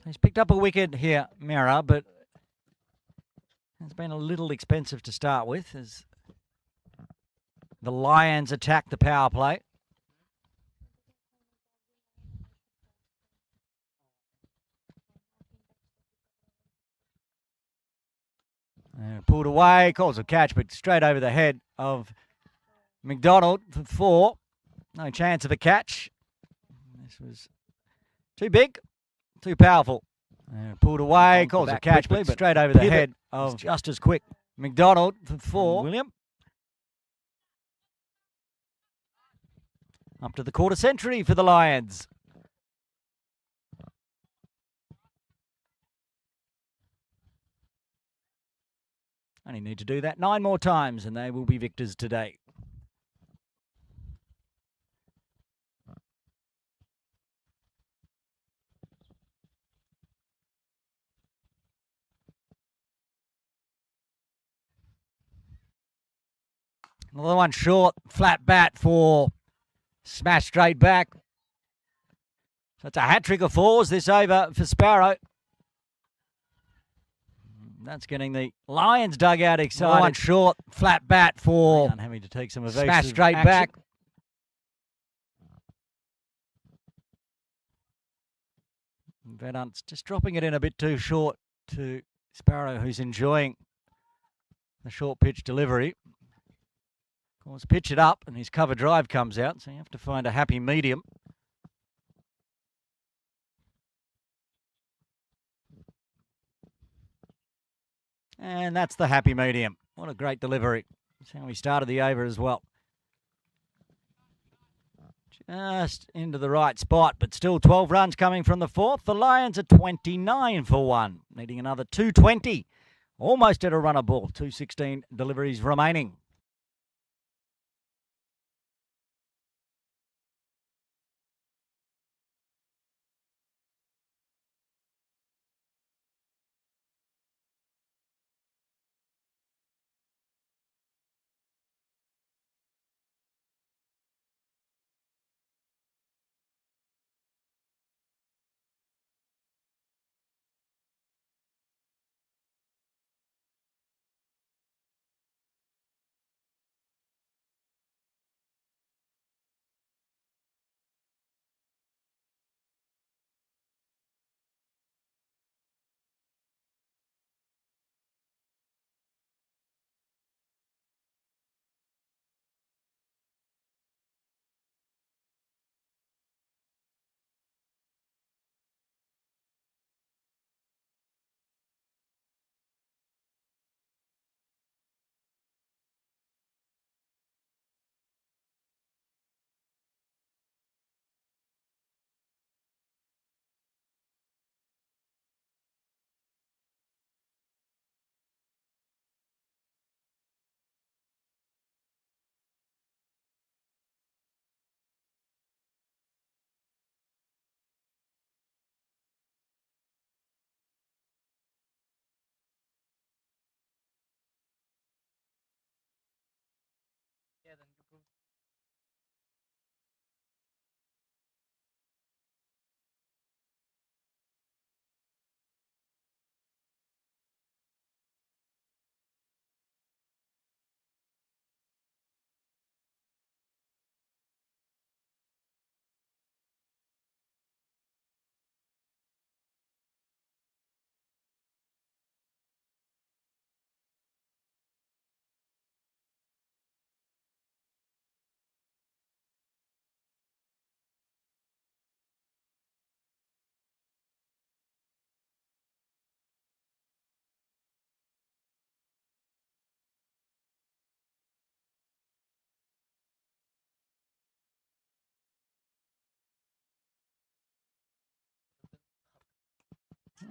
He's picked up a wicket here, Mira, but it's been a little expensive to start with as the Lions attack the power play. Pulled away, calls a catch, but straight over the head of McDonald for 4. No chance of a catch. This was too big, too powerful. Pulled away, calls a catch, but straight over the head of just as quick. McDonald for 4. William. Up to the quarter century for the Lions. Only need to do that 9 more times and they will be victors today. Another one short, flat bat for smash straight back. So it's a hat-trick of 4s this over for Sparrow. That's getting the Lions dugout excited. Another one short, flat bat for having to take some evasive smash straight action. Back. Verdant's just dropping it in a bit too short to Sparrow, who's enjoying the short pitch delivery. Of course, pitch it up and his cover drive comes out, so you have to find a happy medium. And that's the happy medium. What a great delivery. That's how we started the over as well. Just into the right spot, but still 12 runs coming from the 4th. The Lions are 29 for 1, needing another 220. Almost at a runner ball. 216 deliveries remaining.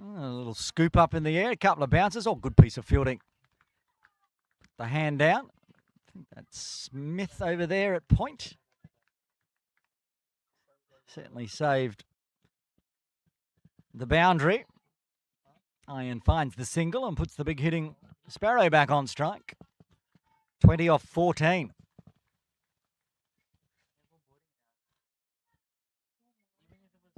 A little scoop up in the air, a couple of bounces. Oh, good piece of fielding. The hand down. I think that's Smith over there at point. Certainly saved the boundary. Iron finds the single and puts the big hitting Sparrow back on strike. 20 off 14. It ended earlier.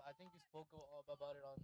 I think we spoke about it on.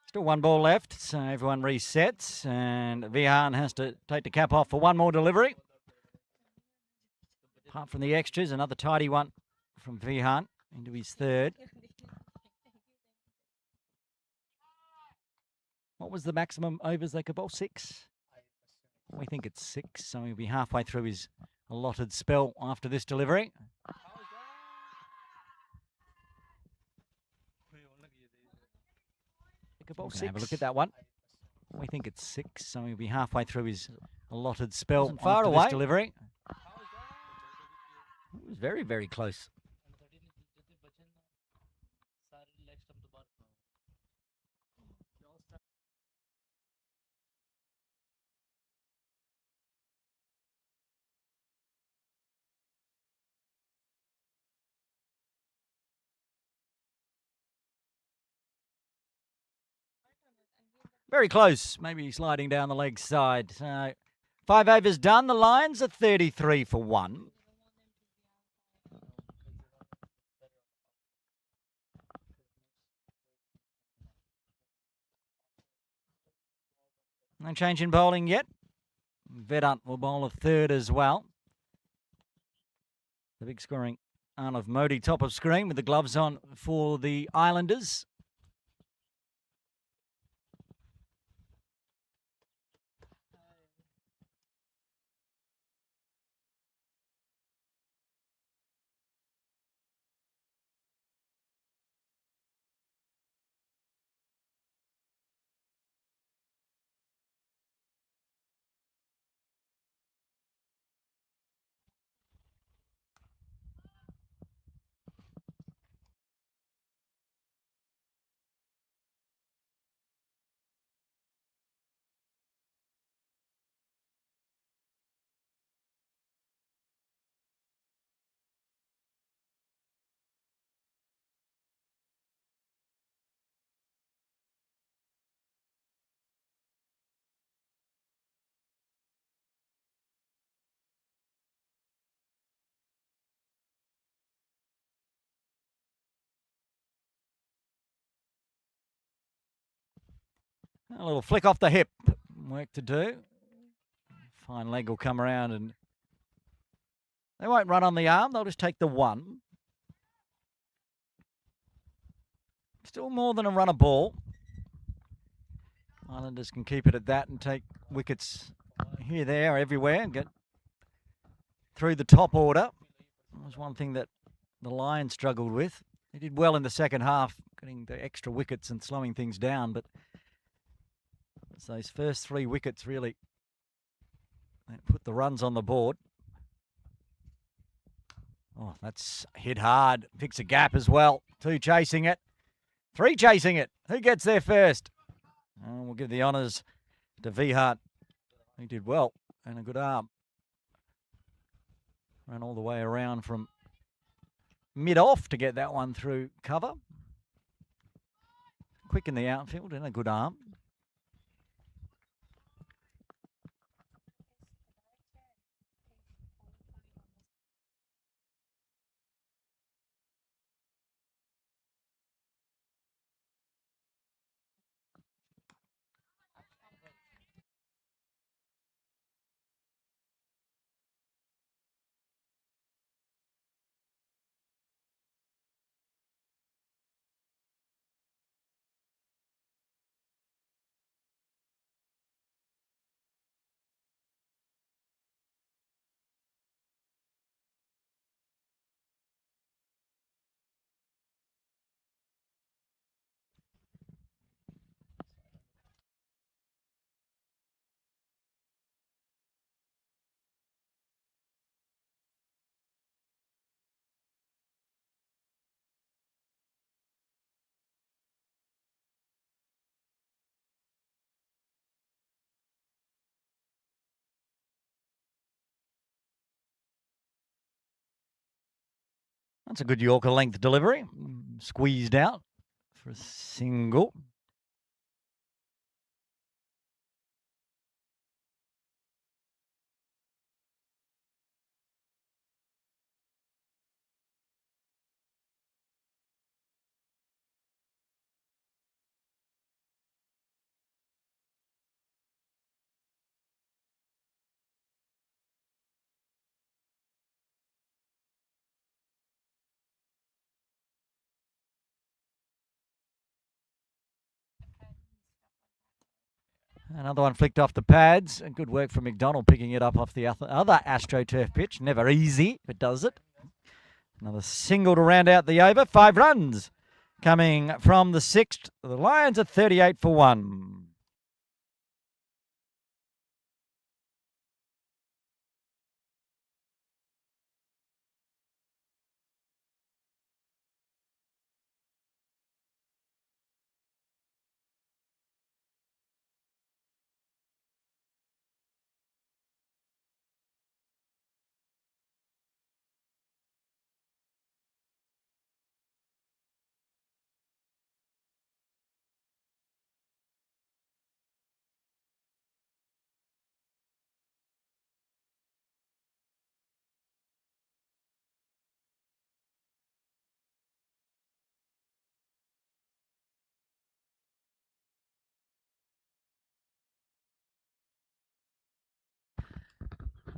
Still one ball left, so everyone resets, and Vihan has to take the cap off for one more delivery. Apart from the extras, another tidy one from Vihan into his third. What was the maximum overs they could bowl? 6? We think it's 6, so he'll be halfway through his allotted spell after this delivery. They could bowl 6. Have a look at that one. We think it's 6, so he'll be halfway through his allotted spell after this delivery. It was very, very close. Very close, maybe sliding down the leg side. So 5 overs done. The Lions are 33 for 1. No change in bowling yet. Vedant will bowl a third as well. The big scoring Arnav Modi top of screen with the gloves on for the Islanders. A little flick off the hip. Work to do. Fine leg will come around and they won't run on the arm. They'll just take the one. Still more than a runner ball. Islanders can keep it at that and take wickets here, there, everywhere and get through the top order. That was one thing that the Lions struggled with. They did well in the second half, getting the extra wickets and slowing things down, but it's those first 3 wickets really that put the runs on the board. Oh, that's hit hard. Picks a gap as well. 2 chasing it. 3 chasing it. Who gets there first? Oh, we'll give the honours to Vihart. He did well and a good arm. Ran all the way around from mid-off to get that one through cover. Quick in the outfield and a good arm. That's a good Yorker length delivery. Squeezed out for a single. Another one flicked off the pads. And good work from McDonald picking it up off the other AstroTurf pitch. Never easy, but does it. Another single to round out the over. 5 runs coming from the 6th. The Lions are 38 for 1.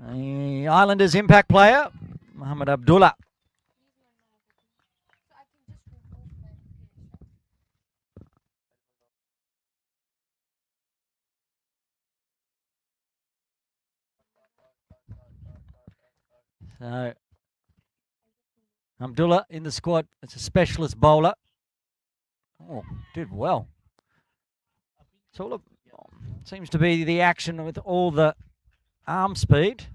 The Islanders impact player, Mohamed Abdullah. So I can just remove verification. So Abdullah in the squad. It's a specialist bowler. Oh, did well. So look, seems to be the action with all the arm speed.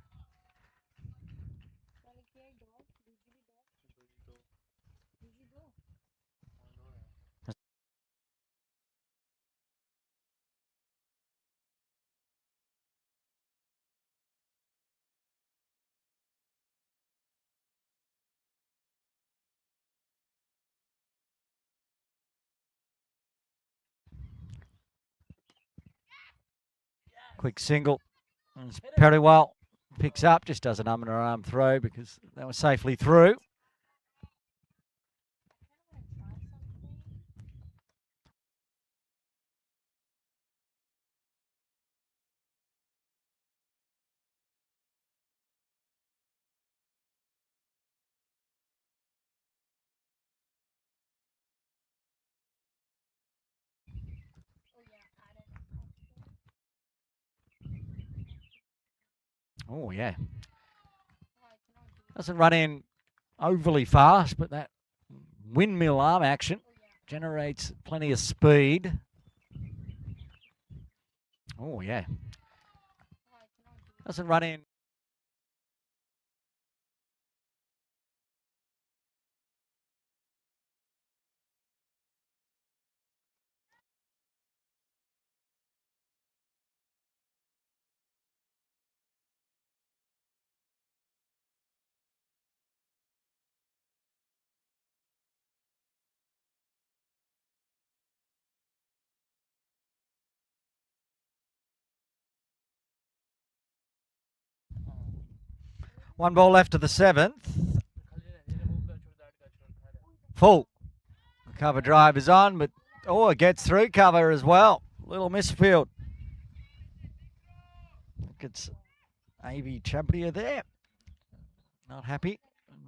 Quick single. And Periwell picks up, just does an arm throw because that was safely through. Oh, yeah. Oh, I cannot do it. Doesn't run in overly fast, but that windmill arm action Oh, yeah. generates plenty of speed. Oh, yeah. Oh, I cannot do it. Doesn't run in. One ball left to the seventh. Full. Cover drive is on, but it gets through cover as well. Little misfield. I think it's A.V. Champia there. Not happy.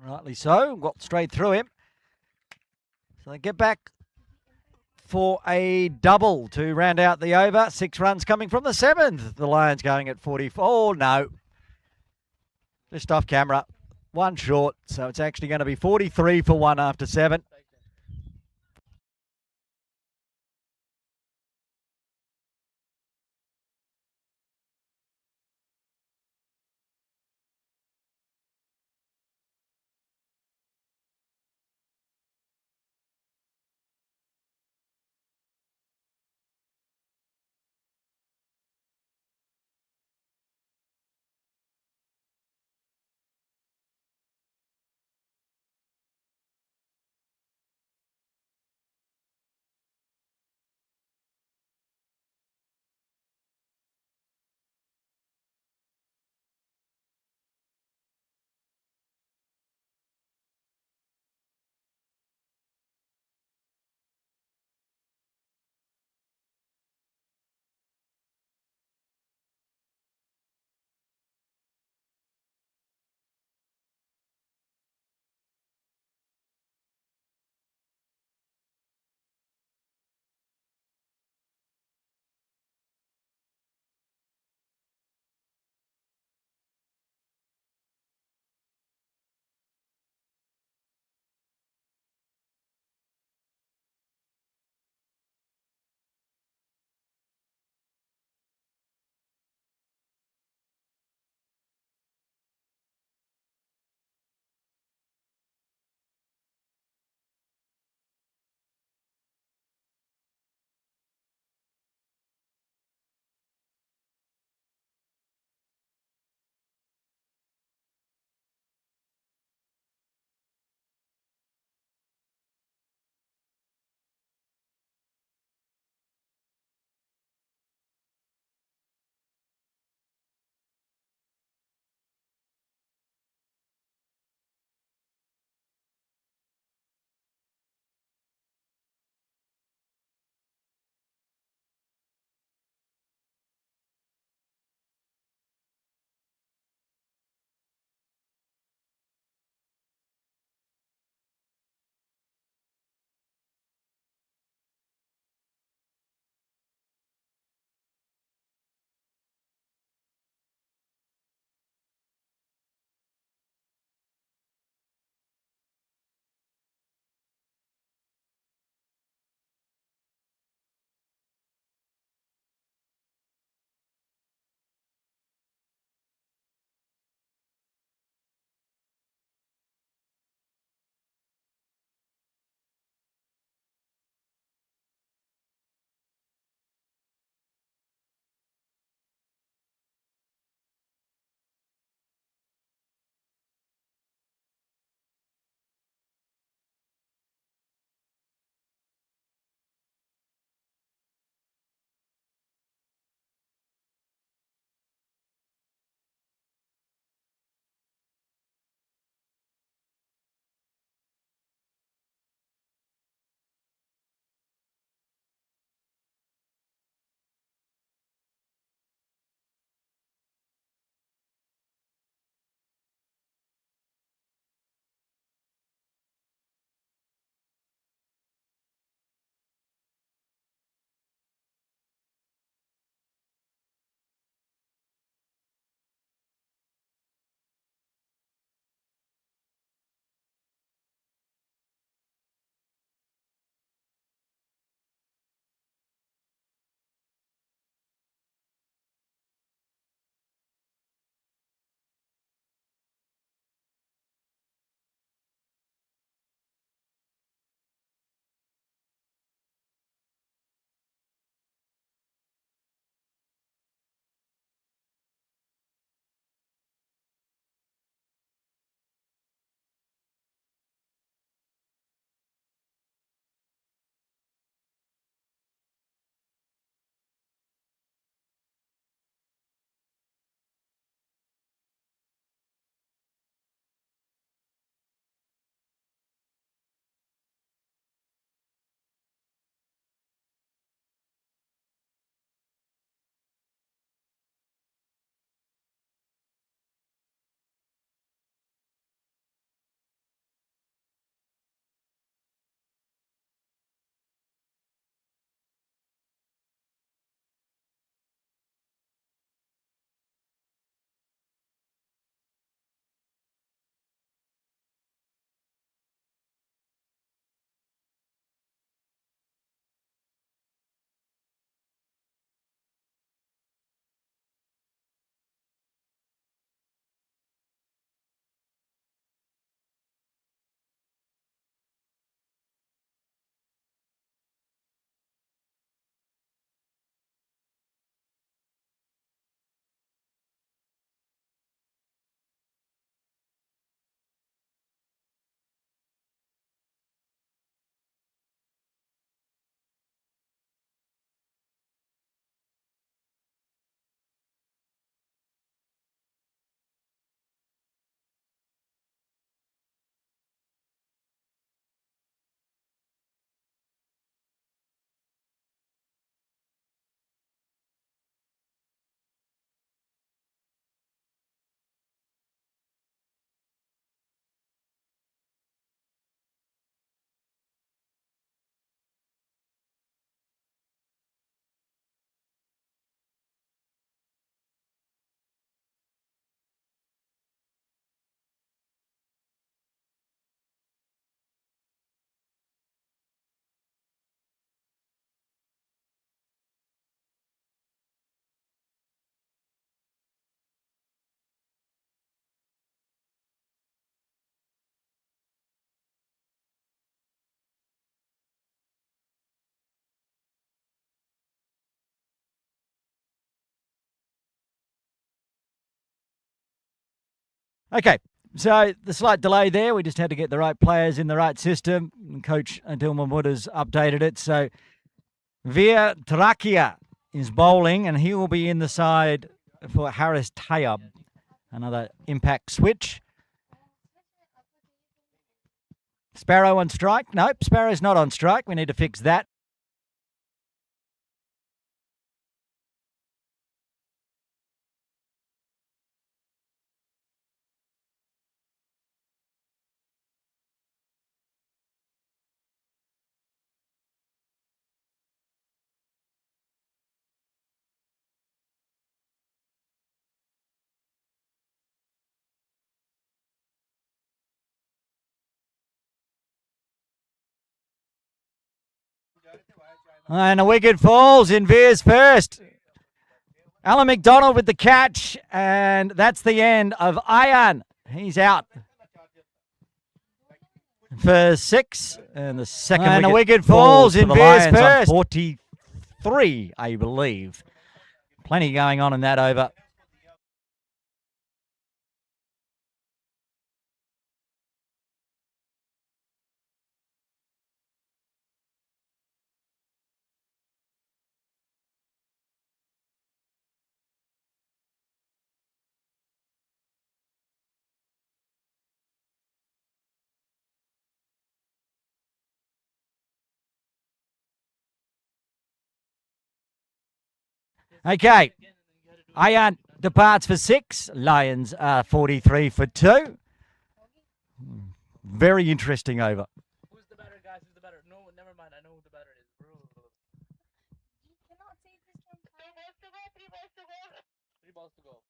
Rightly so. Got straight through him. So they get back for a double to round out the over. 6 runs coming from the seventh. The Lions going at 44. Oh, no. Just off camera. One short. So it's actually going to be 43 for 1 after 7. Okay, so the slight delay there. We just had to get the right players in the right system. Coach Dilma Wood has updated it. So Veer Trakia is bowling, and he will be in the side for Harris Tayab. Another impact switch. Sparrow on strike? Nope, Sparrow's not on strike. We need to fix that. And a wicket falls in Veer's first. Alan McDonald with the catch, and that's the end of Ayan. He's out for 6, and the second wicket falls in Veer's first. 43, I believe. Plenty going on in that over. Okay, Ayan departs for 6. Lions are 43 for 2. Very interesting over. Who's the better, guys? Who's the better? No, never mind. I know who the better is, bro. You cannot say this from Three balls to go.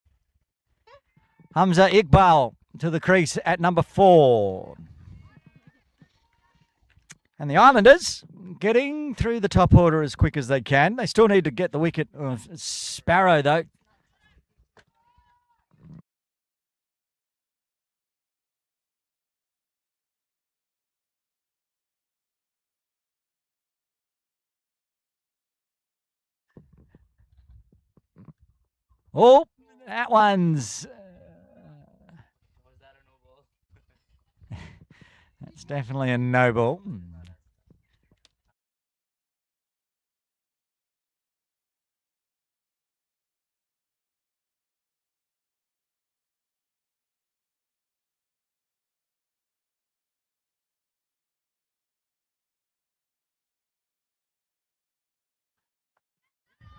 Hamza Iqbal to the crease at number 4. And the Islanders getting through the top order as quick as they can. They still need to get the wicket of Sparrow, though. Oh, that one's... Was that a no ball? That's definitely a no ball.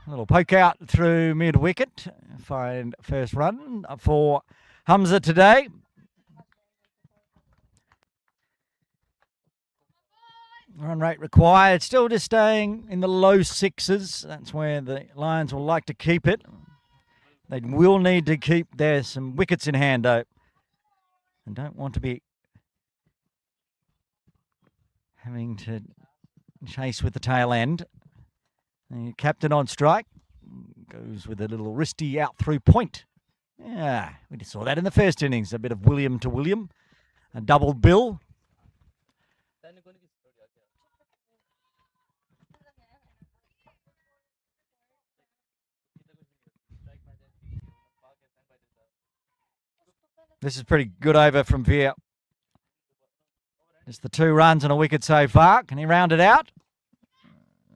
A little poke out through mid wicket. Find first run for Hamza today. Run rate required. Still just staying in the low 6s. That's where the Lions will like to keep it. They will need to keep there some wickets in hand, though. And don't want to be having to chase with the tail end. The captain on strike goes with a little wristy out through point. Yeah, we just saw that in the first innings. A bit of William to William. A double bill. This is pretty good over from Veer. Just the 2 runs and a wicket so far. Can he round it out?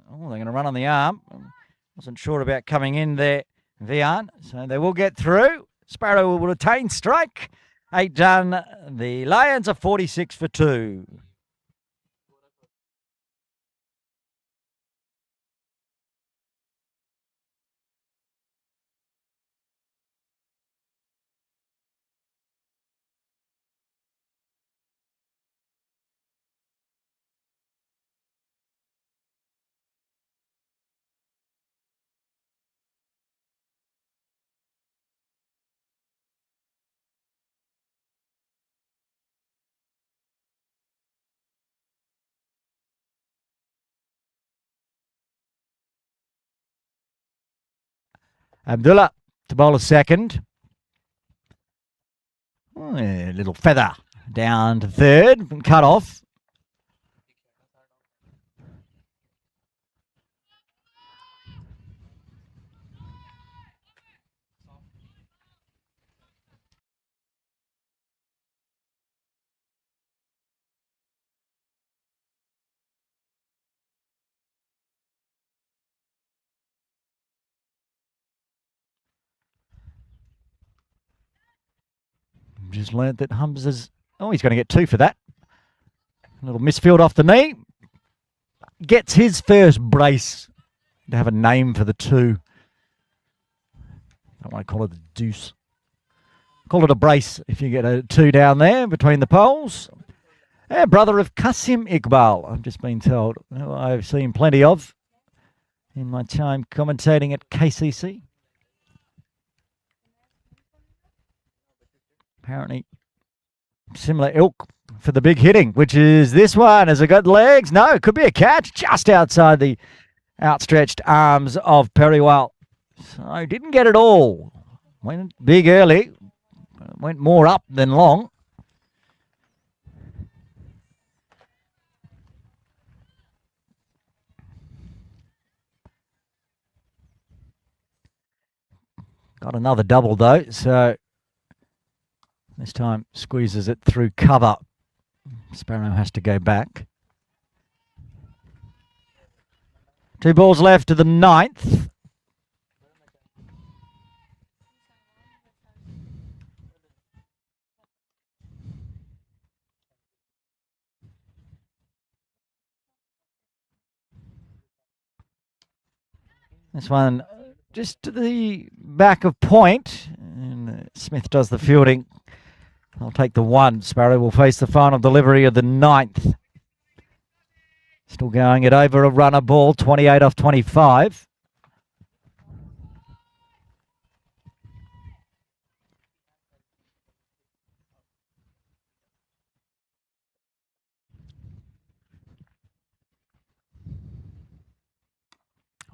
Oh, they're going to run on the arm. Wasn't sure about coming in there, Vian. So they will get through. Sparrow will retain strike. 8 done. The Lions are 46 for 2. Abdullah to bowl a second. Oh, yeah, little feather down to third. Cut off. just learnt that Hums is... Oh, he's going to get 2 for that. A little misfield off the knee. Gets his first brace. To have a name for the 2. I don't want to call it a deuce. Call it a brace if you get a 2 down there between the poles. Brother of Qasim Iqbal, I've just been told, who I've seen plenty of in my time commentating at KCC. Apparently similar ilk for the big hitting, which is this one. Has it got legs? No, it could be a catch just outside the outstretched arms of Periwal. So didn't get it all. Went big early. Went more up than long. Got another double though, so this time squeezes it through cover. Sparrow has to go back. 2 balls left to the 9th. This one just to the back of point, and Smith does the fielding. I'll take the 1. Sparrow will face the final delivery of the 9th. Still going it over a runner ball, 28 off 25.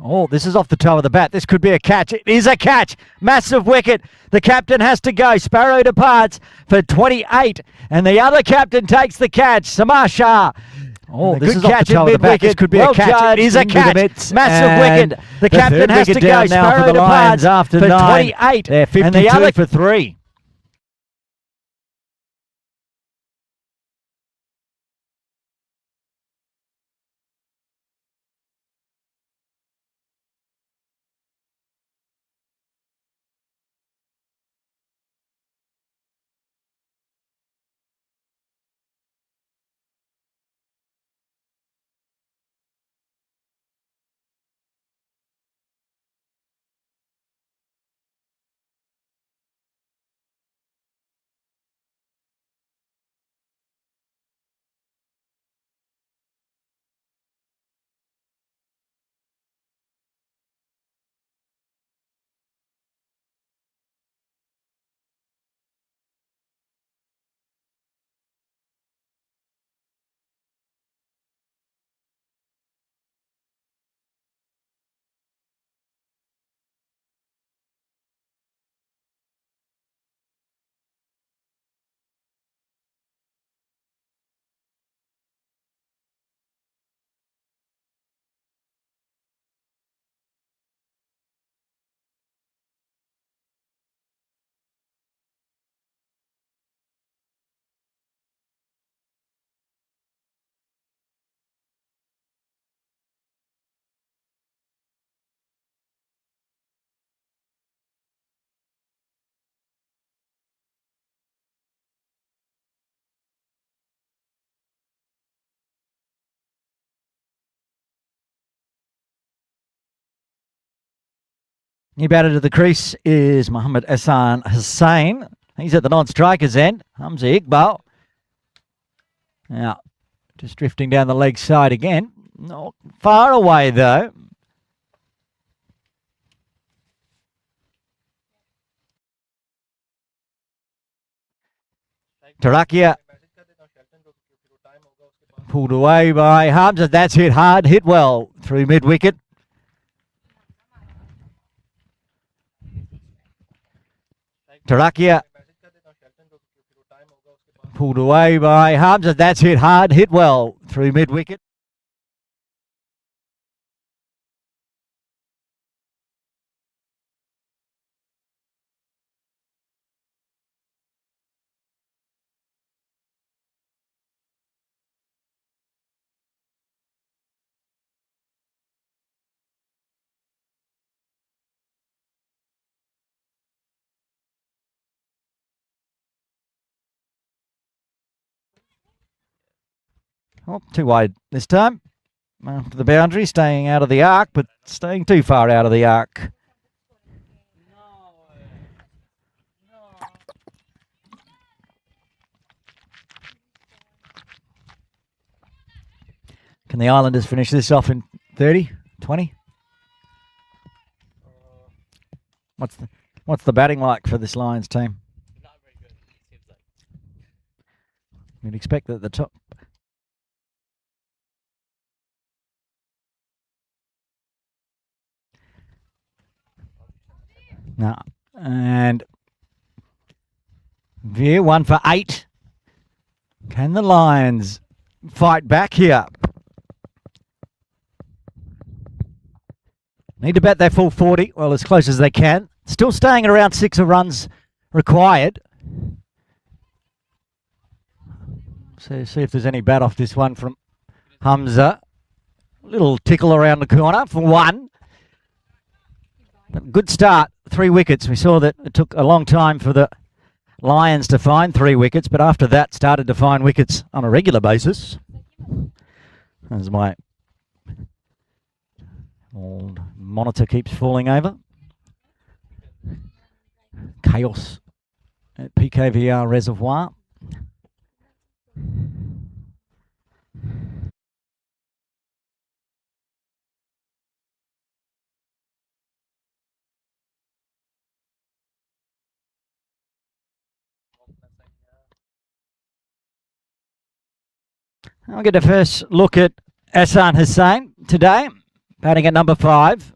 Oh, this is off the toe of the bat. This could be a catch. It is a catch. Massive wicket. The captain has to go. Sparrow departs for 28, and the other captain takes the catch. Samar Shah. Oh, this is off the toe of the bat. This could be a catch. It is a catch. Massive wicket. The captain has to go. Sparrow departs after for 28, and the other for 3. New batter to the crease is Muhammad Ahsan Hussain. He's at the non-striker's end. Hamza Iqbal. Now, just drifting down the leg side again. Not far away, though. Tarakia. Pulled away by Hamza. That's hit hard. Hit well through mid-wicket. Tarakia. Pulled away by Hamza. That's hit hard. Hit well through mid-wicket. Oh, too wide this time. After the boundary, staying out of the arc, but staying too far out of the arc. Can the Islanders finish this off in 30, 20? What's the batting like for this Lions team? Not very good, it seems like. You'd expect that the top. No. And Veer, 1 for 8. Can the Lions fight back here? Need to bat their full 40, well, as close as they can. Still staying at around 6 runs required. So see if there's any bat off this one from Hamza. Little tickle around the corner for 1. But good start, 3 wickets. We saw that it took a long time for the Lions to find 3 wickets, but after that started to find wickets on a regular basis. As my old monitor keeps falling over. Chaos at PKVR Reservoir. I'll get a first look at Hassan Hussain today, batting at number 5.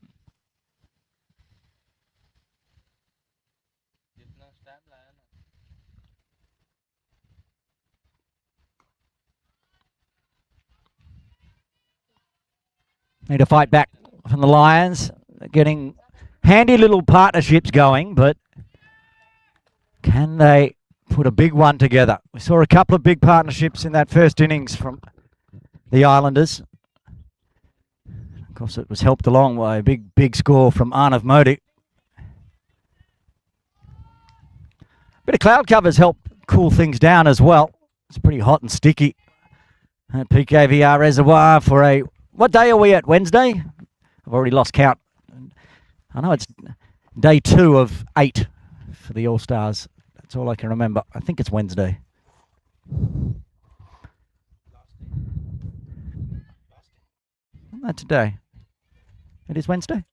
Need to fight back from the Lions. They're getting handy little partnerships going, but can they put a big one together? We saw a couple of big partnerships in that first innings from the Islanders. Of course, it was helped along by a big score from Arnav Modi. Bit of cloud covers help cool things down as well. It's pretty hot and sticky at PKVR Reservoir for a... What day are we at? Wednesday? I've already lost count. I know it's day 2 of 8 for the All-Stars. That's all I can remember. I think it's Wednesday. Not today. It is Wednesday?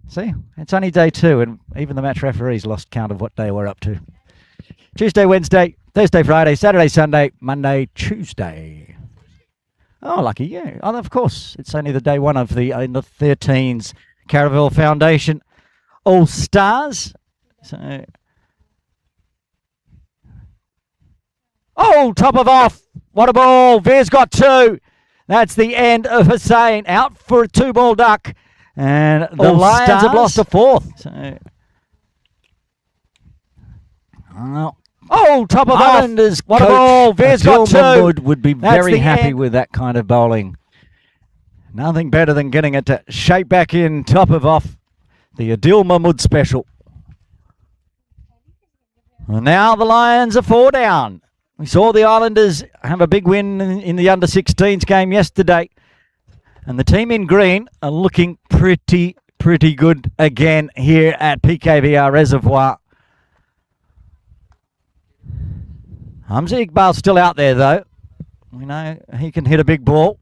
See? It's only day 2, and even the match referees lost count of what day we're up to. Tuesday, Wednesday, Thursday, Friday, Saturday, Sunday, Monday, Tuesday. Oh, lucky, yeah. Oh, of course. It's only the day 1 of the U13's Caravel Foundation All-Stars. So... Oh, top of off. What a ball. Veer's got 2. That's the end of Hussain. Out for a 2-ball duck. And the Lions have lost a 4th. So... Oh, top of Islanders. What a ball. Veer's got 2. Would be very happy with that kind of bowling. Nothing better than getting it to shape back in. Top of off. The Adil Mahmood special. And now the Lions are 4 down. We saw the Islanders have a big win in the under-16s game yesterday. And the team in green are looking pretty good again here at PKVR Reservoir. Hamza Iqbal's still out there, though. We know he can hit a big ball.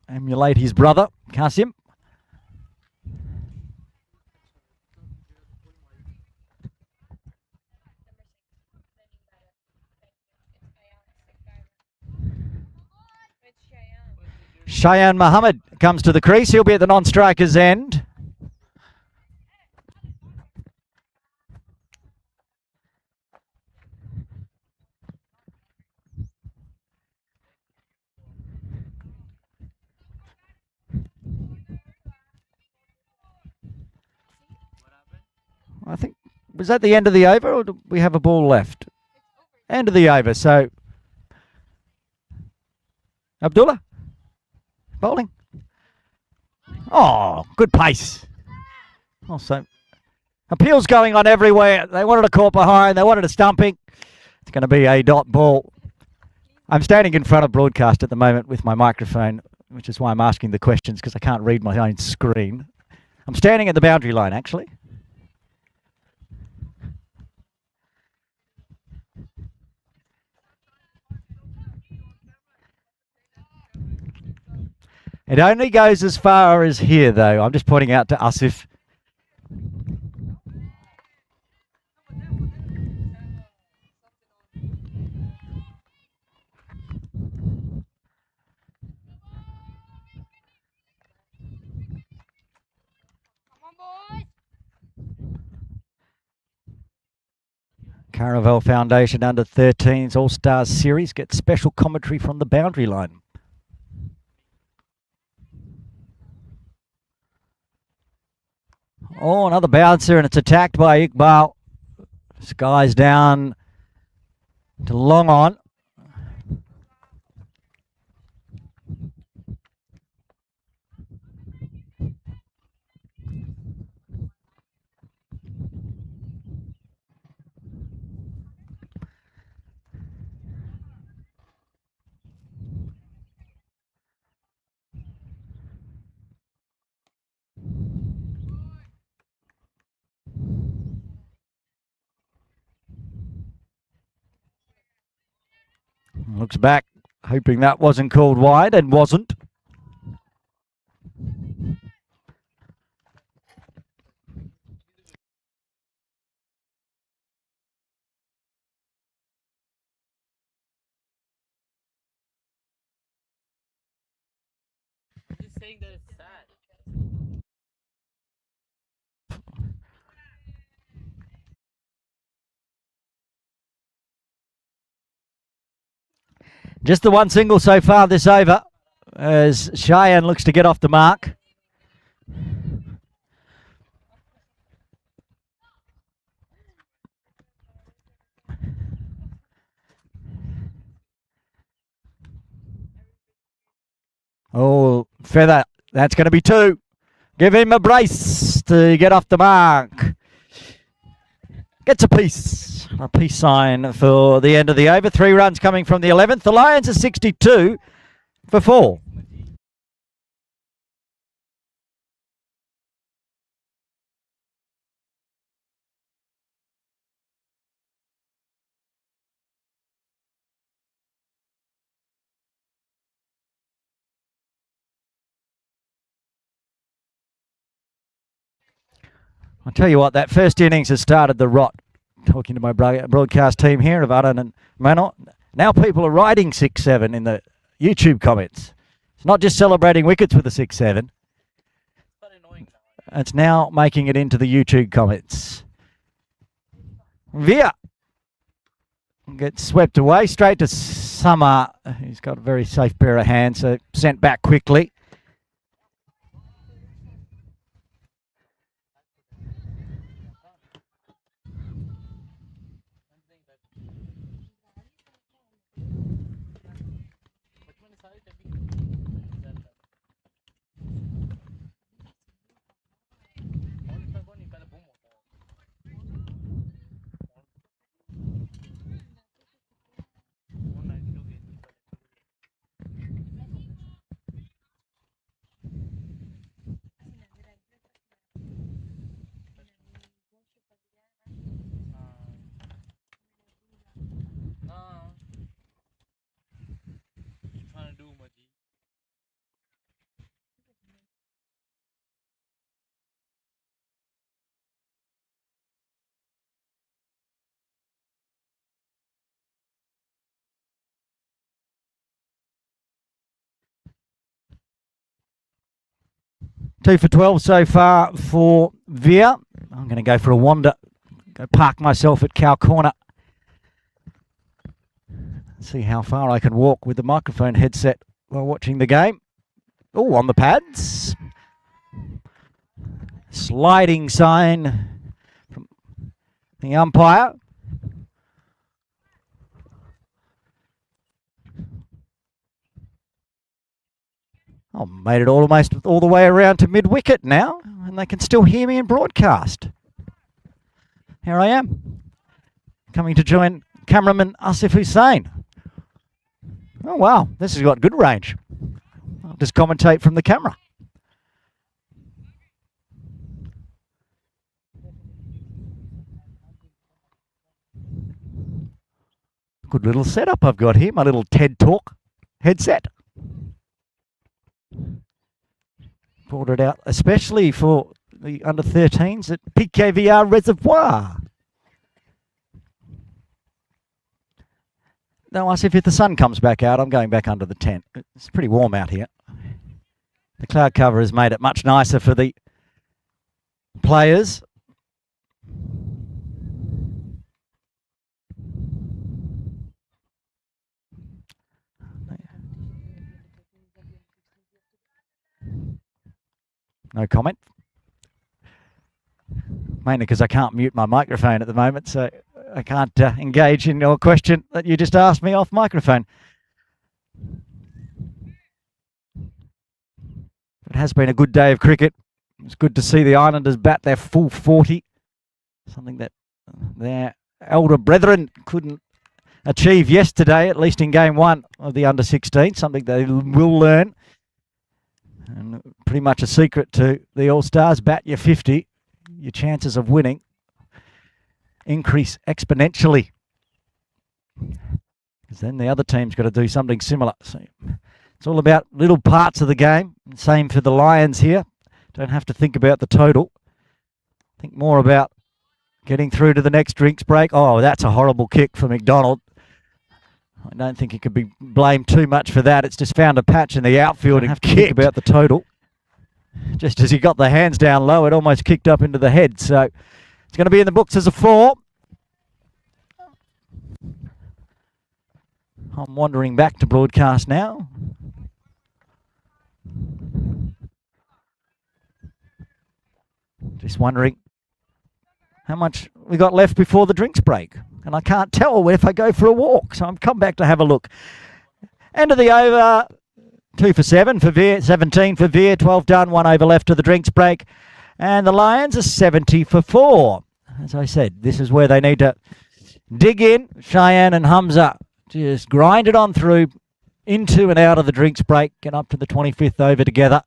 Emulate his brother, Kasim. Cheyenne Mohammed comes to the crease. He'll be at the non-striker's end. I think, was that the end of the over, or do we have a ball left? End of the over, so Abdullah bowling. Oh, good pace. Also, appeals going on everywhere. They wanted a caught behind. They wanted a stumping. It's going to be a dot ball. I'm standing in front of broadcast at the moment with my microphone, which is why I'm asking the questions, because I can't read my own screen. I'm standing at the boundary line, actually. It only goes as far as here, though. I'm just pointing out to Asif. Caravel Foundation Under 13s All-Stars Series gets special commentary from the boundary line. Oh, another bouncer, and it's attacked by Iqbal. Sky's down to long on. Looks back, hoping that wasn't called wide, and wasn't. Just saying that it's sad. Just the one single so far this over, as Cheyenne looks to get off the mark. Oh, feather. That's going to be two. Give him a brace to get off the mark. Gets a peace sign for the end of the over. 3 runs coming from the 11th. The Lions are 62 for 4. I'll tell you what, that first innings has started the rot. Talking to my broadcast team here of Aran and Manor. Now people are writing 6-7 in the YouTube comments. It's not just celebrating wickets with the 6-7. It's now making it into the YouTube comments. Via gets swept away straight to Summer. He's got a very safe pair of hands, so sent back quickly. Trying to do my G. Two for 12 so far for Veer. I'm going to go for a wander. Go park myself at Cow Corner. See how far I can walk with the microphone headset while watching the game. Oh, on the pads. Sliding sign from the umpire. Oh, made it almost all the way around to mid-wicket now, and they can still hear me in broadcast. Here I am, coming to join cameraman Asif Hussain. Oh, wow. This has got good range. I'll just commentate from the camera. Good little setup I've got here. My little TED Talk headset. Brought it out especially for the under-13s at PKVR Reservoir. Now, if the sun comes back out, I'm going back under the tent. It's pretty warm out here. The cloud cover has made it much nicer for the players. No comment. Mainly because I can't mute my microphone at the moment, so I can't engage in your question that you just asked me off microphone. It has been a good day of cricket. It's good to see the Islanders bat their full 40, something that their elder brethren couldn't achieve yesterday, at least in game one of the under-16, something they will learn. And pretty much a secret to the All-Stars, bat your 50, your chances of winning increase exponentially. Because then the other team's got to do something similar. So it's all about little parts of the game. Same for the Lions here. Don't have to think about the total. Think more about getting through to the next drinks break. Oh, that's a horrible kick for McDonald. I don't think he could be blamed too much for that. It's just found a patch in the outfield and have to think about the total. Just as he got the hands down low, it almost kicked up into the head. So it's going to be in the books as a 4. I'm wandering back to broadcast now. Just wondering how much we got left before the drinks break. And I can't tell if I go for a walk, so I've come back to have a look. End of the over, 2 for 7 for Veer, 17 for Veer, 12 done, 1 over left to the drinks break. And the Lions are 70 for 4. As I said, this is where they need to dig in. Cheyenne and Hamza just grind it on through into and out of the drinks break, get up to the 25th over together.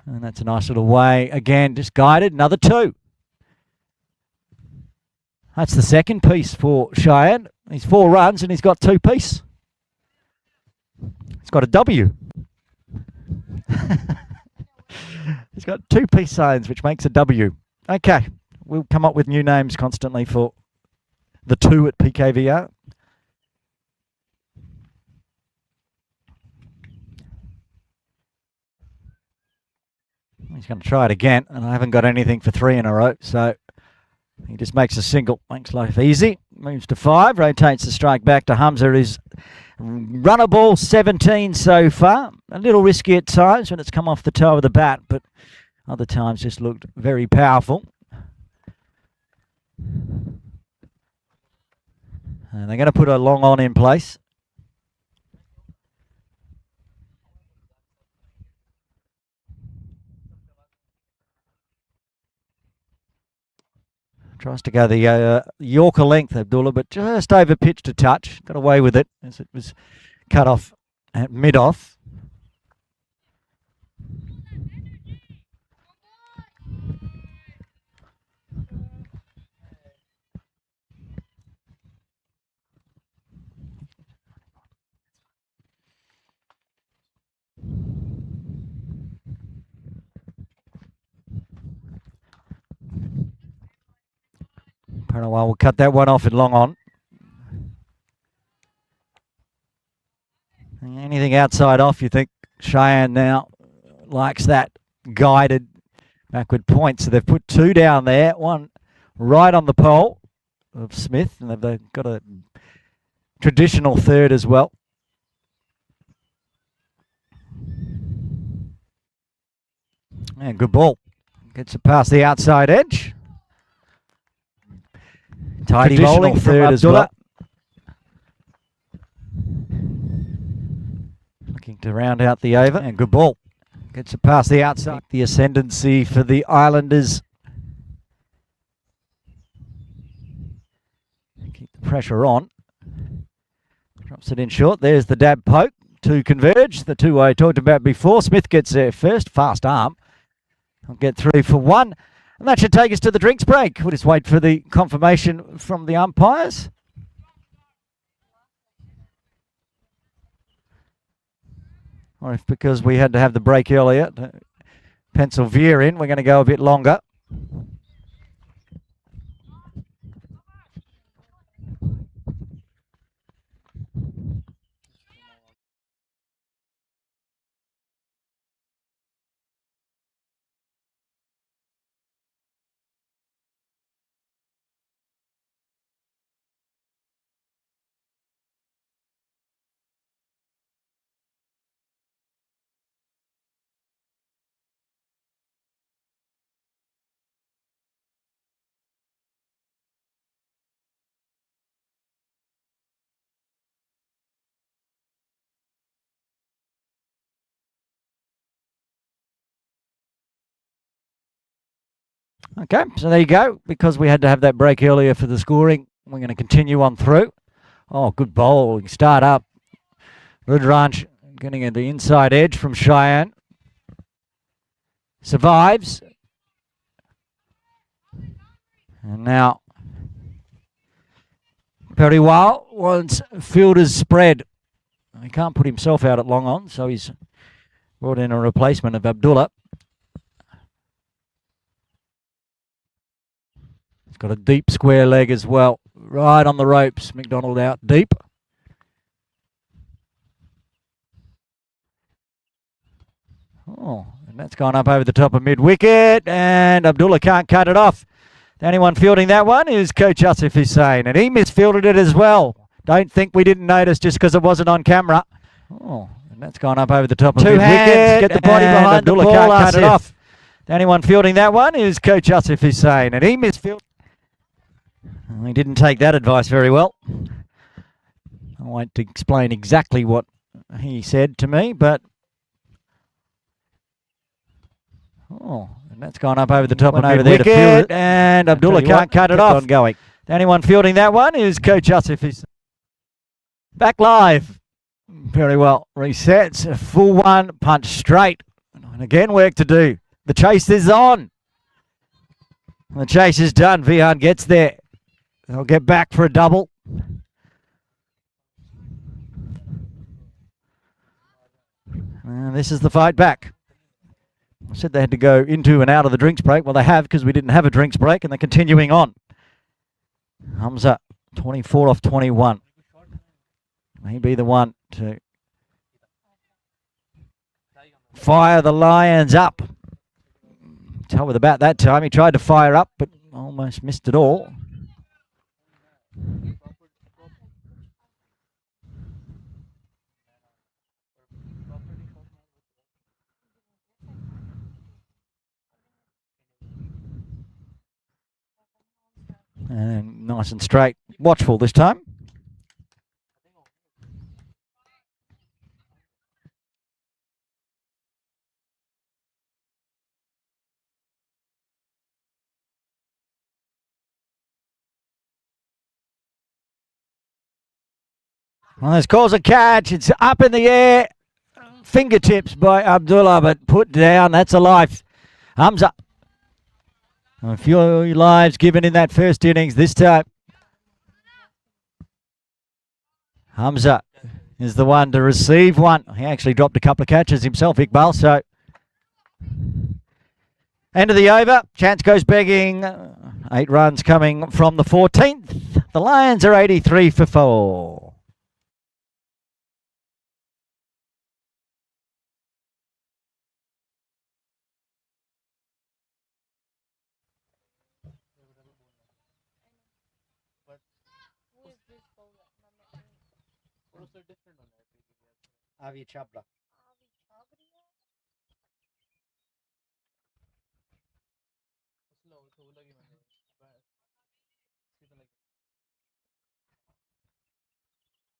And that's a nice little way. Again, just guided, another 2. That's the second piece for Cheyenne. He's 4 runs and he's got 2 piece. He's got a W. He's got 2 peace signs, which makes a W. Okay, we'll come up with new names constantly for the 2 at PKVR. He's going to try it again, and I haven't got anything for 3 in a row, so he just makes a single, makes life easy. Moves to 5, rotates the strike back to Hamza, who's run a ball 17 so far. A little risky at times when it's come off the toe of the bat, but other times just looked very powerful. And they're going to put a long on in place. Tries to go the Yorker length, Abdullah, but just over pitched a touch. Got away with it as it was cut off at mid-off. Parawal will cut that one off in long on. Anything outside off, you think Cheyenne now likes that guided backward point. So they've put 2 down there, 1 right on the pole of Smith, and they've got a traditional 3rd as well. And good ball. Gets it past the outside edge. Tidy bowling 3rd as well. Looking to round out the over. And good ball. Gets it past the outside. The ascendancy for the Islanders. Keep the pressure on. Drops it in short. There's the dab poke to converge. The two I talked about before. Smith gets there first. Fast arm. I'll get through for one. And that should take us to the drinks break. We'll just wait for the confirmation from the umpires. Or if because we had to have the break earlier, to pencil veer in, we're going to go a bit longer. Okay, so there you go. Because we had to have that break earlier for the scoring, we're going to continue on through. Oh, good bowling. Start up. Rudranj getting at the inside edge from Cheyenne. Survives. And now Periwal wants fielder's spread. He can't put himself out at long on, so he's brought in a replacement of Abdullah. He's got a deep square leg as well. Right on the ropes. McDonald out deep. Oh, and that's gone up over the top of mid-wicket, and Abdullah can't cut it off. The only one fielding that one is Coach Asif Hussain, and he misfielded it as well. Don't think we didn't notice just because it wasn't on camera. Oh, and that's gone up over the top of mid-wicket. Get the body behind Abdullah the ball, can't cut it Asif. off. The only one fielding that one is Coach Asif Hussain, and he misfielded. He didn't take that advice very well. I won't explain exactly what he said to me, but oh, and that's gone up over the top and over there to field it, and Abdullah can't cut it off. Going. The only one fielding that one is Coach Asif. Back live. Very well. Resets. A full one. Punch straight. And again, work to do. The chase is on. The chase is done. Vihan gets there. They'll get back for a double. And this is the fight back. I said they had to go into and out of the drinks break. Well, they have, because we didn't have a drinks break, and they're continuing on. Hamza, 24 off 21. May be the one to fire the Lions up. Tell with about that time. He tried to fire up, but almost missed it all. And nice and straight. Watchful this time. Well, this calls a catch. It's up in the air. Fingertips by Abdullah, but put down. That's a life. Hamza. A few lives given in that first innings this time. Hamza is the one to receive one. He actually dropped a couple of catches himself, Iqbal. So, end of the over. Chance goes begging. 8 runs coming from the 14th. The Lions are 83 for 4. Who is this bowler? थोड़ा different होना है Avi Chabla. Avi Chabria? उसला वो तो लगी मैंने सीधा लगी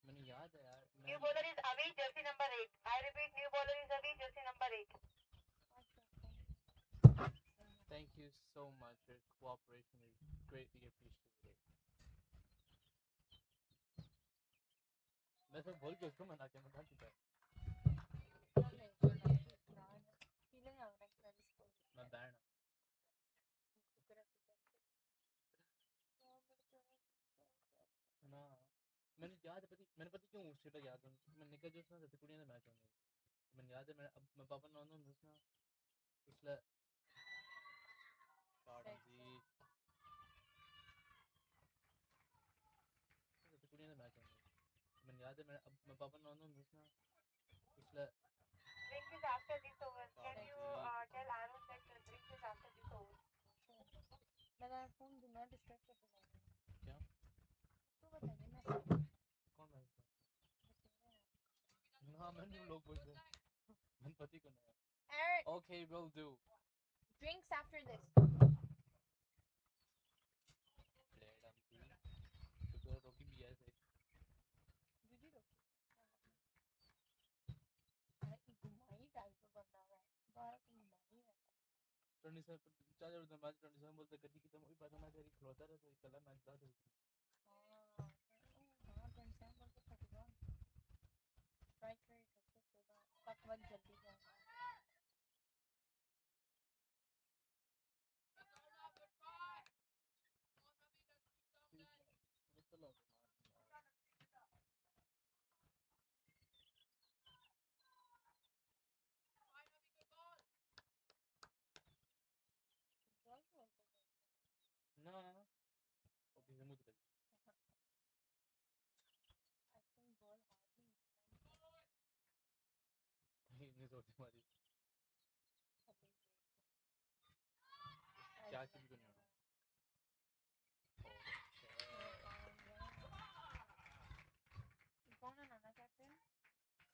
मैंने याद है यार New bowler is Avi, jersey number 8. I repeat, new bowler is Avi, jersey number 8. Thank you so much. Your cooperation is greatly appreciated. मैं सब बोल के उसको मना के मना चुका है feeling of like that is cool. मैं बैंड ना मैंने याद है मैंने पता क्यों उस तक याद है मैं निकल जो उसने जैसे कुड़ियां मैच होंगे मैंने याद है मैं पापा ना ना उसने उसले कार्ड जी जैसे कुड़ियां मैच होंगे मैंने याद है मैं पापा ना ना उसने उसले Drink is after this over. Can you tell Anu that the drink is after this over? मेरा फोन do not disturb पे लगा है क्या तो बताइए मैं कौन मैच ना मैंने लोग बोल रहे मैं पति को नहीं Aaron, okay will do drinks after this. play them too तो रोकी भी ऐसे Did you अरे घुमाई टाइप का बंदा है बाहर को घुमाई है 27 चार्जर उधर मैच 27 बोलते कति की तुम वही पता ना करी खलोता रहे तो कल मैच दा दे हाँ 27 बोल के 31 स्ट्राइक रेट है तो तक वक्त जल्दी जाएगा ना ओके से मुझे I think ball hardly नहीं सोच मारी अभी क्या चीज को नहीं कौन है नाना captain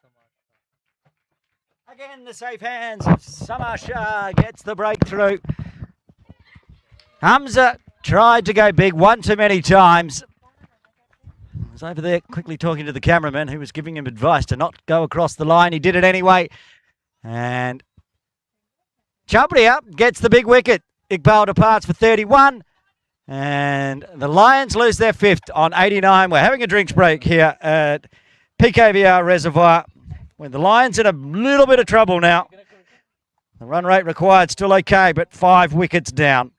समाशा Again, the safe hands of Samar Shah gets the breakthrough. Hamza tried to go big one too many times. He was over there quickly talking to the cameraman who was giving him advice to not go across the line. He did it anyway. And Chapria gets the big wicket. Iqbal departs for 31. And the Lions lose their fifth on 89. We're having a drinks break here at PKVR Reservoir. When the Lions in a little bit of trouble now. The run rate required still okay, but 5 wickets down.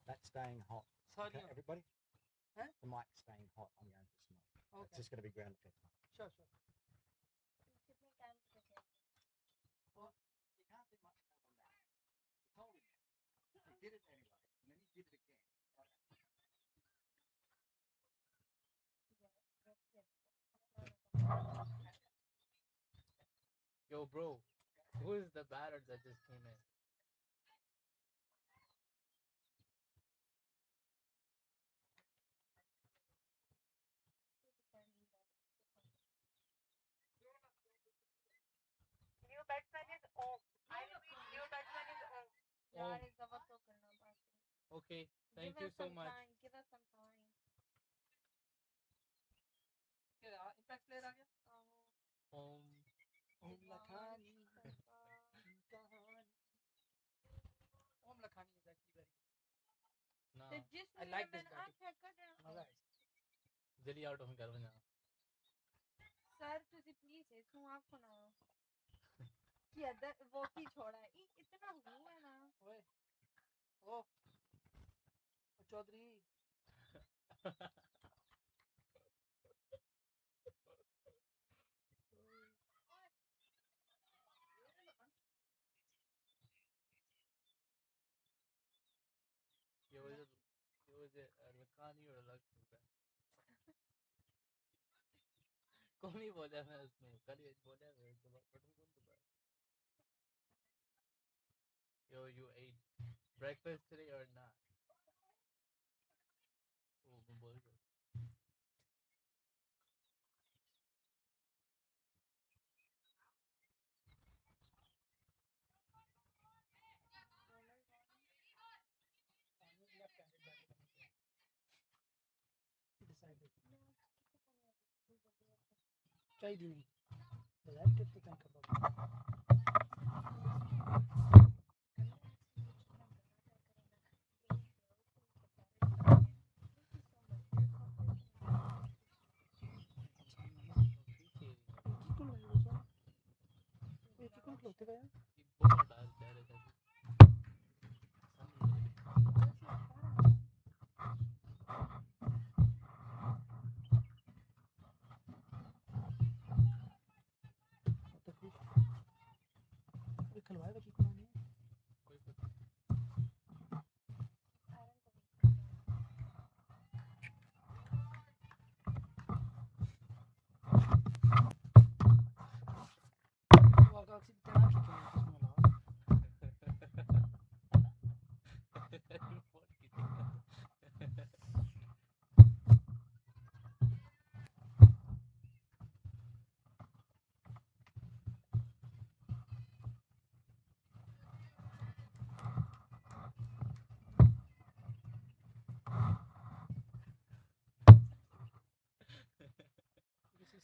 That's staying hot. Okay, everybody? Huh? The mic's staying hot. I'm going to smoke. Okay. It's just going to be ground effect. Sure कितने time से है Well, you can't do much more than that. I told him that. He did it anyway, and then he did it again. yo bro who is the batter that just came in New batsman is Om. I repeat, new batsman is Om. यार एक दफा तो करना बाकी okay thank give you us so some much time give us some time क्या impact player आ गया ओम ओम लखानी ओम Lakhani is actually very good no तो जिस I like this मैंने guy आंख कर मजा है जल्दी आउट हो कर बना सर तुझे प्लीज इसको आंख ना कि अदर वो की छोड़ा है इतना हुआ है ना ओए ओ चौधरी ये वजह लखानी और अलग होता है कौन ही बोला मैं उसमें कल ये बोला मैं तो बटन कौन दबाया yo you ate breakfast today or not oh मैं बोल रहा चाहिए नहीं लैपटॉप तो क्या कर रहा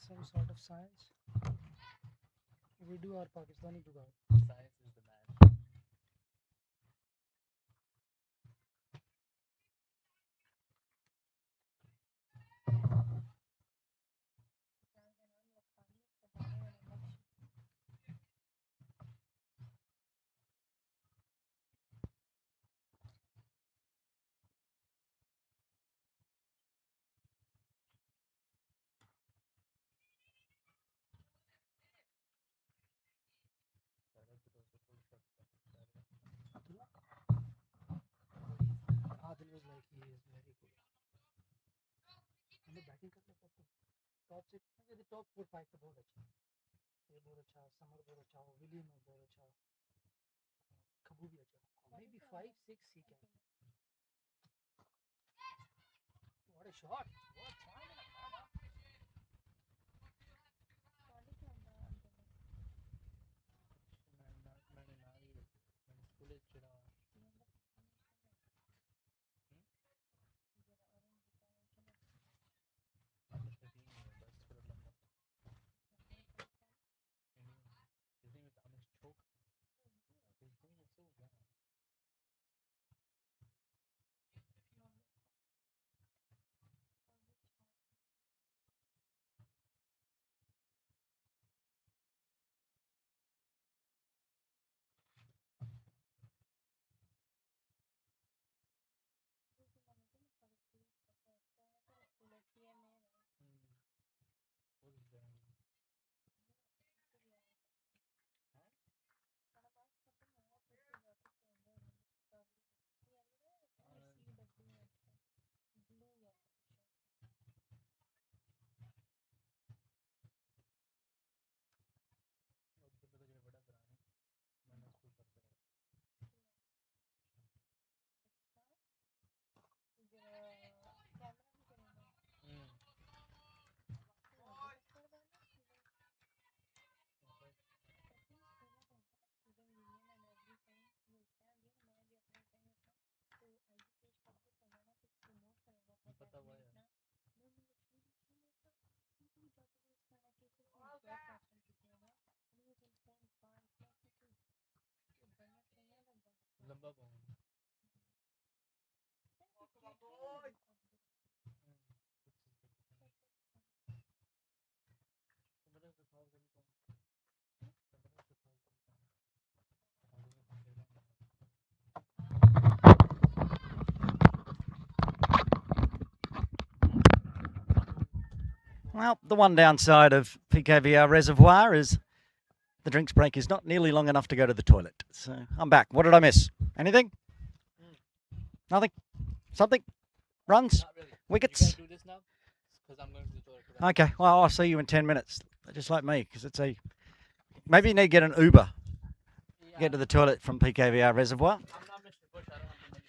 some sort of science. We do our Pakistani jugaad. Science is the man. Adil was like, he is very good. मैंने बैटिंग करने का टॉप से मुझे टॉप 4-5 का बहुत अच्छा ये बहुत अच्छा समर बहुत अच्छा विलियम बहुत अच्छा खबू भी अच्छा maybe 5-6 he can what a shot what मैंने ना ही मैंने स्कूल चला under 13 बस थोड़ा लंबा his name is Amish Chok his name is so young what is that तो जो बड़ा पुरानी मैंने स्कूल पढ़ते हैं पता हुआ है लंबा बहुत Well, the one downside of PKVR Reservoir is the drinks break is not nearly long enough to go to the toilet. So I'm back. What did I miss? Anything? Nothing? Something? Runs? Not really. Wickets? You can't do this now because I'm going to the toilet. Okay, well, I'll see you in 10 minutes. Just like me, because it's a... Maybe you need to get an Uber. Get to the toilet from PKVR Reservoir. I'm not Mr. Bush. I don't have the money.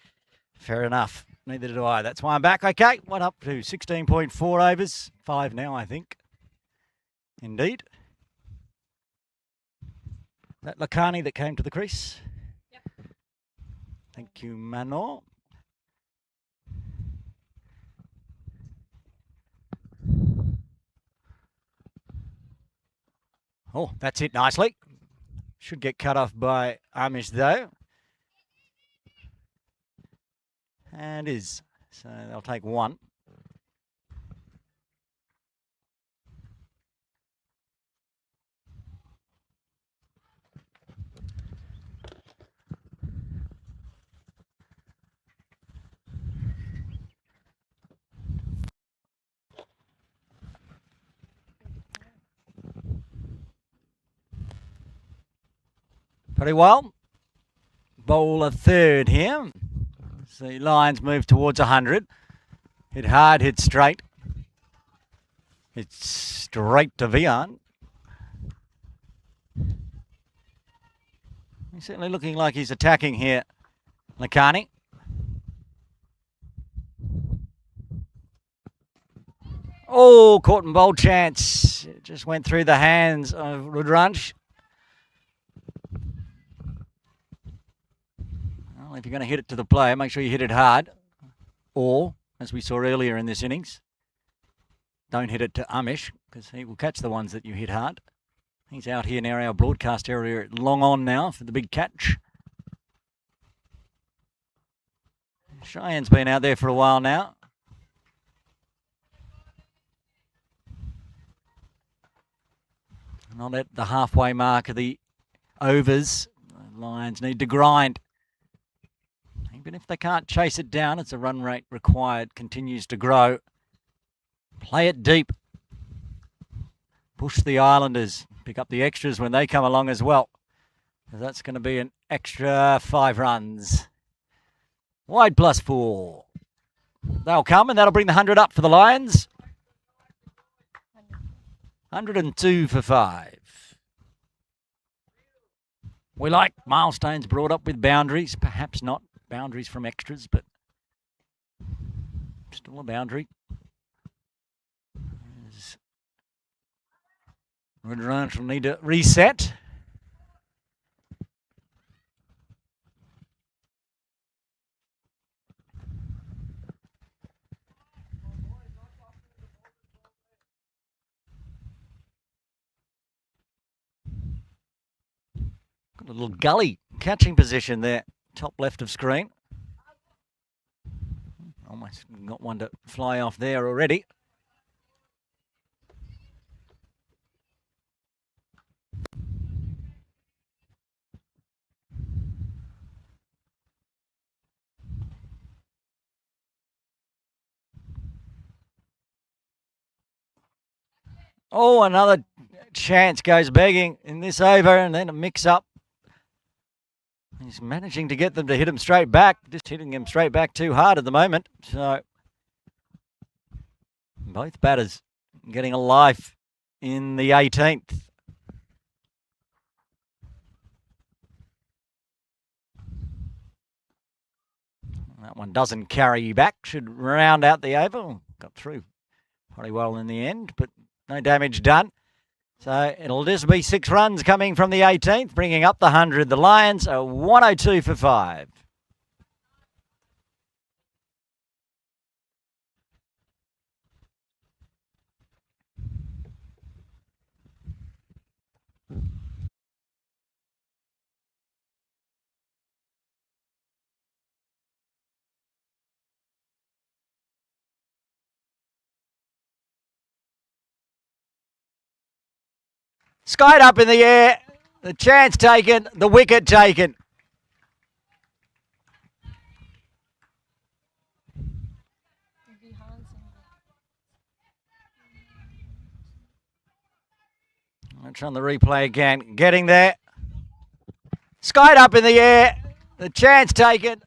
Fair enough. Neither do I. That's why I'm back. Okay, one up to 16.4 overs. 5 now, I think. Indeed. That Lakani that came to the crease. Yep. Thank you, Manor. Oh, that's it nicely. Should get cut off by Amish though. And is. So they'll take one. Pretty well. Bowl a third here. The lines move towards 100. Hit hard, hit straight. It's straight to Vian. He's certainly looking like he's attacking here, Lakani. Oh, caught and bowl chance. It just went through the hands of Rudranj. Well, if you're going to hit it to the player, make sure you hit it hard. Or, as we saw earlier in this innings, don't hit it to Amish because he will catch the ones that you hit hard. He's out here near our broadcast area at Long On now for the big catch. Cheyenne's been out there for a while now. Not at the halfway mark of the overs. The Lions need to grind. Even if they can't chase it down, as the run rate required continues to grow. Play it deep. Push the Islanders. Pick up the extras when they come along as well. That's going to be an extra 5 runs. Wide +4. They'll come and that'll bring the 100 up for the Lions. 102 for 5. We like milestones brought up with boundaries. Perhaps not boundaries from extras, but still a boundary. Red Ranch will need to reset. Got a little gully catching position there, top left of screen. Almost got one to fly off there already. Oh, another chance goes begging in this over, and then a mix-up. He's managing to get them to hit him straight back, just hitting him straight back too hard at the moment. So both batters getting a life in the 18th. That one doesn't carry you back, should round out the over. Got through pretty well in the end, but no damage done. So it'll just be 6 runs coming from the 18th, bringing up the 100. The Lions are 102 for 5. Skied up in the air. The chance taken. The wicket taken. Let's run the replay again. Getting there. Skied up in the air. The chance taken.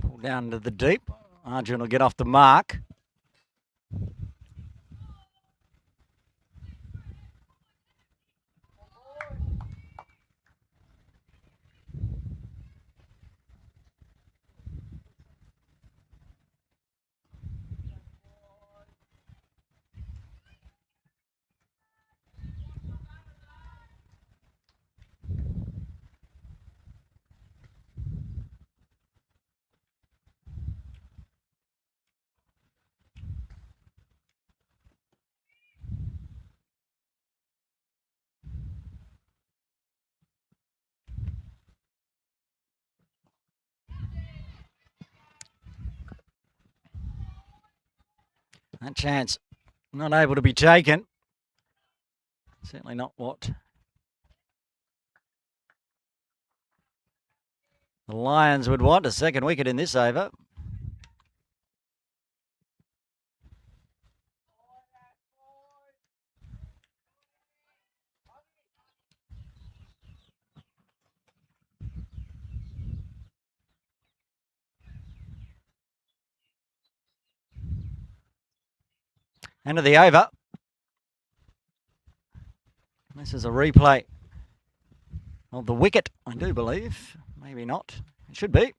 Pull down to the deep. Arjun will get off the mark. That chance not able to be taken. Certainly not what the Lions would want. A second wicket in this over. End of the over. This is a replay of the wicket, I do believe. Maybe not. It should be.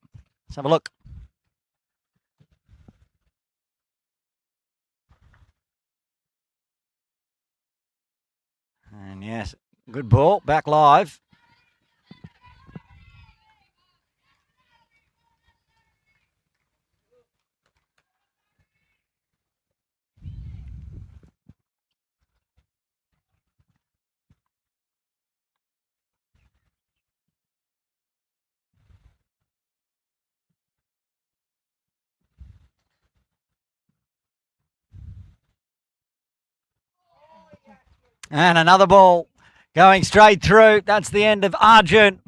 Let's have a look. And yes, good ball. Back live. And another ball going straight through. That's the end of Arjun.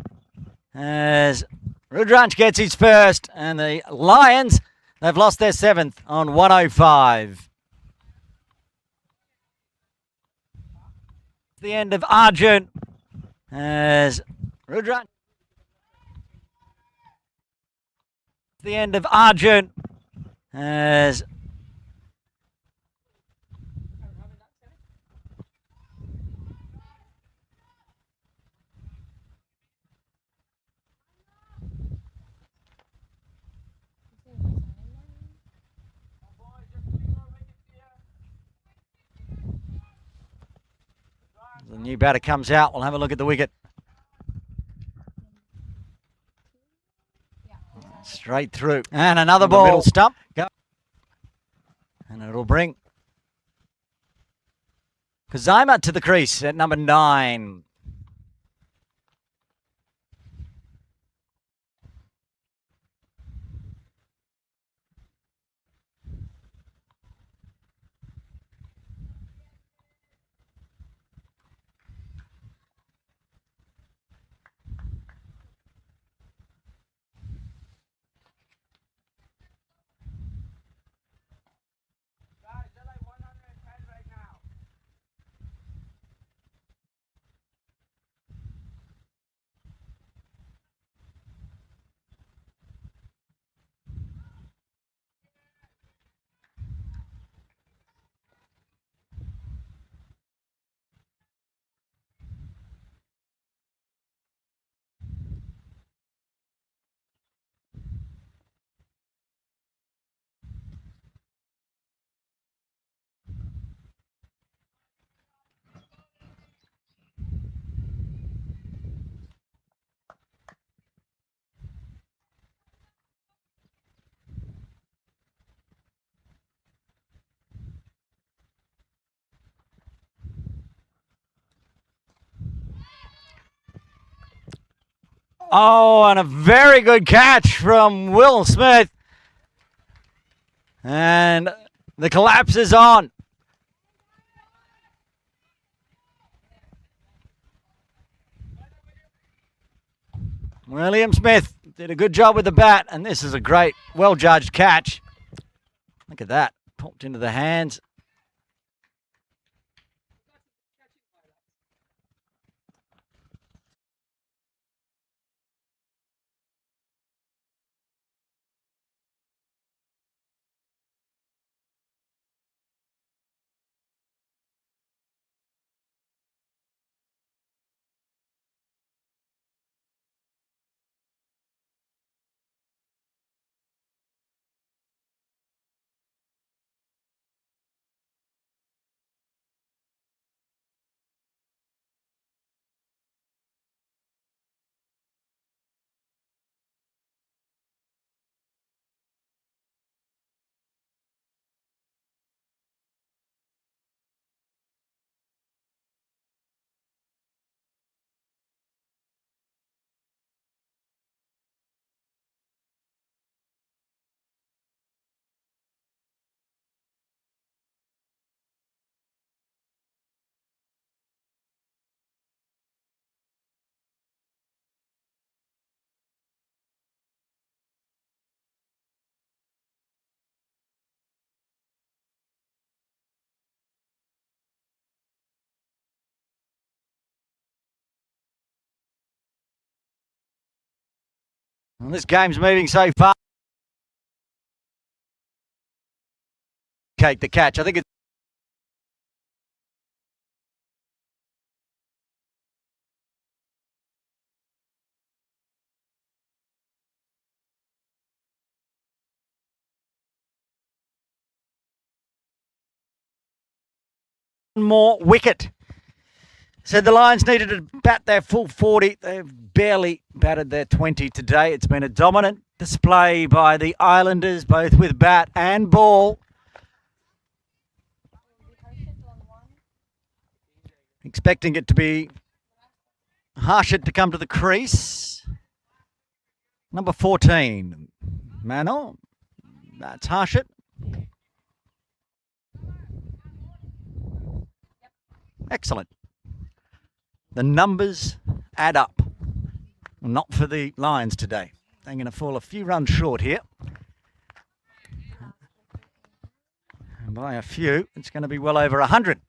As Rudranj gets his first. And the Lions, they've lost their seventh on 105. The end of Arjun. As Rudranj. The end of Arjun. As the new batter comes out, we'll have a look at the wicket. Straight through. And another ball. Middle stump. Go. And it'll bring Kazima to the crease at number 9. Oh, and a very good catch from Will Smith. And the collapse is on. William Smith did a good job with the bat, and this is a great, well-judged catch. Look at that. Popped into the hands. Well, this game's moving so far. Cake the catch. I think it's one more wicket. Said the Lions needed to bat their full 40. They've barely batted their 20 today. It's been a dominant display by the Islanders, both with bat and ball. Expecting it to be Harshit to come to the crease. Number 14, Mano. That's Harshit. Excellent. The numbers add up. Well, not for the Lions today. They're going to fall a few runs short here. And by a few, it's going to be well over 100.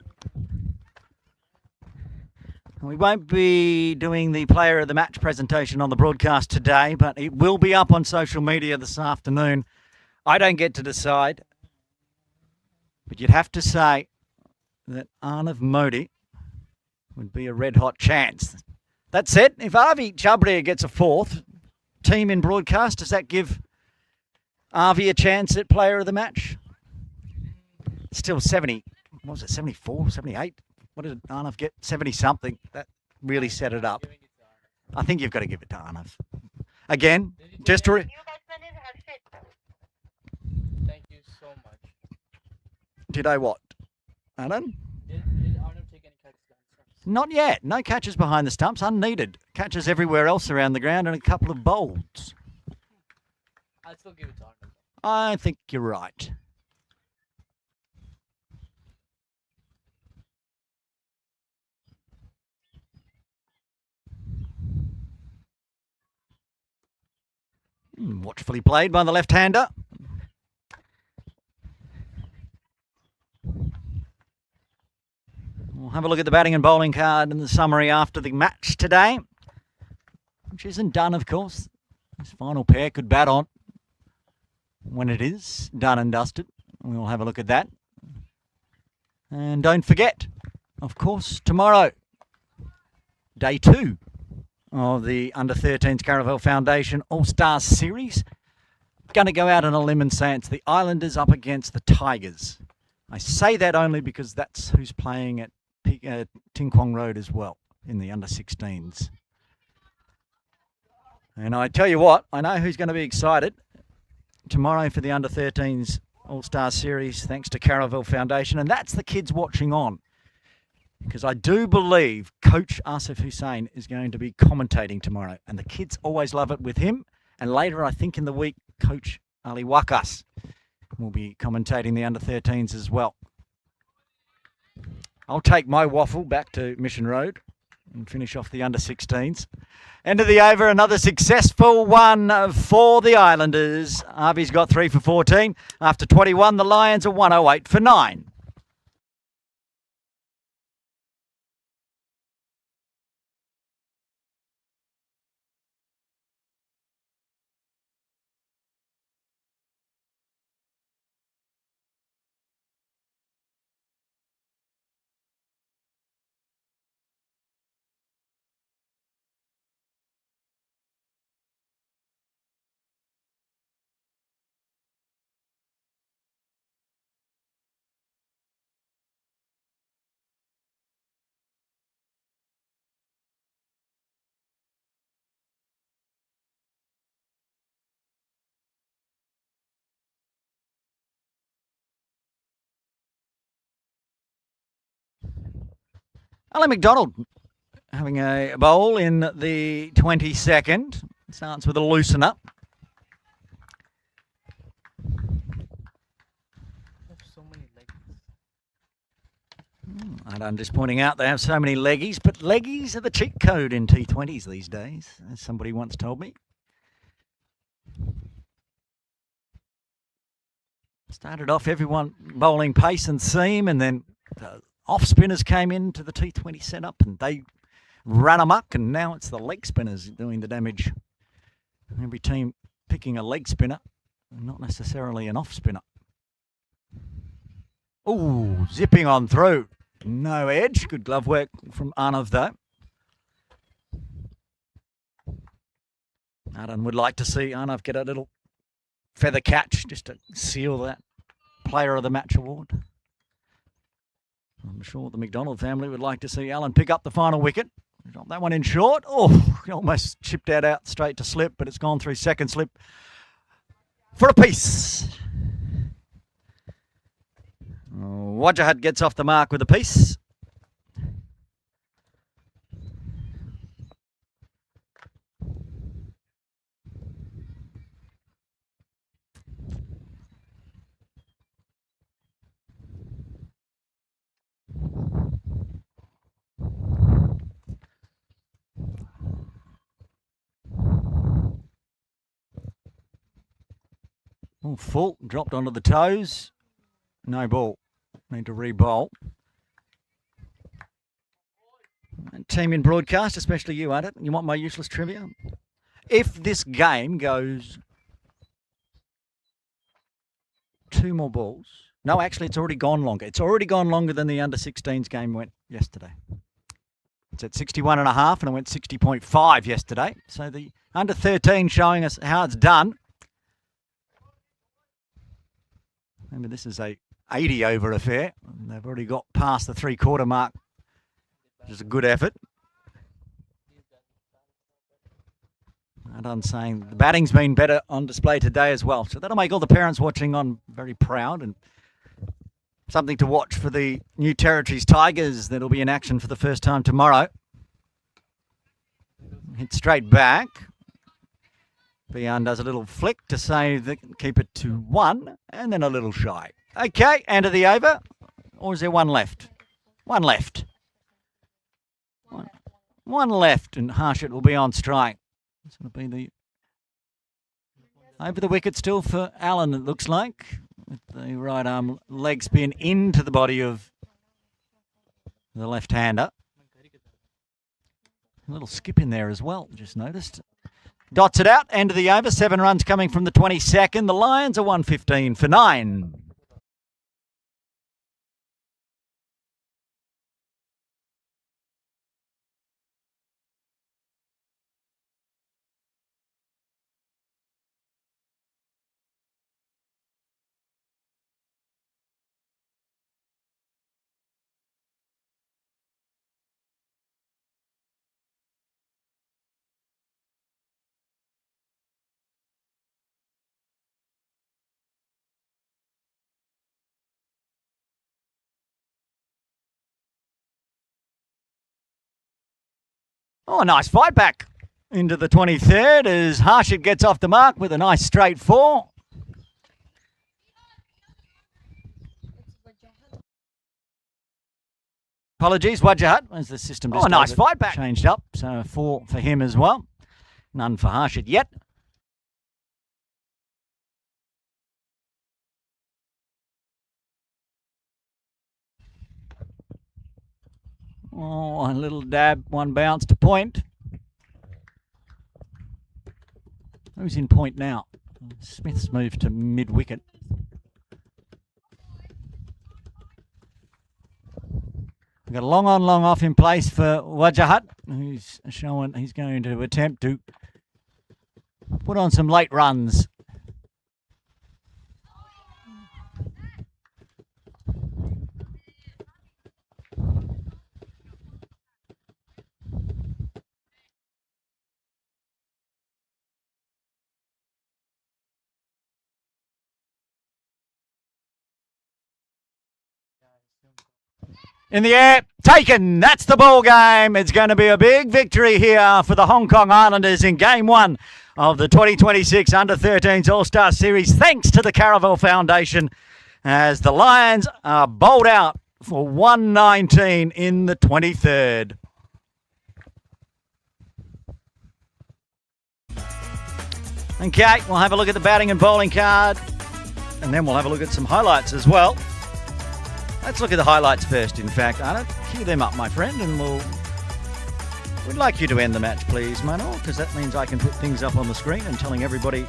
We won't be doing the player of the match presentation on the broadcast today, but it will be up on social media this afternoon. I don't get to decide, but you'd have to say that Arnav Modi would be a red-hot chance. That said, if Avi Chabria gets a fourth team in broadcast, does that give Avi a chance at player of the match? Still 70, what was it, 74, 78? What did Arnav get? 70-something. That really set it up. I think you've got to give it to Arnav. Again, just to... New batsman is Harshit. Thank you so much. Did I what? Alan? Did Arnold take any catches down? Not yet. No catches behind the stumps, unneeded. Catches everywhere else around the ground and a couple of bowls. I'll still give it to Arnold. I think you're right. Watchfully played by the left-hander. We'll have a look at the batting and bowling card and the summary after the match today, which isn't done, of course. This final pair could bat on when it is done and dusted. We'll have a look at that. And don't forget, of course, tomorrow, day 2 of the Under-13s Caravel Foundation All-Stars Series. Going to go out on a limb and say it's the Islanders up against the Tigers. I say that only because that's who's playing at Ting Kwong Road as well in the Under-16s. And I tell you what, I know who's going to be excited tomorrow for the Under-13s All-Star Series, thanks to Caravel Foundation, and that's the kids watching on. Because I do believe Coach Asif Hussain is going to be commentating tomorrow, and the kids always love it with him. And later, I think in the week, Coach Ali Wakas will be commentating the Under-13s as well. I'll take my waffle back to Mission Road and finish off the Under-16s. End of the over, another successful one for the Islanders. Avi's got 3 for 14. After 21, the Lions are 108 for 9. Alan McDonald having a bowl in the 22nd. Starts with a loosen up. So many legs. I'm just pointing out they have so many leggies, but leggies are the cheat code in T20s these days, as somebody once told me. Started off everyone bowling pace and seam, and then off spinners came into the T20 setup and they ran amok, and now it's the leg spinners doing the damage Every team picking a leg spinner, not necessarily an off spinner. Oh, zipping on through. No edge. Good glove work from Arnav though. Arden would like to see Arnav get a little feather catch just to seal that Player of the Match award. I'm sure the McDonald family would like to see Alan pick up the final wicket. Drop that one in short. Oh, he almost chipped that out straight to slip, but it's gone through second slip for a piece. Wajahat gets off the mark with a piece. Oh, full, dropped onto the toes. No ball. Need to re-bowl. Team in broadcast, especially you, Art. You want my useless trivia? If this game goes 2 more balls. No, actually, it's already gone longer. It's already gone longer than the under-16s game went yesterday. It's at 61.5 and it went 60.5 yesterday. So the under-13 showing us how it's done. Remember, this is a 80 over affair. They've already got past the 3/4 mark, which is a good effort. And I'm saying the batting's been better on display today as well. So that'll make all the parents watching on very proud and something to watch for the New Territories Tigers that'll be in action for the first time tomorrow. Hit straight back. Bian does a little flick to save the keep it to 1 and then a little shy. Okay, end of the over. Or is there one left? One left. One left and Harshit will be on strike. This will be the over the wicket still for Allen, it looks like. With the right arm leg spin into the body of the left-hander. A little skip in there as well, just noticed. Dots it out, end of the over, 7 runs coming from the 22nd. The Lions are 115 for 9. Oh, a nice fight back into the 23rd as Harshit gets off the mark with a nice straight 4. Apologies, Wajahat, as the system just nice fight back. Changed up, so 4 for him as well. None for Harshit yet. Oh, a little dab, one bounce to point. Who's in point now? Smith's moved to mid-wicket. We've got a long on, long off in place for Wajahat, who's showing he's going to attempt to put on some late runs. In the air, taken. That's the ball game. It's going to be a big victory here for the Hong Kong Islanders in Game 1 of the 2026 Under-13s All-Star Series, thanks to the Caravel Foundation, as the Lions are bowled out for 119 in the 23rd. Okay, we'll have a look at the batting and bowling card, and then we'll have a look at some highlights as well. Let's look at the highlights first, in fact, Arnott. Cue them up, my friend, and we'll We'd like you to end the match, please, Mano, because that means I can put things up on the screen and telling everybody.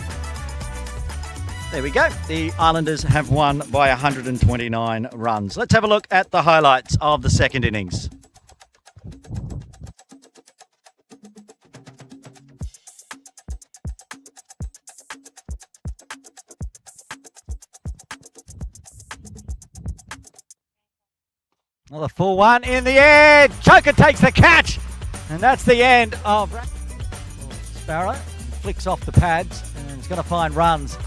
There we go. The Islanders have won by 129 runs. Let's have a look at the highlights of the second innings. Another full one in the air. Choker takes the catch. And that's the end of Sparrow. Flicks off the pads and it's going to find runs.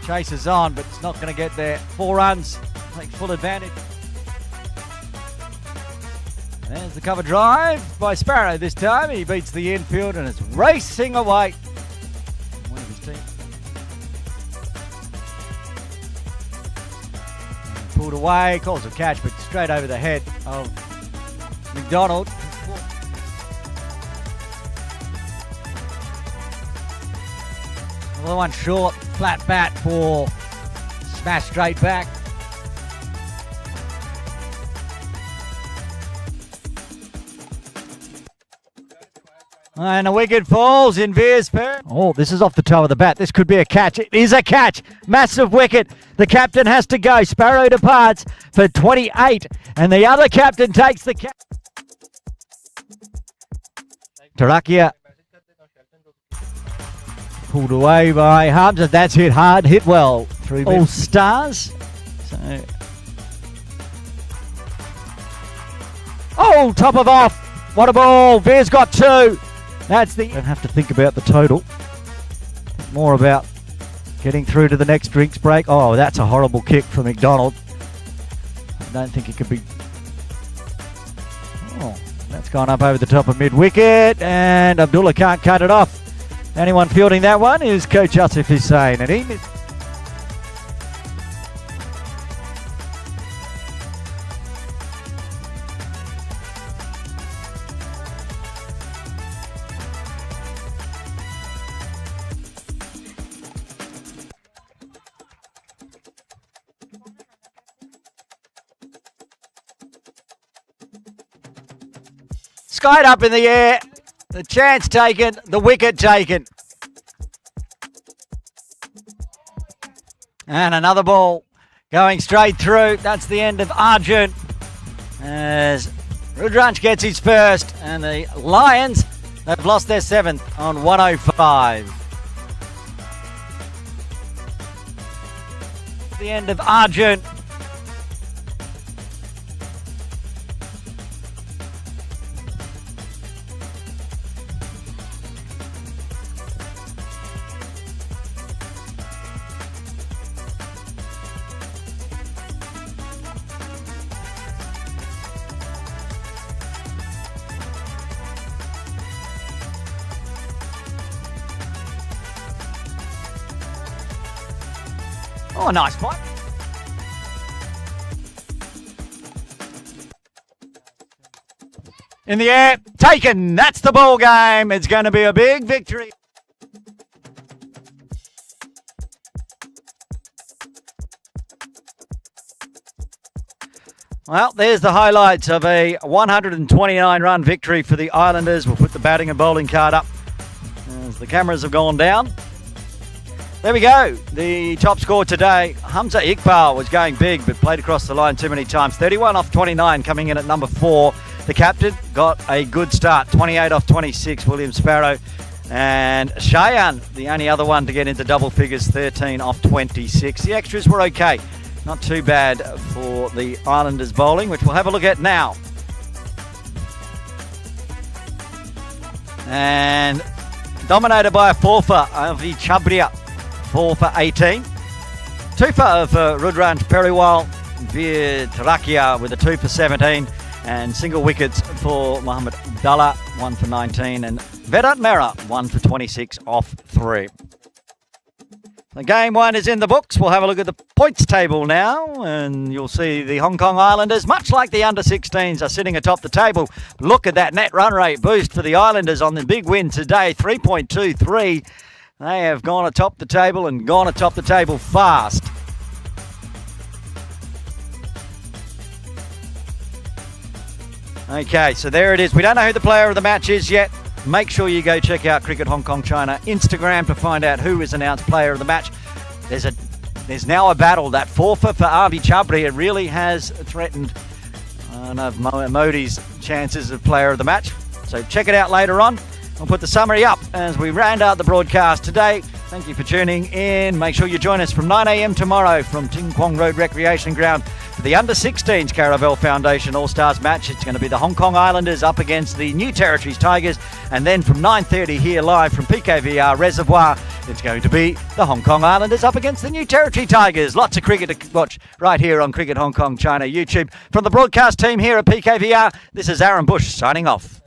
Chases on, but it's not going to get there. 4 runs. Takes full advantage. And there's the cover drive by Sparrow this time. He beats the infield and it's racing away. One of his team. Pulled away, calls a catch, but straight over the head of McDonald. Another one short, flat bat for smash straight back. And a wicket falls in Veer's pair. Oh, this is off the toe of the bat. This could be a catch. It is a catch. Massive wicket. The captain has to go. Sparrow departs for 28. And the other captain takes the catch. Tarakia pulled away by Hamza. That's hit hard, hit well. Through all stars. So. Oh, top of off. What a ball. Veer's got 2. That's the. Don't have to think about the total. More about getting through to the next drinks break. Oh, that's a horrible kick from McDonald. I don't think it could be. Oh, that's gone up over the top of mid wicket, and Abdullah can't cut it off. Anyone fielding that one is Coach Asif Hussain, and he. Skied up in the air, the chance taken, the wicket taken. And another ball going straight through. That's the end of Arjun as Rudranj gets his first, and the Lions have lost their 7th on 105. The end of Arjun. Oh, nice fight. In the air, taken. That's the ball game. It's going to be a big victory. Well, there's the highlights of a 129-run victory for the Islanders. We'll put the batting and bowling card up as the cameras have gone down. There we go. The top score today, Hamza Iqbal was going big but played across the line too many times. 31 off 29 coming in at number 4. The captain got a good start. 28 off 26, William Sparrow. And Cheyenne, the only other one to get into double figures, 13 off 26. The extras were okay. Not too bad for the Islanders bowling, which we'll have a look at now. And dominated by a 4-for of Chabria. 4 for 18. 2 for Rudranj Periwal. Veer Tarakia with a 2 for 17. And single wickets for Mohammad Abdallah, 1 for 19. And Vedant Mehra, 1 for 26 off 3. The game 1 is in the books. We'll have a look at the points table now, and you'll see the Hong Kong Islanders, much like the under-16s, are sitting atop the table. Look at that net run rate boost for the Islanders on the big win today, 3.23. They have gone atop the table and gone atop the table fast. Okay, so there it is. We don't know who the player of the match is yet. Make sure you go check out Cricket Hong Kong China Instagram to find out who is announced player of the match. There's now a battle. That forfeit for Avi Chabri, it really has threatened Modi's chances of player of the match. So check it out later on. We'll put the summary up as we round out the broadcast today. Thank you for tuning in. Make sure you join us from 9 a.m. tomorrow from Ting Kwong Road Recreation Ground for the Under-16s Caravel Foundation All-Stars match. It's going to be the Hong Kong Islanders up against the New Territories Tigers. And then from 9:30 here live from PKVR Reservoir, it's going to be the Hong Kong Islanders up against the New Territory Tigers. Lots of cricket to watch right here on Cricket Hong Kong China YouTube. From the broadcast team here at PKVR, this is Aaron Bush signing off.